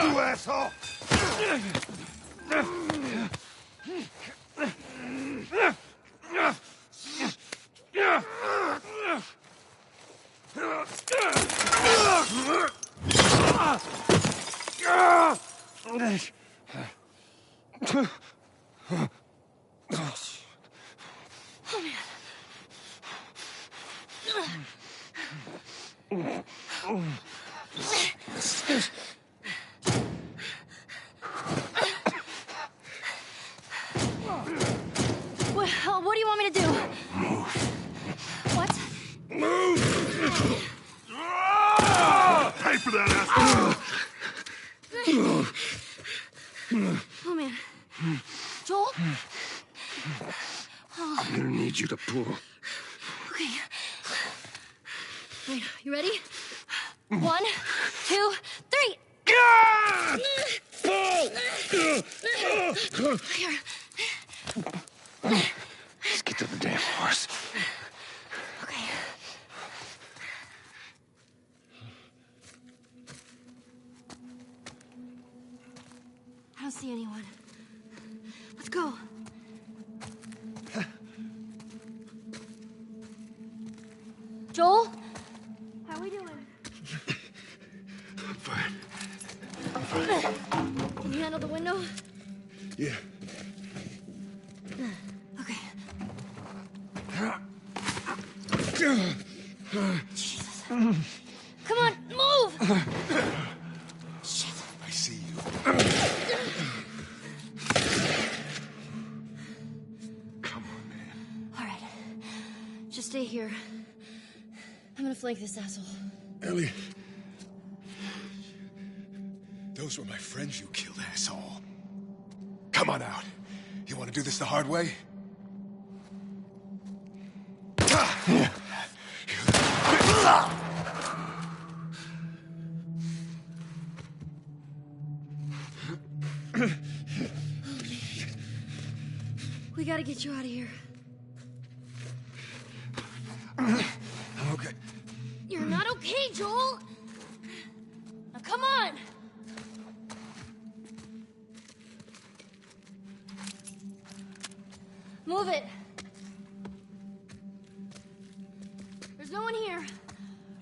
You asshole! What do you want me to do? Move. What? Move! Pay for that, asshole! Oh, man. Joel? Oh. I'm gonna need you to pull. Okay. Wait, you ready? 1, 2, 3. Here. Let's get to the damn horse. Okay. I don't see anyone. Let's go. Joel? How are we doing? I'm fine. Can you handle the window? Yeah. Okay. Jesus. Come on, move! Shit. I see you. Come on, man. All right. Just stay here. I'm gonna flank this asshole. Elliot. Those were my friends you killed, asshole. Come on out. You want to do this the hard way? We gotta get you out of here. I'm okay. You're not okay, Joel! Now come on! Move it! There's no one here.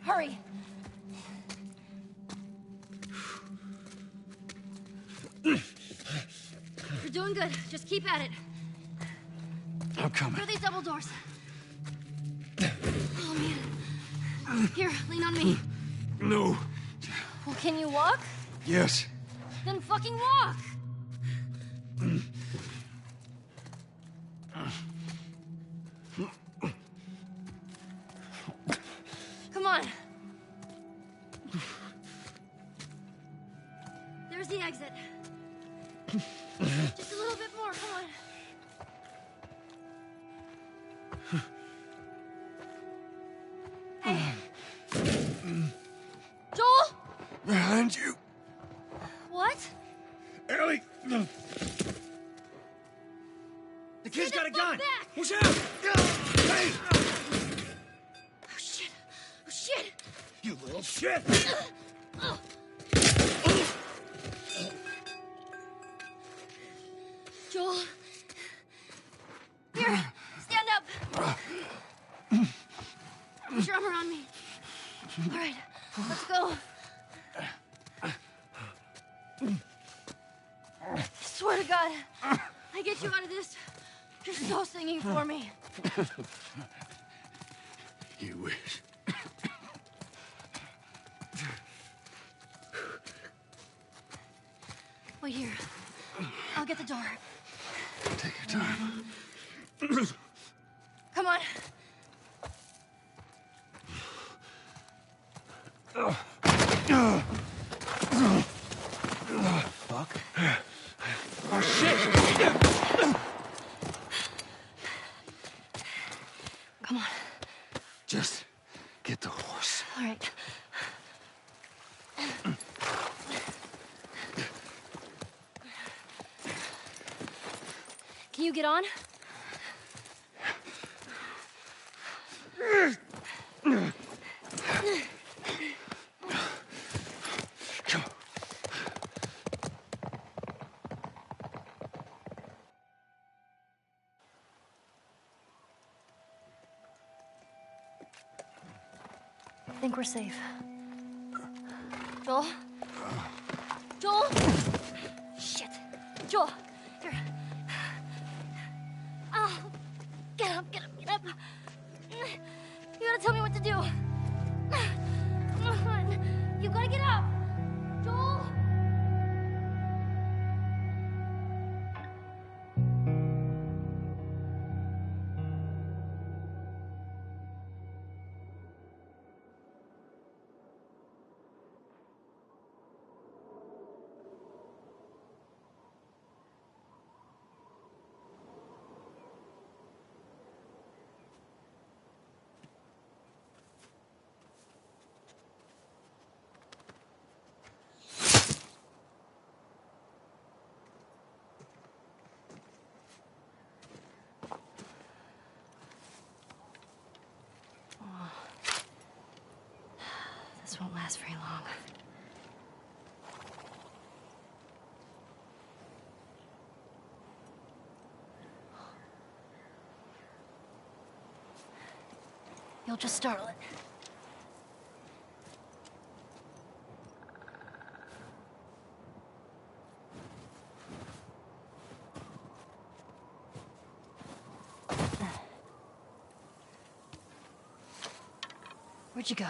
Hurry! You're doing good. Just keep at it. I'm coming. Through these double doors. Oh, man. Here, lean on me. No. Well, can you walk? Yes. Then fucking walk! Come on. There's the exit. Just a little bit more, come on. Hey. Joel? Behind you. What? Ellie. The kid's got a gun! Back. Watch out! Hey! Oh, shit. Oh, shit. You little shit! Oh. Joel. Here, stand up. Put your arm around me. All right, let's go. I swear to God, I get you out of this. You're so singing for me. You wish. Wait here. I'll get the door. Take your time. Come on. Fuck. Oh, shit! Come on. Just get the horse. All right. Can you get on? Come on. I think we're safe. Joel? Joel? Shit. Joel, here. Oh, get up, get up, get up. You gotta tell me what to do. Come on. You gotta get up. Joel? This won't last very long. You'll just startle it. Where'd you go?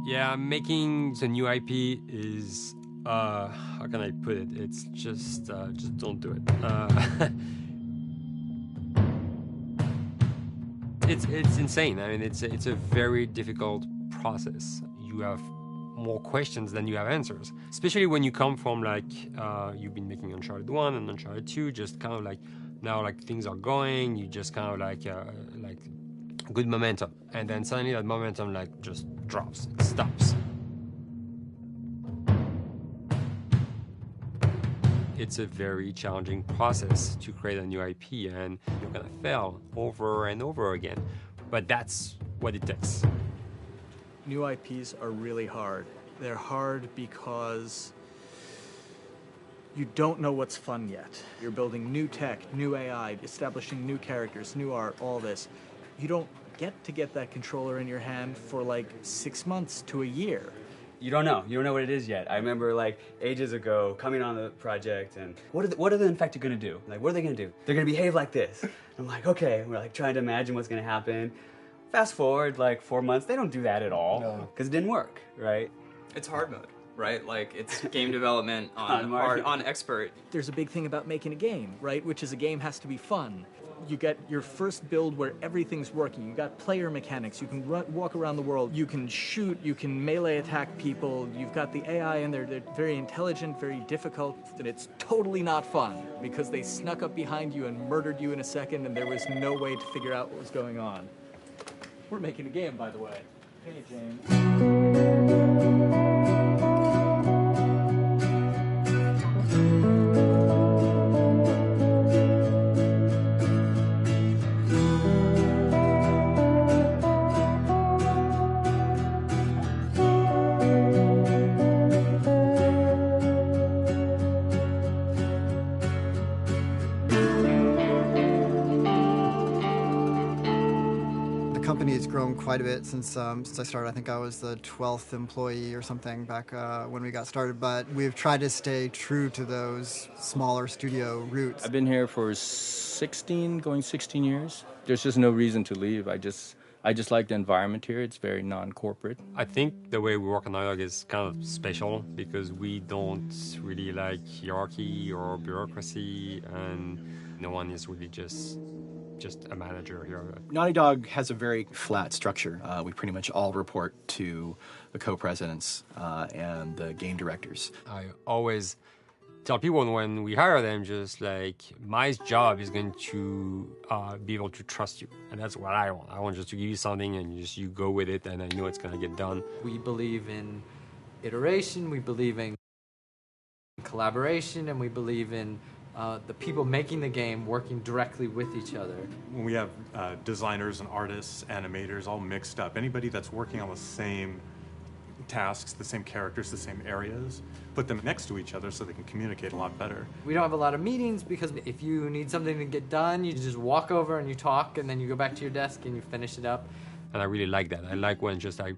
Yeah, making the new IP is, how can I put it? It's just don't do it. It's insane. I mean, it's a very difficult process. You have more questions than you have answers, especially when you come from like you've been making Uncharted 1 and Uncharted 2, just kind of like now like things are going, you just kind of like good momentum, and then suddenly that momentum like just drops, it stops. It's a very challenging process to create a new IP, and you're gonna fail over and over again, but that's what it takes. New IPs are really hard. They're hard because you don't know what's fun yet. You're building new tech, new AI, establishing new characters, new art, all this. You don't get that controller in your hand for like 6 months to a year. You don't know. You don't know what it is yet. I remember like ages ago coming on the project and what are the infected gonna do? Like, what are they gonna do? They're gonna behave like this. I'm like, okay. We're like trying to imagine what's gonna happen. Fast forward like 4 months, they don't do that at all because it didn't work, right? It's hard mode, right? Like it's game development on expert. There's a big thing about making a game, right? Which is a game has to be fun. You get your first build where everything's working. You got player mechanics. You can walk around the world. You can shoot. You can melee attack people. You've got the AI in there. They're very intelligent, very difficult, and it's totally not fun because they snuck up behind you and murdered you in a second, and there was no way to figure out what was going on. We're making a game, by the way. Hey, James. Grown quite a bit since I started. I think I was the 12th employee or something back when we got started, but we've tried to stay true to those smaller studio roots. I've been here for 16 years. There's just no reason to leave. I just like the environment here. It's very non-corporate. I think the way we work on Naughty Dog is kind of special because we don't really like hierarchy or bureaucracy, and no one is really just a manager here. Naughty Dog has a very flat structure. We pretty much all report to the co-presidents and the game directors. I always tell people when we hire them, just like, my job is going to be able to trust you. And that's what I want. I want just to give you something and you go with it, and I know it's going to get done. We believe in iteration, we believe in collaboration, and we believe in the people making the game working directly with each other. When we have designers and artists, animators all mixed up, anybody that's working on the same tasks, the same characters, the same areas, put them next to each other so they can communicate a lot better. We don't have a lot of meetings because if you need something to get done, you just walk over and you talk, and then you go back to your desk and you finish it up. And I really like that. I like when I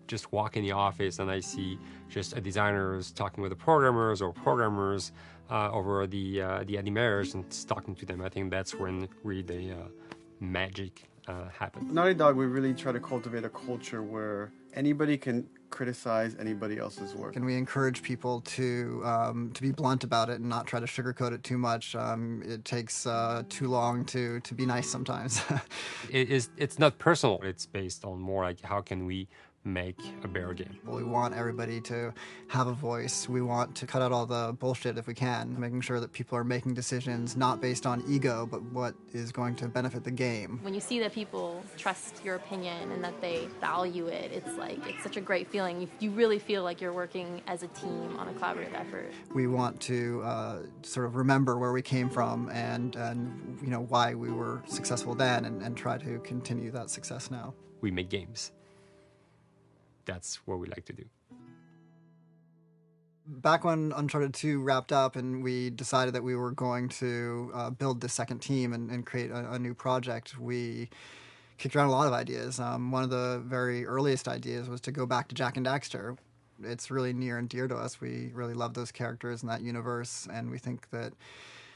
just walk in the office and I see just designers talking with the programmers or programmers over the animators and talking to them. I think that's when really the magic happens. Naughty Dog, we really try to cultivate a culture where anybody can criticize anybody else's work. And we encourage people to be blunt about it and not try to sugarcoat it too much. It takes too long to be nice sometimes. It's not personal. It's based on more like how can we make a better game. We want everybody to have a voice. We want to cut out all the bullshit if we can, making sure that people are making decisions not based on ego, but what is going to benefit the game. When you see that people trust your opinion and that they value it, it's such a great feeling. You really feel like you're working as a team on a collaborative effort. We want to sort of remember where we came from and you know why we were successful then, and try to continue that success now. We make games. That's what we like to do. Back when Uncharted 2 wrapped up and we decided that we were going to build this second team and create a new project, we kicked around a lot of ideas. One of the very earliest ideas was to go back to Jak and Daxter. It's really near and dear to us. We really love those characters in that universe, and we think that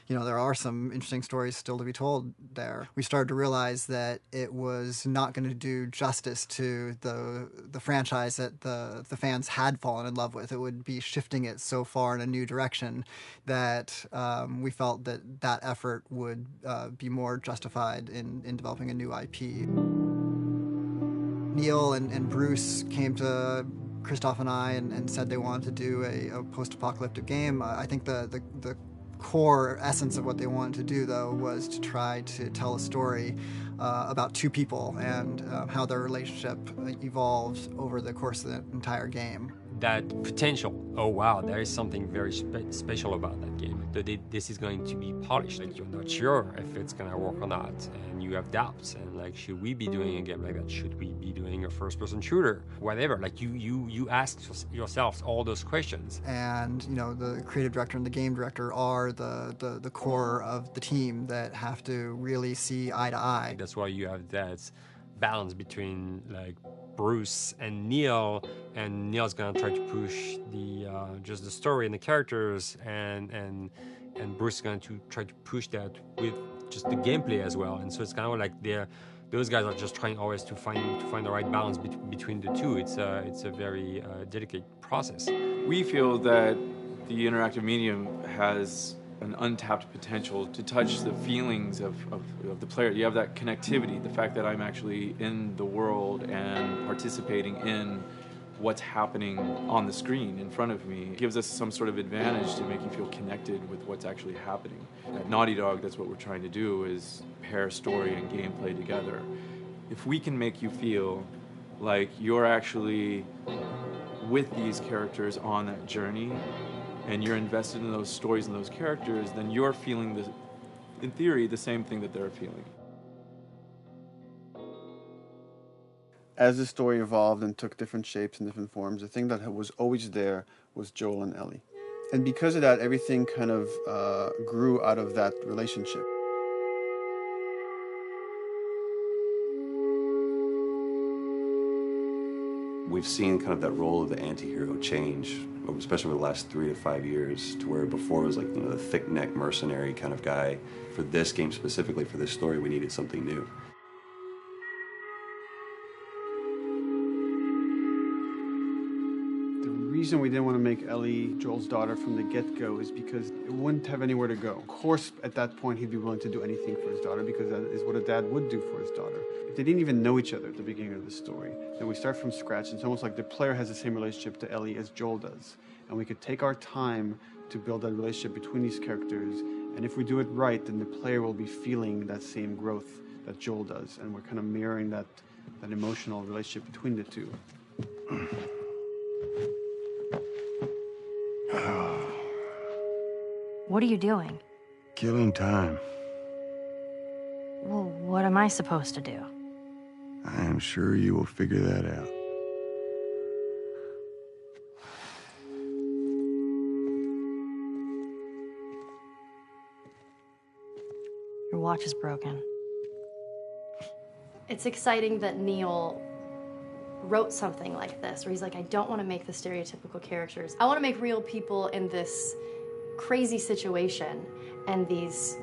there are some interesting stories still to be told there. We started to realize that it was not going to do justice to the franchise that the fans had fallen in love with. It would be shifting it so far in a new direction that we felt that effort would be more justified in developing a new IP. Neil and Bruce came to Christoph and I and said they wanted to do a post-apocalyptic game. I think the core essence of what they wanted to do, though, was to try to tell a story about two people and how their relationship evolved over the course of the entire game. That potential, oh wow, there is something very special about that game. This is going to be polished. Like, you're not sure if it's going to work or not, and you have doubts. And like, should we be doing a game like that? Should we be doing a first-person shooter? Whatever. Like, you ask yourselves all those questions. And the creative director and the game director are the core of the team that have to really see eye to eye. That's why you have that balance between like Bruce and Neil, and Neil's gonna try to push just the story and the characters, and Bruce is going to try to push that with just the gameplay as well. And so it's kind of like those guys are just trying always to find the right balance between the two. It's a very delicate process. We feel that the interactive medium has an untapped potential to touch the feelings of the player. You have that connectivity, the fact that I'm actually in the world and participating in what's happening on the screen in front of me gives us some sort of advantage to make you feel connected with what's actually happening. At Naughty Dog, that's what we're trying to do, is pair story and gameplay together. If we can make you feel like you're actually with these characters on that journey, and you're invested in those stories and those characters, then you're feeling, in theory, the same thing that they're feeling. As the story evolved and took different shapes and different forms, the thing that was always there was Joel and Ellie. And because of that, everything kind of grew out of that relationship. We've seen kind of that role of the anti-hero change, especially over the last 3 to 5 years, to where before it was like the thick-neck mercenary kind of guy. For this game specifically, for this story, we needed something new. The reason we didn't want to make Ellie Joel's daughter from the get-go is because it wouldn't have anywhere to go. Of course, at that point, he'd be willing to do anything for his daughter because that is what a dad would do for his daughter. If they didn't even know each other at the beginning of the story, then we start from scratch. It's almost like the player has the same relationship to Ellie as Joel does. And we could take our time to build that relationship between these characters. And if we do it right, then the player will be feeling that same growth that Joel does. And we're kind of mirroring that emotional relationship between the two. What are you doing? Killing time. Well, what am I supposed to do? I am sure you will figure that out. Your watch is broken. It's exciting that Neil wrote something like this, where he's like, I don't want to make the stereotypical characters. I want to make real people in this crazy situation and these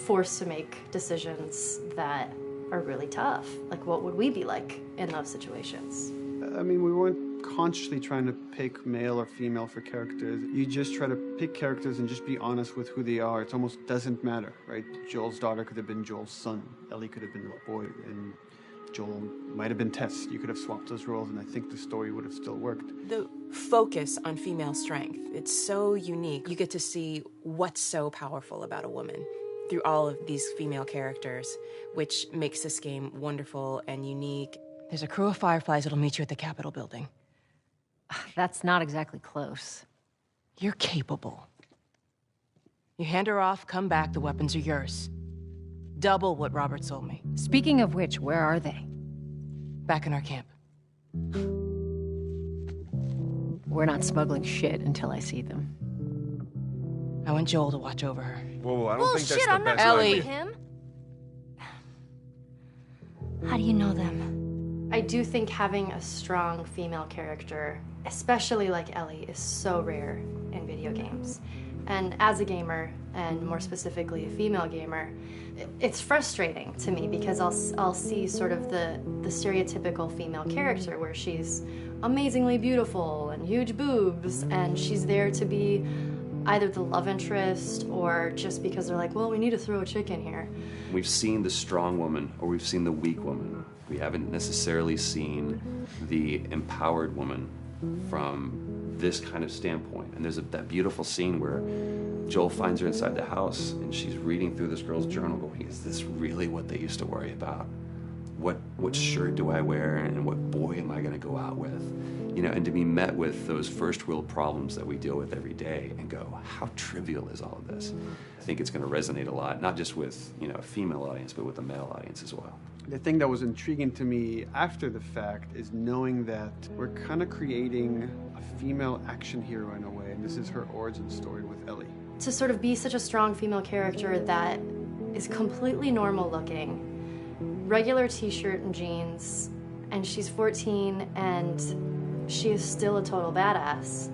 forced to make decisions that are really tough. Like, what would we be like in those situations? I mean, we weren't consciously trying to pick male or female for characters. You just try to pick characters and just be honest with who they are. It almost doesn't matter, right? Joel's daughter could have been Joel's son. Ellie could have been a boy, and Joel might have been Tess. You could have swapped those roles, and I think the story would have still worked. The focus on female strength, it's so unique. You get to see what's so powerful about a woman through all of these female characters, which makes this game wonderful and unique. There's a crew of Fireflies that'll meet you at the Capitol building. That's not exactly close. You're capable. You hand her off, come back, the weapons are yours. Double what Robert sold me. Speaking of which, where are they? Back in our camp. We're not smuggling shit until I see them. I want Joel to watch over her. Whoa, I don't think that's the I'm not best Ellie. idea. Him? How do you know them? I do think having a strong female character, especially like Ellie, is so rare in video games. And as a gamer, and more specifically a female gamer, it's frustrating to me because I'll see sort of the stereotypical female character where she's amazingly beautiful and huge boobs, and she's there to be either the love interest or just because they're like, well, we need to throw a chick in here. We've seen the strong woman or we've seen the weak woman. We haven't necessarily seen the empowered woman from this kind of standpoint. And there's that beautiful scene where Joel finds her inside the house and she's reading through this girl's journal going, is this really what they used to worry about? What shirt do I wear and what boy am I gonna go out with? You know, and to be met with those first world problems that we deal with every day and go, how trivial is all of this? I think it's gonna resonate a lot, not just with, you know, a female audience, but with a male audience as well. The thing that was intriguing to me after the fact is knowing that we're kind of creating a female action hero in a way, and this is her origin story with Ellie. To sort of be such a strong female character that is completely normal looking, regular t-shirt and jeans, and she's 14 and she is still a total badass,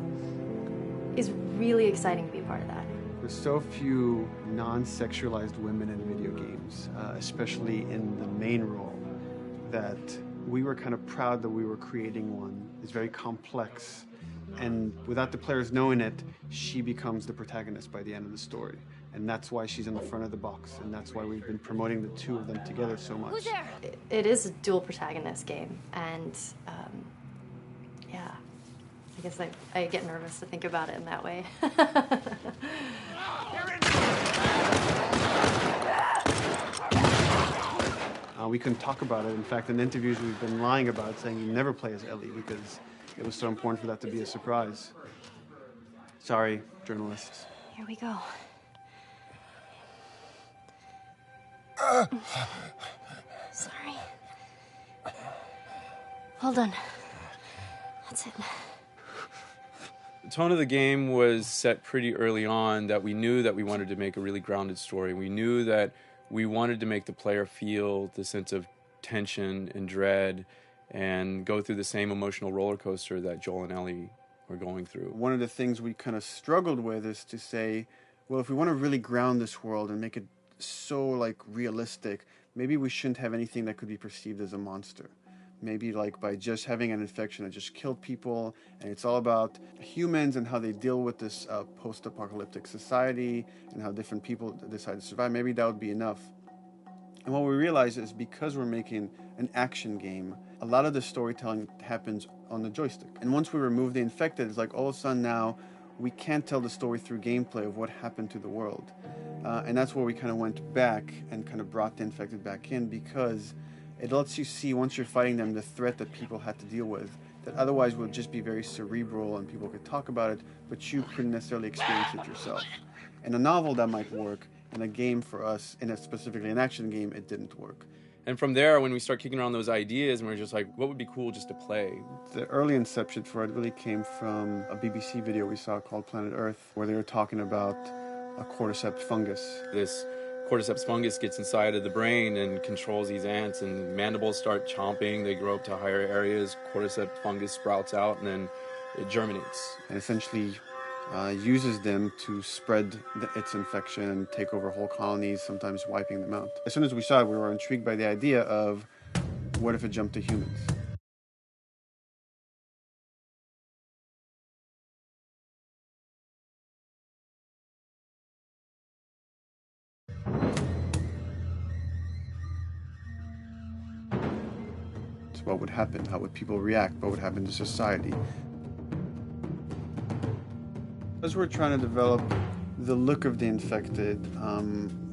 is really exciting to be a part of that. There's so few non-sexualized women in video games, especially in the main role, that we were kind of proud that we were creating one. It's very complex, and without the players knowing it, she becomes the protagonist by the end of the story. And that's why she's in the front of the box, and that's why we've been promoting the two of them together so much. Who's there? It is a dual protagonist game, and yeah, I guess I get nervous to think about it in that way. We couldn't talk about it. In fact, in interviews we've been lying about it, saying you never play as Ellie because it was so important for that to be a surprise. Sorry, journalists. Here we go. Sorry. Hold on. That's it. The tone of the game was set pretty early on that we knew that we wanted to make a really grounded story. We knew that we wanted to make the player feel the sense of tension and dread and go through the same emotional roller coaster that Joel and Ellie were going through. One of the things we kind of struggled with is to say, well, if we want to really ground this world and make it so like realistic, maybe we shouldn't have anything that could be perceived as a monster. Maybe like by just having an infection that just killed people, and it's all about humans and how they deal with this post-apocalyptic society and how different people decide to survive. Maybe that would be enough. And what we realize is because we're making an action game, a lot of the storytelling happens on the joystick. And once we remove the infected, it's like all of a sudden now we can't tell the story through gameplay of what happened to the world. And that's where we kind of went back and kind of brought the infected back in, because it lets you see, once you're fighting them, the threat that people had to deal with that otherwise would just be very cerebral and people could talk about it, but you couldn't necessarily experience it yourself. In a novel, that might work. In a game for us, specifically an action game, it didn't work. And from there, when we start kicking around those ideas, and we're just like, what would be cool just to play? The early inception for it really came from a BBC video we saw called Planet Earth, where they were talking about a cordyceps fungus. This cordyceps fungus gets inside of the brain and controls these ants, and mandibles start chomping, they grow up to higher areas, cordyceps fungus sprouts out, and then it germinates. And essentially uses them to spread its infection and take over whole colonies, sometimes wiping them out. As soon as we saw it, we were intrigued by the idea of, what if it jumped to humans? So what would happen? How would people react? What would happen to society? As we're trying to develop the look of the infected,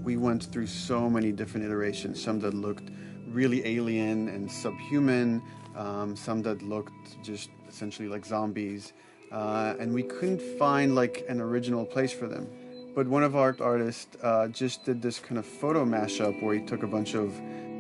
we went through so many different iterations. Some that looked really alien and subhuman, some that looked just essentially like zombies, and we couldn't find like an original place for them. But one of our artists just did this kind of photo mashup where he took a bunch of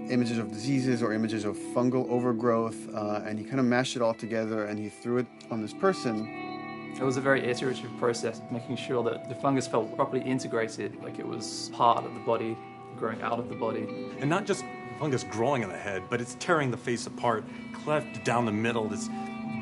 images of diseases or images of fungal overgrowth, and he kind of mashed it all together and he threw it on this person. It was a very iterative process, making sure that the fungus felt properly integrated, like it was part of the body, growing out of the body. And not just fungus growing on the head, but it's tearing the face apart, cleft down the middle, this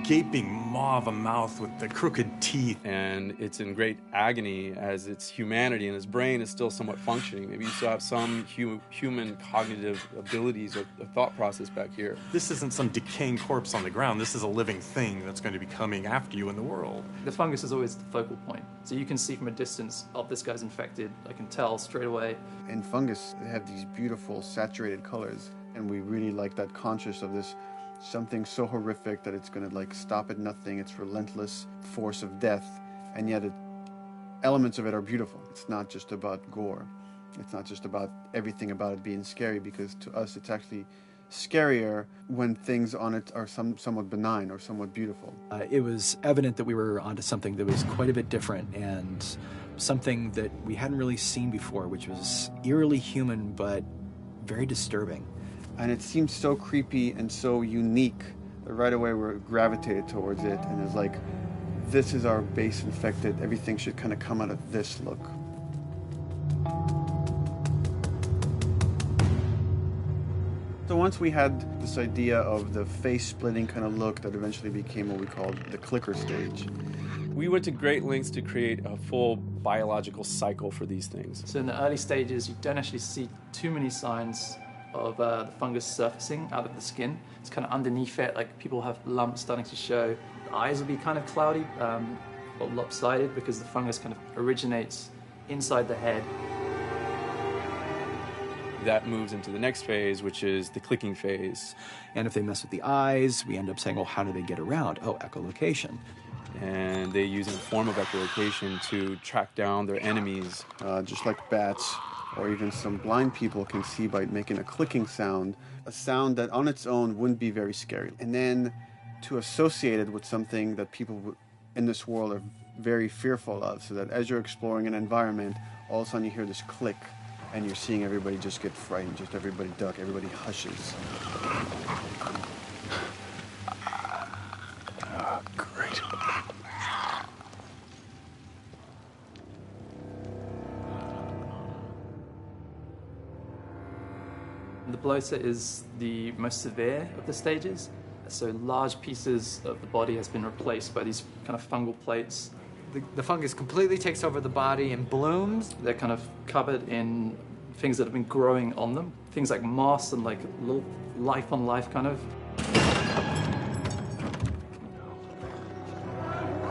gaping maw of a mouth with the crooked teeth. And it's in great agony as its humanity and its brain is still somewhat functioning. Maybe you still have some human cognitive abilities or thought process back here. This isn't some decaying corpse on the ground. This is a living thing that's going to be coming after you in the world. The fungus is always the focal point. So you can see from a distance, oh, this guy's infected. I can tell straight away. In fungus, they have these beautiful saturated colors, and we really like that conscious of this something so horrific that it's going to like stop at nothing. It's relentless force of death, and yet elements of it are beautiful. It's not just about gore. It's not just about everything about it being scary, because to us it's actually scarier when things on it are somewhat benign or somewhat beautiful. It was evident that we were onto something that was quite a bit different and something that we hadn't really seen before, which was eerily human but very disturbing. And it seemed so creepy and so unique that right away we gravitated towards it, and it's like, this is our base infected. Everything should kind of come out of this look. So once we had this idea of the face-splitting kind of look that eventually became what we called the clicker stage. We went to great lengths to create a full biological cycle for these things. So in the early stages, you don't actually see too many signs of the fungus surfacing out of the skin. It's kind of underneath it, like people have lumps starting to show. The eyes will be kind of cloudy or lopsided because the fungus kind of originates inside the head. That moves into the next phase, which is the clicking phase. And if they mess with the eyes, we end up saying, well, how do they get around? Oh, echolocation. And they use a form of echolocation to track down their enemies. Just like bats, or even some blind people can see by making a clicking sound, a sound that on its own wouldn't be very scary. And then to associate it with something that people in this world are very fearful of, so that as you're exploring an environment, all of a sudden you hear this click, and you're seeing everybody just get frightened, just everybody duck, everybody hushes. Oh, great. The bloater is the most severe of the stages. So large pieces of the body has been replaced by these kind of fungal plates. The fungus completely takes over the body and blooms. They're kind of covered in things that have been growing on them. Things like moss and like little life on life kind of.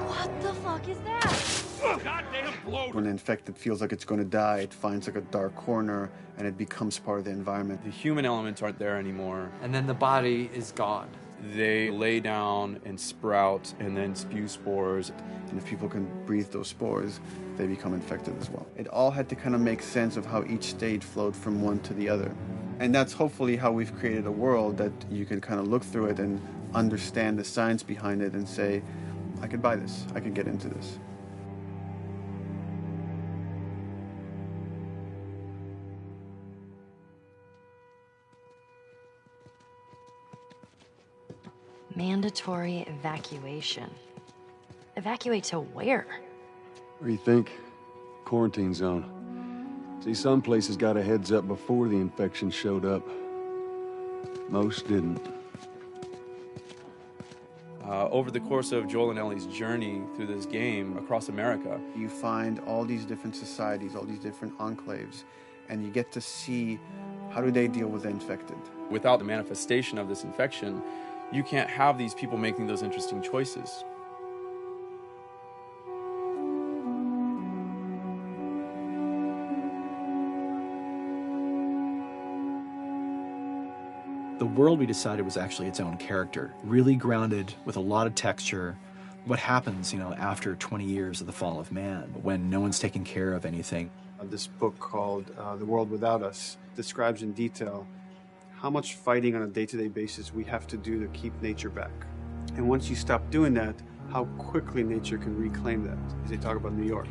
What the fuck is that? Goddamn bloater! When the infected feels like it's going to die, it finds like a dark corner and it becomes part of the environment. The human elements aren't there anymore. And then the body is gone. They lay down and sprout and then spew spores. And if people can breathe those spores, they become infected as well. It all had to kind of make sense of how each stage flowed from one to the other. And that's hopefully how we've created a world that you can kind of look through it and understand the science behind it and say, I could buy this, I could get into this. Mandatory evacuation. Evacuate to where? What do you think? Quarantine zone. See, some places got a heads up before the infection showed up. Most didn't. Over the course of Joel and Ellie's journey through this game across America, you find all these different societies, all these different enclaves, and you get to see how do they deal with the infected. Without the manifestation of this infection, you can't have these people making those interesting choices. The world we decided was actually its own character, really grounded with a lot of texture. What happens, after 20 years of the fall of man, when no one's taking care of anything? This book called The World Without Us describes in detail how much fighting on a day-to-day basis we have to do to keep nature back. And once you stop doing that, how quickly nature can reclaim that. As they talk about New York,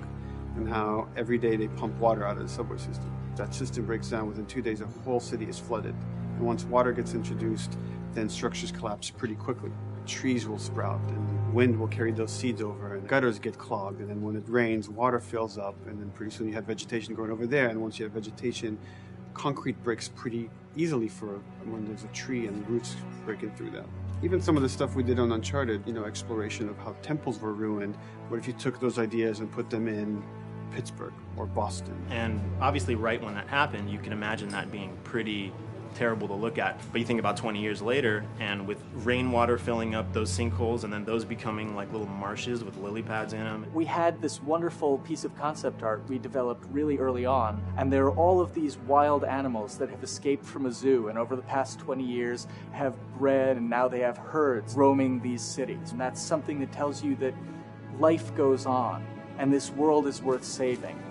and how every day they pump water out of the subway system. That system breaks down. Within 2 days, the whole city is flooded. And once water gets introduced, then structures collapse pretty quickly. Trees will sprout, and wind will carry those seeds over, and gutters get clogged. And then when it rains, water fills up, and then pretty soon you have vegetation growing over there. And once you have vegetation, concrete breaks pretty easily for when there's a tree and roots breaking through that. Even some of the stuff we did on Uncharted, you know, exploration of how temples were ruined. What if you took those ideas and put them in Pittsburgh or Boston? And obviously right when that happened, you can imagine that being pretty terrible to look at. But you think about 20 years later, and with rainwater filling up those sinkholes and then those becoming like little marshes with lily pads in them. We had this wonderful piece of concept art we developed really early on, and there are all of these wild animals that have escaped from a zoo and over the past 20 years have bred, and now they have herds roaming these cities. And that's something that tells you that life goes on and this world is worth saving.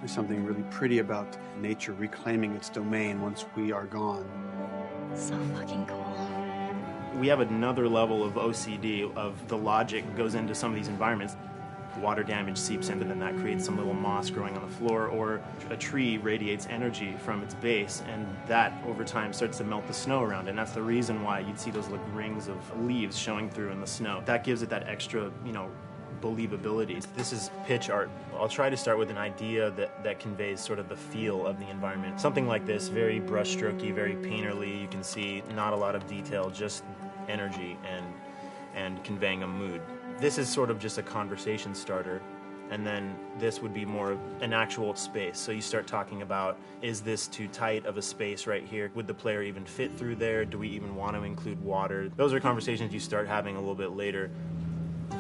There's something really pretty about nature reclaiming its domain once we are gone. So fucking cool. We have another level of OCD of the logic goes into some of these environments. Water damage seeps into them, that creates some little moss growing on the floor, or a tree radiates energy from its base, and that over time starts to melt the snow around, and that's the reason why you'd see those like rings of leaves showing through in the snow. That gives it that extra, you know, believability. This is pitch art. I'll try to start with an idea that conveys sort of the feel of the environment. Something like this, very brushstrokey, very painterly. You can see not a lot of detail, just energy and conveying a mood. This is sort of just a conversation starter, and then this would be more of an actual space. So you start talking about, is this too tight of a space right here? Would the player even fit through there? Do we even want to include water? Those are conversations you start having a little bit later.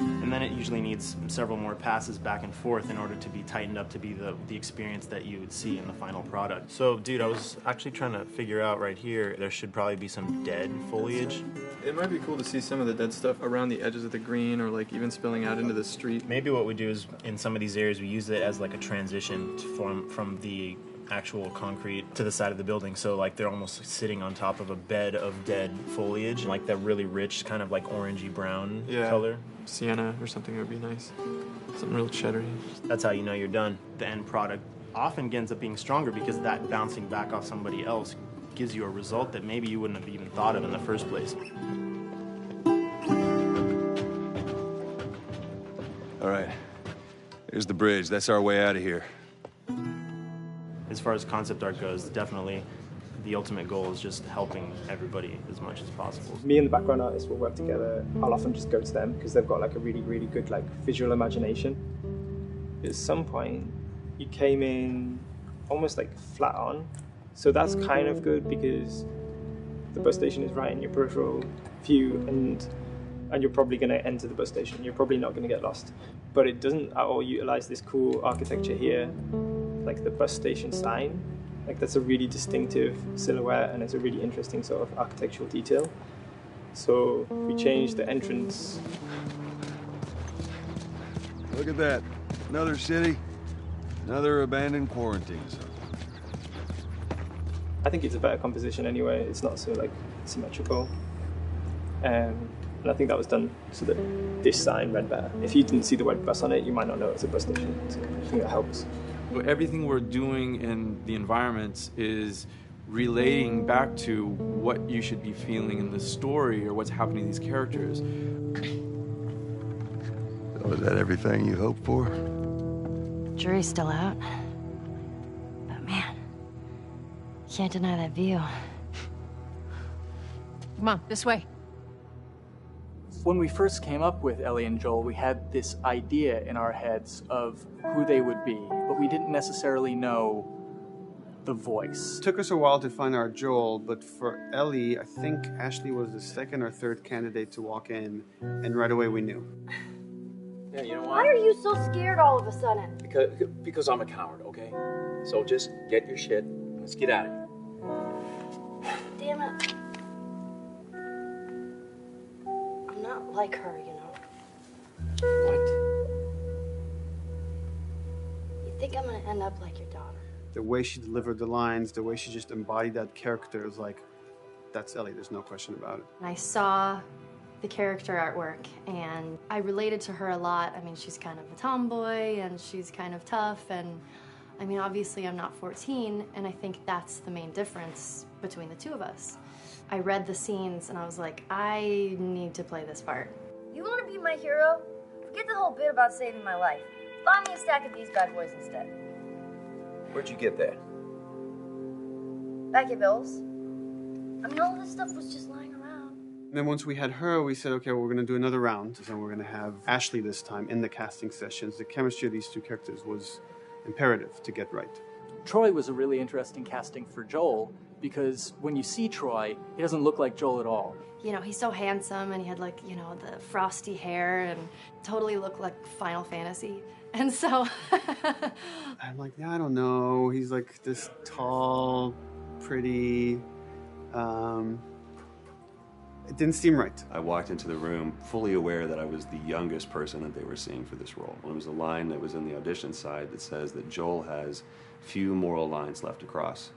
And then it usually needs several more passes back and forth in order to be tightened up to be the experience that you would see in the final product. So, dude, I was actually trying to figure out right here, there should probably be some dead foliage. It might be cool to see some of the dead stuff around the edges of the green, or like even spilling out into the street. Maybe what we do is, in some of these areas, we use it as like a transition from the actual concrete to the side of the building, so like they're almost sitting on top of a bed of dead foliage, like that really rich kind of like orangey brown color. Sienna or something would be nice. Something real cheddary. That's how you know you're done. The end product often ends up being stronger because that bouncing back off somebody else gives you a result that maybe you wouldn't have even thought of in the first place. All right, here's the bridge. That's our way out of here. As far as concept art goes, definitely the ultimate goal is just helping everybody as much as possible. Me and the background artist will work together. I'll often just go to them because they've got like a really, really good like visual imagination. At some point, you came in almost like flat on. So that's kind of good because the bus station is right in your peripheral view, and you're probably going to enter the bus station. You're probably not going to get lost. But it doesn't at all utilize this cool architecture here, like the bus station sign. Like that's a really distinctive silhouette, and it's a really interesting sort of architectural detail. So we changed the entrance. Look at that. Another city, another abandoned quarantine zone. I think it's a better composition anyway. It's not so like symmetrical. And I think that was done so that this sign read better. If you didn't see the word bus on it, you might not know it's a bus station. So I think that helps. Everything we're doing in the environments is relating back to what you should be feeling in the story or what's happening to these characters. Was that everything you hoped for? Jury's still out. But man, can't deny that view. Come on, this way. When we first came up with Ellie and Joel, we had this idea in our heads of who they would be, but we didn't necessarily know the voice. It took us a while to find our Joel, but for Ellie, I think Ashley was the second or third candidate to walk in, and right away we knew. Yeah, you know Why what? are you so scared all of a sudden? Because I'm a coward, okay? So just get your shit and let's get out of here. Damn it. I'm not like her, you know. What? You think I'm gonna end up like your daughter? The way she delivered the lines, the way she just embodied that character is like, that's Ellie, there's no question about it. I saw the character artwork and I related to her a lot. I mean, she's kind of a tomboy and she's kind of tough, and I mean, obviously I'm not 14, and I think that's the main difference between the two of us. I read the scenes and I was like, I need to play this part. You want to be my hero? Forget the whole bit about saving my life. Buy me a stack of these bad boys instead. Where'd you get that? Back at Bill's. I mean, all this stuff was just lying around. And then once we had her, we said, okay, well, we're going to do another round, and we're going to have Ashley this time in the casting sessions. The chemistry of these two characters was imperative to get right. Troy was a really interesting casting for Joel because when you see Troy, he doesn't look like Joel at all. You know, he's so handsome and he had like, you know, the frosty hair and totally looked like Final Fantasy. And so I'm like, yeah, I don't know. He's like this tall, pretty. It didn't seem right. I walked into the room fully aware that I was the youngest person that they were seeing for this role. And it was a line that was in the audition side that says that Joel has few moral lines left to cross.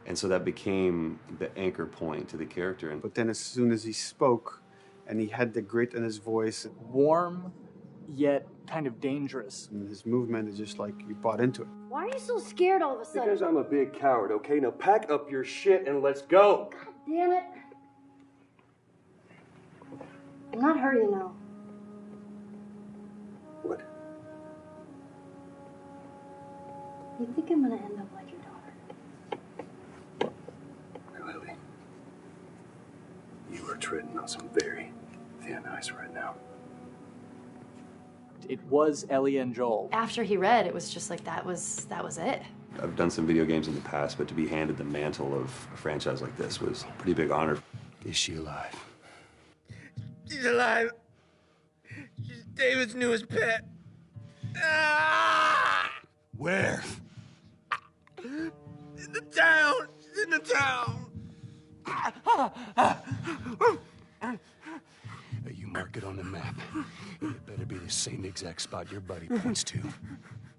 And so that became the anchor point to the character. But then as soon as he spoke, and he had the grit in his voice. Warm, yet kind of dangerous. And his movement is just like, you bought into it. Why are you so scared all of a sudden? Because I'm a big coward, okay? Now pack up your shit and let's go. God damn it. I'm not her, you know. What? You think I'm gonna end up like your daughter? Lily, you are treading on some very thin ice right now. It was Ellie and Joel. after he read, it was just like that was it. I've done some video games in the past, but to be handed the mantle of a franchise like this was a pretty big honor. Is she alive? She's alive. She's David's newest pet. Ah! Where? In the town. She's in the town. You mark it on the map. It better be the same exact spot your buddy points to.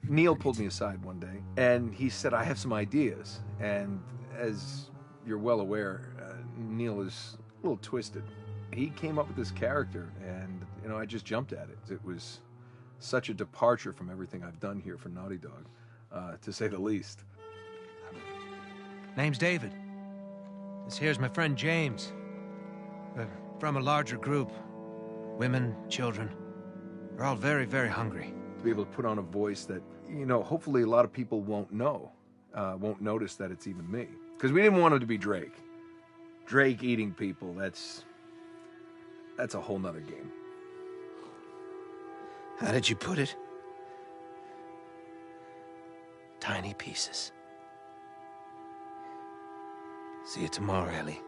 Neil pulled me aside one day, and he said, I have some ideas. And as you're well aware, Neil is a little twisted. He came up with this character, and, I just jumped at it. It was such a departure from everything I've done here for Naughty Dog, to say the least. Name's David. This here's my friend James. We're from a larger group. Women, children. They're all very, very hungry. To be able to put on a voice that, hopefully a lot of people won't know, won't notice that it's even me. Because we didn't want it to be Drake. Drake eating people, that's a whole nother game. How did you put it? Tiny pieces. See you tomorrow, Ellie.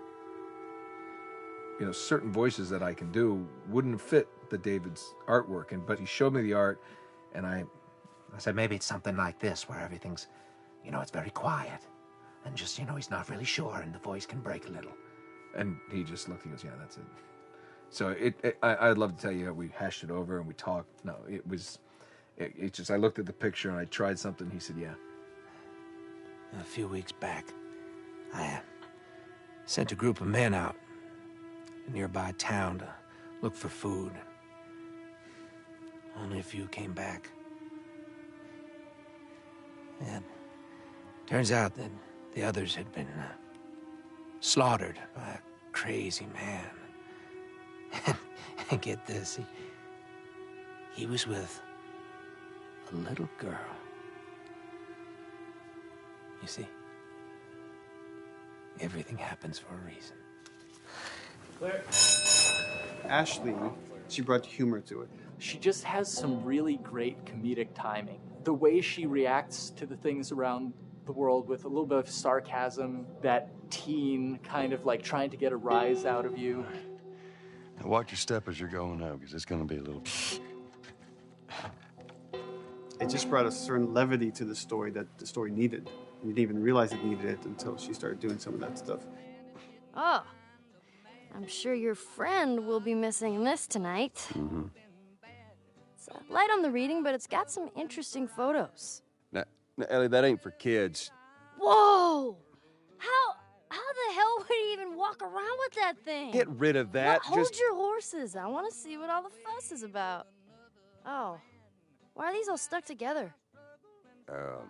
Certain voices that I can do wouldn't fit the David's artwork, but he showed me the art, and I said maybe it's something like this, where everything's, it's very quiet, and just, he's not really sure, and the voice can break a little. And he just looked and goes, yeah, that's it. So I'd love to tell you we hashed it over and we talked. No, it just, I looked at the picture and I tried something. He said, yeah. A few weeks back, I sent a group of men out a nearby town to look for food. Only a few came back. And turns out that the others had been slaughtered by a crazy man. And get this, he was with a little girl. You see, everything happens for a reason. Claire. Ashley, she brought humor to it. She just has some really great comedic timing. The way she reacts to the things around the world with a little bit of sarcasm, that teen kind of like trying to get a rise out of you. Now watch your step as you're going out, because it's going to be a little... It just brought a certain levity to the story that the story needed. You didn't even realize it needed it until she started doing some of that stuff. Oh, I'm sure your friend will be missing this tonight. Mm-hmm. It's light on the reading, but it's got some interesting photos. Now, Ellie, that ain't for kids. Whoa! How the hell would he even walk around with that thing? Get rid of that. Hold your horses. I want to see what all the fuss is about. Oh, why are these all stuck together? I'm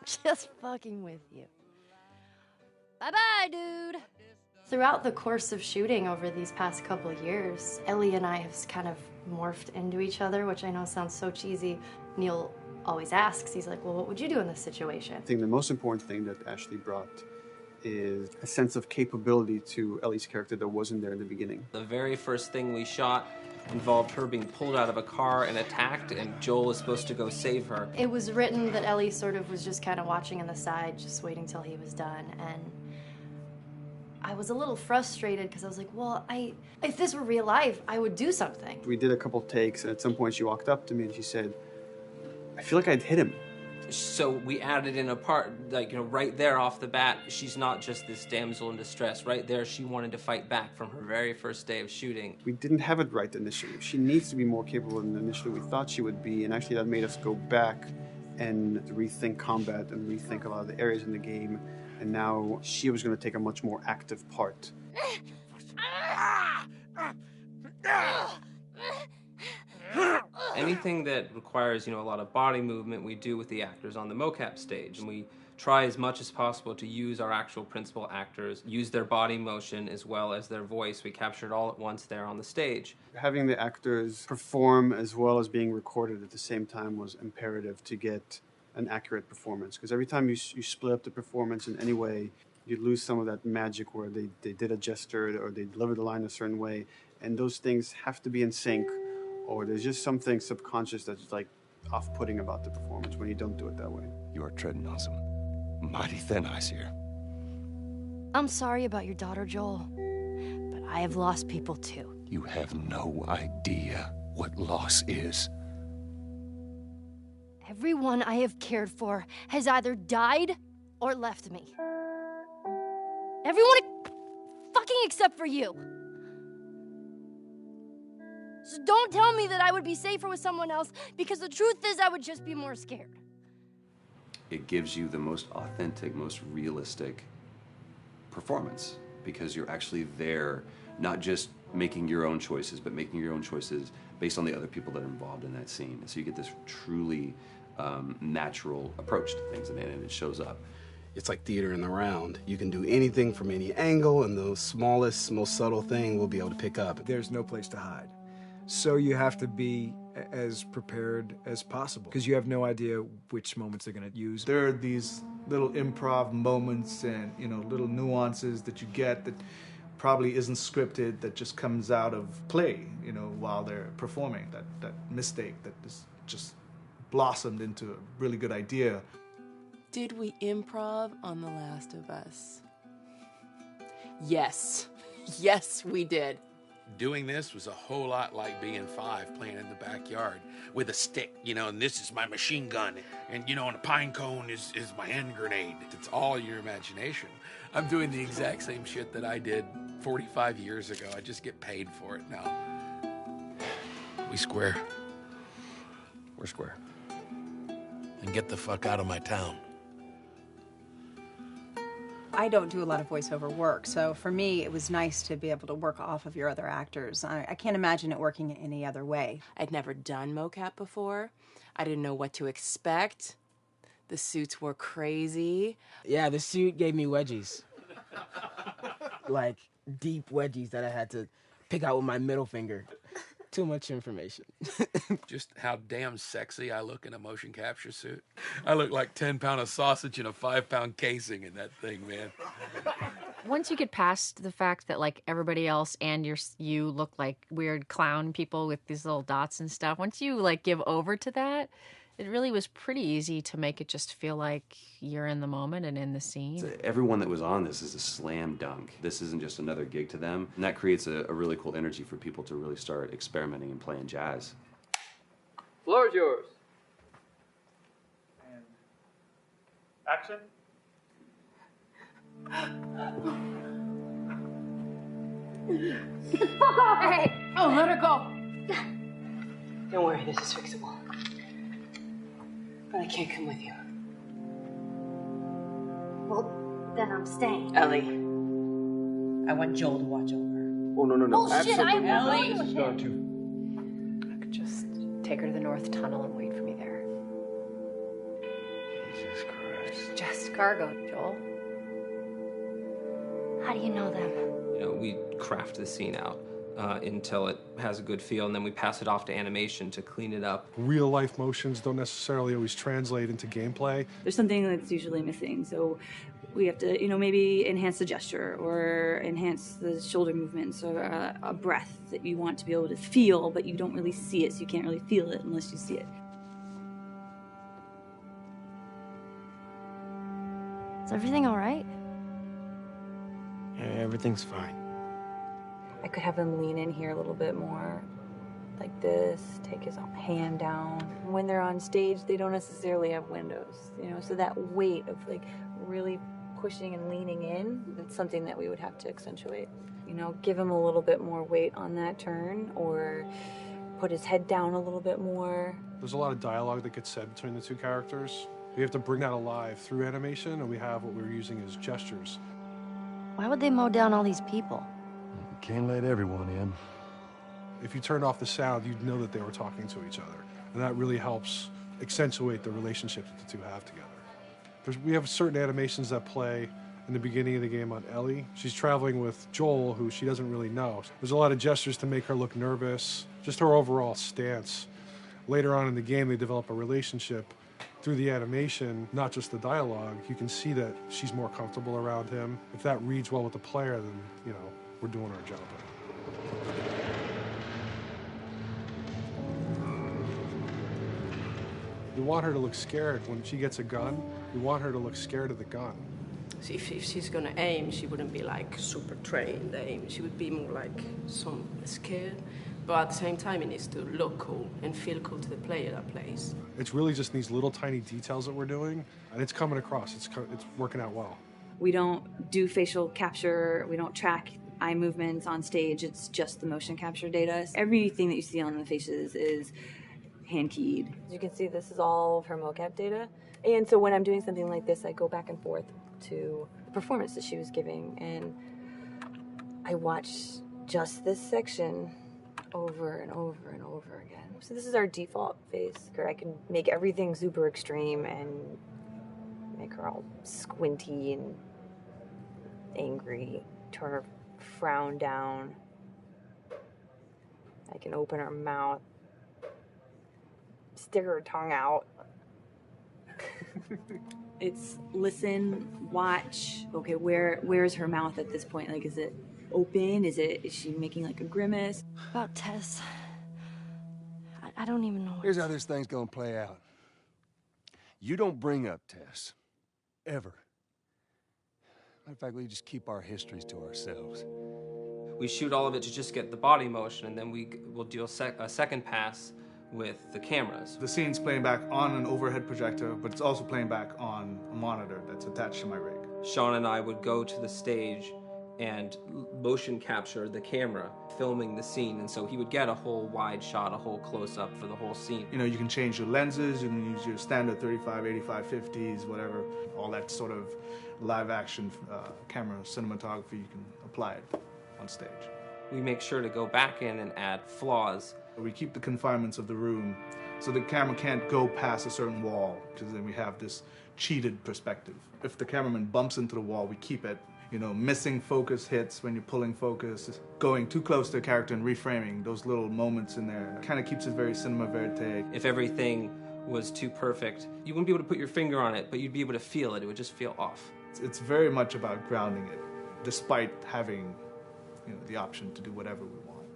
just fucking with you. Bye-bye, dude. Throughout the course of shooting over these past couple of years, Ellie and I have kind of morphed into each other, which I know sounds so cheesy. Neil always asks, he's like, well, what would you do in this situation? I think the most important thing that Ashley brought is a sense of capability to Ellie's character that wasn't there in the beginning. The very first thing we shot involved her being pulled out of a car and attacked, and Joel was supposed to go save her. It was written that Ellie sort of was just kind of watching on the side, just waiting till he was done, and I was a little frustrated because I was like, well, if this were real life, I would do something. We did a couple takes, and at some point she walked up to me and she said, I feel like I'd hit him. So we added in a part, like, right there off the bat, she's not just this damsel in distress. Right there, she wanted to fight back from her very first day of shooting. We didn't have it right initially. She needs to be more capable than initially we thought she would be, and actually that made us go back and rethink combat and rethink a lot of the areas in the game, and now she was going to take a much more active part. Anything that requires, a lot of body movement, we do with the actors on the mocap stage. And we try as much as possible to use our actual principal actors, use their body motion as well as their voice. We capture it all at once there on the stage. Having the actors perform as well as being recorded at the same time was imperative to get an accurate performance. Because every time you split up the performance in any way, you lose some of that magic where they did a gesture or they delivered the line a certain way. And those things have to be in sync, or there's just something subconscious that's like off-putting about the performance when you don't do it that way. You are treading on some mighty thin ice here. I'm sorry about your daughter, Joel, but I have lost people too. You have no idea what loss is. Everyone I have cared for has either died or left me. Everyone fucking except for you. So don't tell me that I would be safer with someone else, because the truth is I would just be more scared. It gives you the most authentic, most realistic performance, because you're actually there, not just making your own choices, but making your own choices based on the other people that are involved in that scene. And so you get this truly natural approach to things, and it shows up. It's like theater in the round. You can do anything from any angle, and the smallest, most subtle thing we'll be able to pick up. There's no place to hide. So you have to be as prepared as possible, because you have no idea which moments they're going to use. There are these little improv moments and, little nuances that you get that probably isn't scripted, that just comes out of play, while they're performing. That mistake that is just blossomed into a really good idea. Did we improv on The Last of Us? Yes. Yes, we did. Doing this was a whole lot like being 5 playing in the backyard with a stick, and this is my machine gun, and and a pine cone is my hand grenade. It's all your imagination. I'm doing the exact same shit that I did 45 years ago. I just get paid for it now. We square. We're square. And get the fuck out of my town. I don't do a lot of voiceover work, so for me it was nice to be able to work off of your other actors. I can't imagine it working any other way. I'd never done mocap before. I didn't know what to expect. The suits were crazy. Yeah, the suit gave me wedgies. Like, deep wedgies that I had to pick out with my middle finger. Too much information. Just how damn sexy I look in a motion capture suit. I look like 10-pound of sausage in a 5-pound casing in that thing, man. Once you get past the fact that like everybody else and you look like weird clown people with these little dots and stuff, once you like give over to that, it really was pretty easy to make it just feel like you're in the moment and in the scene. So everyone that was on this is a slam dunk. This isn't just another gig to them. And that creates a really cool energy for people to really start experimenting and playing jazz. Floor is yours. And action. Hey! Oh, let her go! Don't worry, this is fixable. But I can't come with you. Well, then I'm staying. Ellie, I want Joel to watch over her. Oh, no. Bullshit, I'm Ellie! going with Going him. to. I could just take her to the North Tunnel and wait for me there. Jesus Christ. Just cargo, Joel. How do you know them? We craft the scene out until it has a good feel, and then we pass it off to animation to clean it up. Real life motions don't necessarily always translate into gameplay. There's something that's usually missing, so we have to, maybe enhance the gesture or enhance the shoulder movements or a breath that you want to be able to feel, but you don't really see it, so you can't really feel it unless you see it. Is everything all right? Yeah, everything's fine. I could have him lean in here a little bit more, like this, take his hand down. When they're on stage, they don't necessarily have windows, so that weight of really pushing and leaning in, it's something that we would have to accentuate. Give him a little bit more weight on that turn, or put his head down a little bit more. There's a lot of dialogue that gets said between the two characters. We have to bring that alive through animation, and we have what we're using as gestures. Why would they mow down all these people? Can't let everyone in. If you turned off the sound, you'd know that they were talking to each other. And that really helps accentuate the relationship that the two have together. We have certain animations that play in the beginning of the game on Ellie. She's traveling with Joel, who she doesn't really know. There's a lot of gestures to make her look nervous, just her overall stance. Later on in the game, they develop a relationship through the animation, not just the dialogue. You can see that she's more comfortable around him. If that reads well with the player, then, we're doing our job. We want her to look scared when she gets a gun. We want her to look scared of the gun. So if she's gonna aim, she wouldn't be super trained aim. She would be more some scared. But at the same time, it needs to look cool and feel cool to the player that plays. It's really just these little tiny details that we're doing, and it's coming across. It's working out well. We don't do facial capture. We don't track eye movements on stage. It's just the motion capture data. Everything that you see on the faces is hand-keyed. As you can see, this is all of her mocap data. And so when I'm doing something like this, I go back and forth to the performance that she was giving, and I watch just this section over and over and over again. So this is our default face, where I can make everything super extreme and make her all squinty and angry, turn her frown down. I can open her mouth, stick her tongue out. It's listen, watch. Okay, where's her mouth at this point? Is it open? Is she making a grimace? About Tess, I don't even know. Here's how this thing's gonna play out. You don't bring up Tess. Ever. Matter of fact, we just keep our histories to ourselves. We shoot all of it to just get the body motion, and then we'll do a second pass with the cameras. The scene's playing back on an overhead projector, but it's also playing back on a monitor that's attached to my rig. Sean and I would go to the stage and motion capture the camera, filming the scene, and so he would get a whole wide shot, a whole close-up for the whole scene. You can change your lenses, you can use your standard 35, 85, 50s, whatever. All that sort of live-action camera cinematography, you can apply it on stage. We make sure to go back in and add flaws. We keep the confinements of the room, so the camera can't go past a certain wall, because then we have this cheated perspective. If the cameraman bumps into the wall, we keep it. Missing focus hits when you're pulling focus, going too close to a character and reframing, those little moments in there kind of keeps it very cinema verite. If everything was too perfect, you wouldn't be able to put your finger on it, but you'd be able to feel it. It would just feel off. It's very much about grounding it, despite having the option to do whatever we want.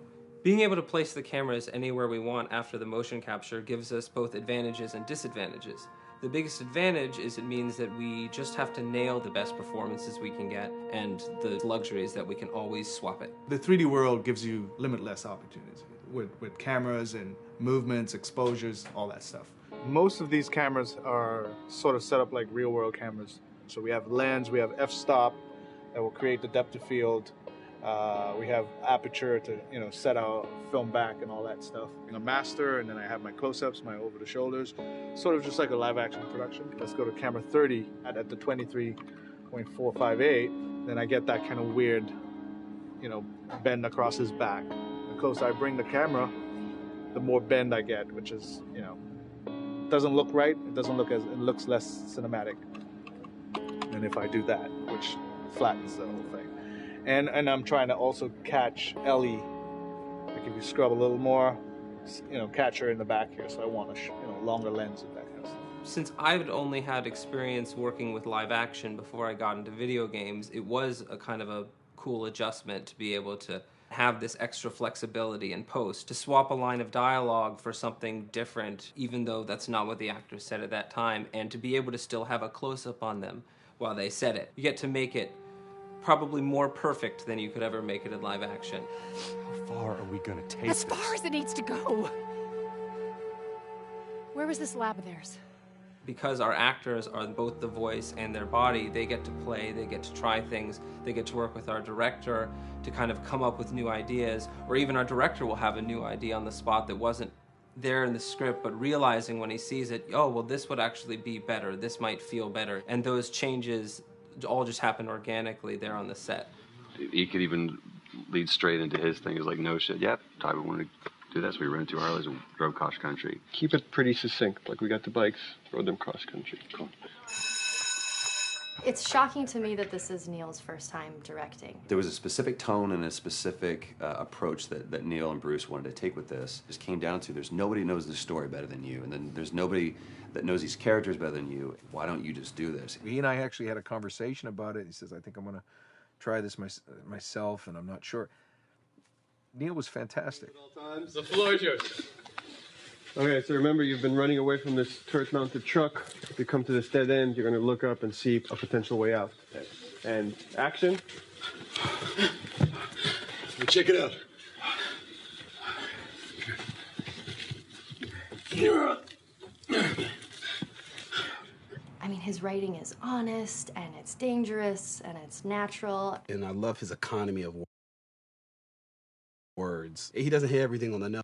Being able to place the cameras anywhere we want after the motion capture gives us both advantages and disadvantages. The biggest advantage is it means that we just have to nail the best performances we can get, and the luxury is that we can always swap it. The 3D world gives you limitless opportunities with cameras and movements, exposures, all that stuff. Most of these cameras are sort of set up like real world cameras. So we have lens, we have f-stop that will create the depth of field. We have aperture to set our film back and all that stuff. A master, and then I have my close-ups, my over the shoulders, sort of just like a live action production. Let's go to camera 30 at the 23.458. Then I get that kind of weird, bend across his back. The closer I bring the camera, the more bend I get, which is doesn't look right. It looks less cinematic than if I do that, which flattens the whole thing. And I'm trying to also catch Ellie. Like if you scrub a little more, you know, catch her in the back here. So I want a longer lens of that kind of stuff. Since I've only had experience working with live action before I got into video games, it was a kind of a cool adjustment to be able to have this extra flexibility in post, to swap a line of dialogue for something different, even though that's not what the actors said at that time, and to be able to still have a close-up on them while they said it. You get to make it probably more perfect than you could ever make it in live action. How far are we gonna take As far as it needs to go. Where was this lab of theirs? Because our actors are both the voice and their body, they get to play, they get to try things, they get to work with our director to kind of come up with new ideas, or even our director will have a new idea on the spot that wasn't there in the script, but realizing when he sees it, oh, well, this would actually be better, this might feel better. And those changes all just happen organically there on the set. He could even lead straight into his thing. It's like, no shit, yep, Ty, we wanted to do that, so we rented 2 Harleys and drove cross country. Keep it pretty succinct, like we got the bikes, rode them cross country. Cool. It's shocking to me that this is Neil's first time directing. There was a specific tone and a specific approach that Neil and Bruce wanted to take with this. It just came down to there's nobody who knows the story better than you, and then there's nobody that knows these characters better than you. Why don't you just do this? He and I actually had a conversation about it. He says, I think I'm going to try this myself, and I'm not sure. Neil was fantastic. The floor is yours. Okay, so remember, you've been running away from this turret-mounted truck. If you come to this dead end, you're going to look up and see a potential way out. And action. Check it out. I mean, his writing is honest, and it's dangerous, and it's natural. And I love his economy of words. He doesn't hit everything on the nose.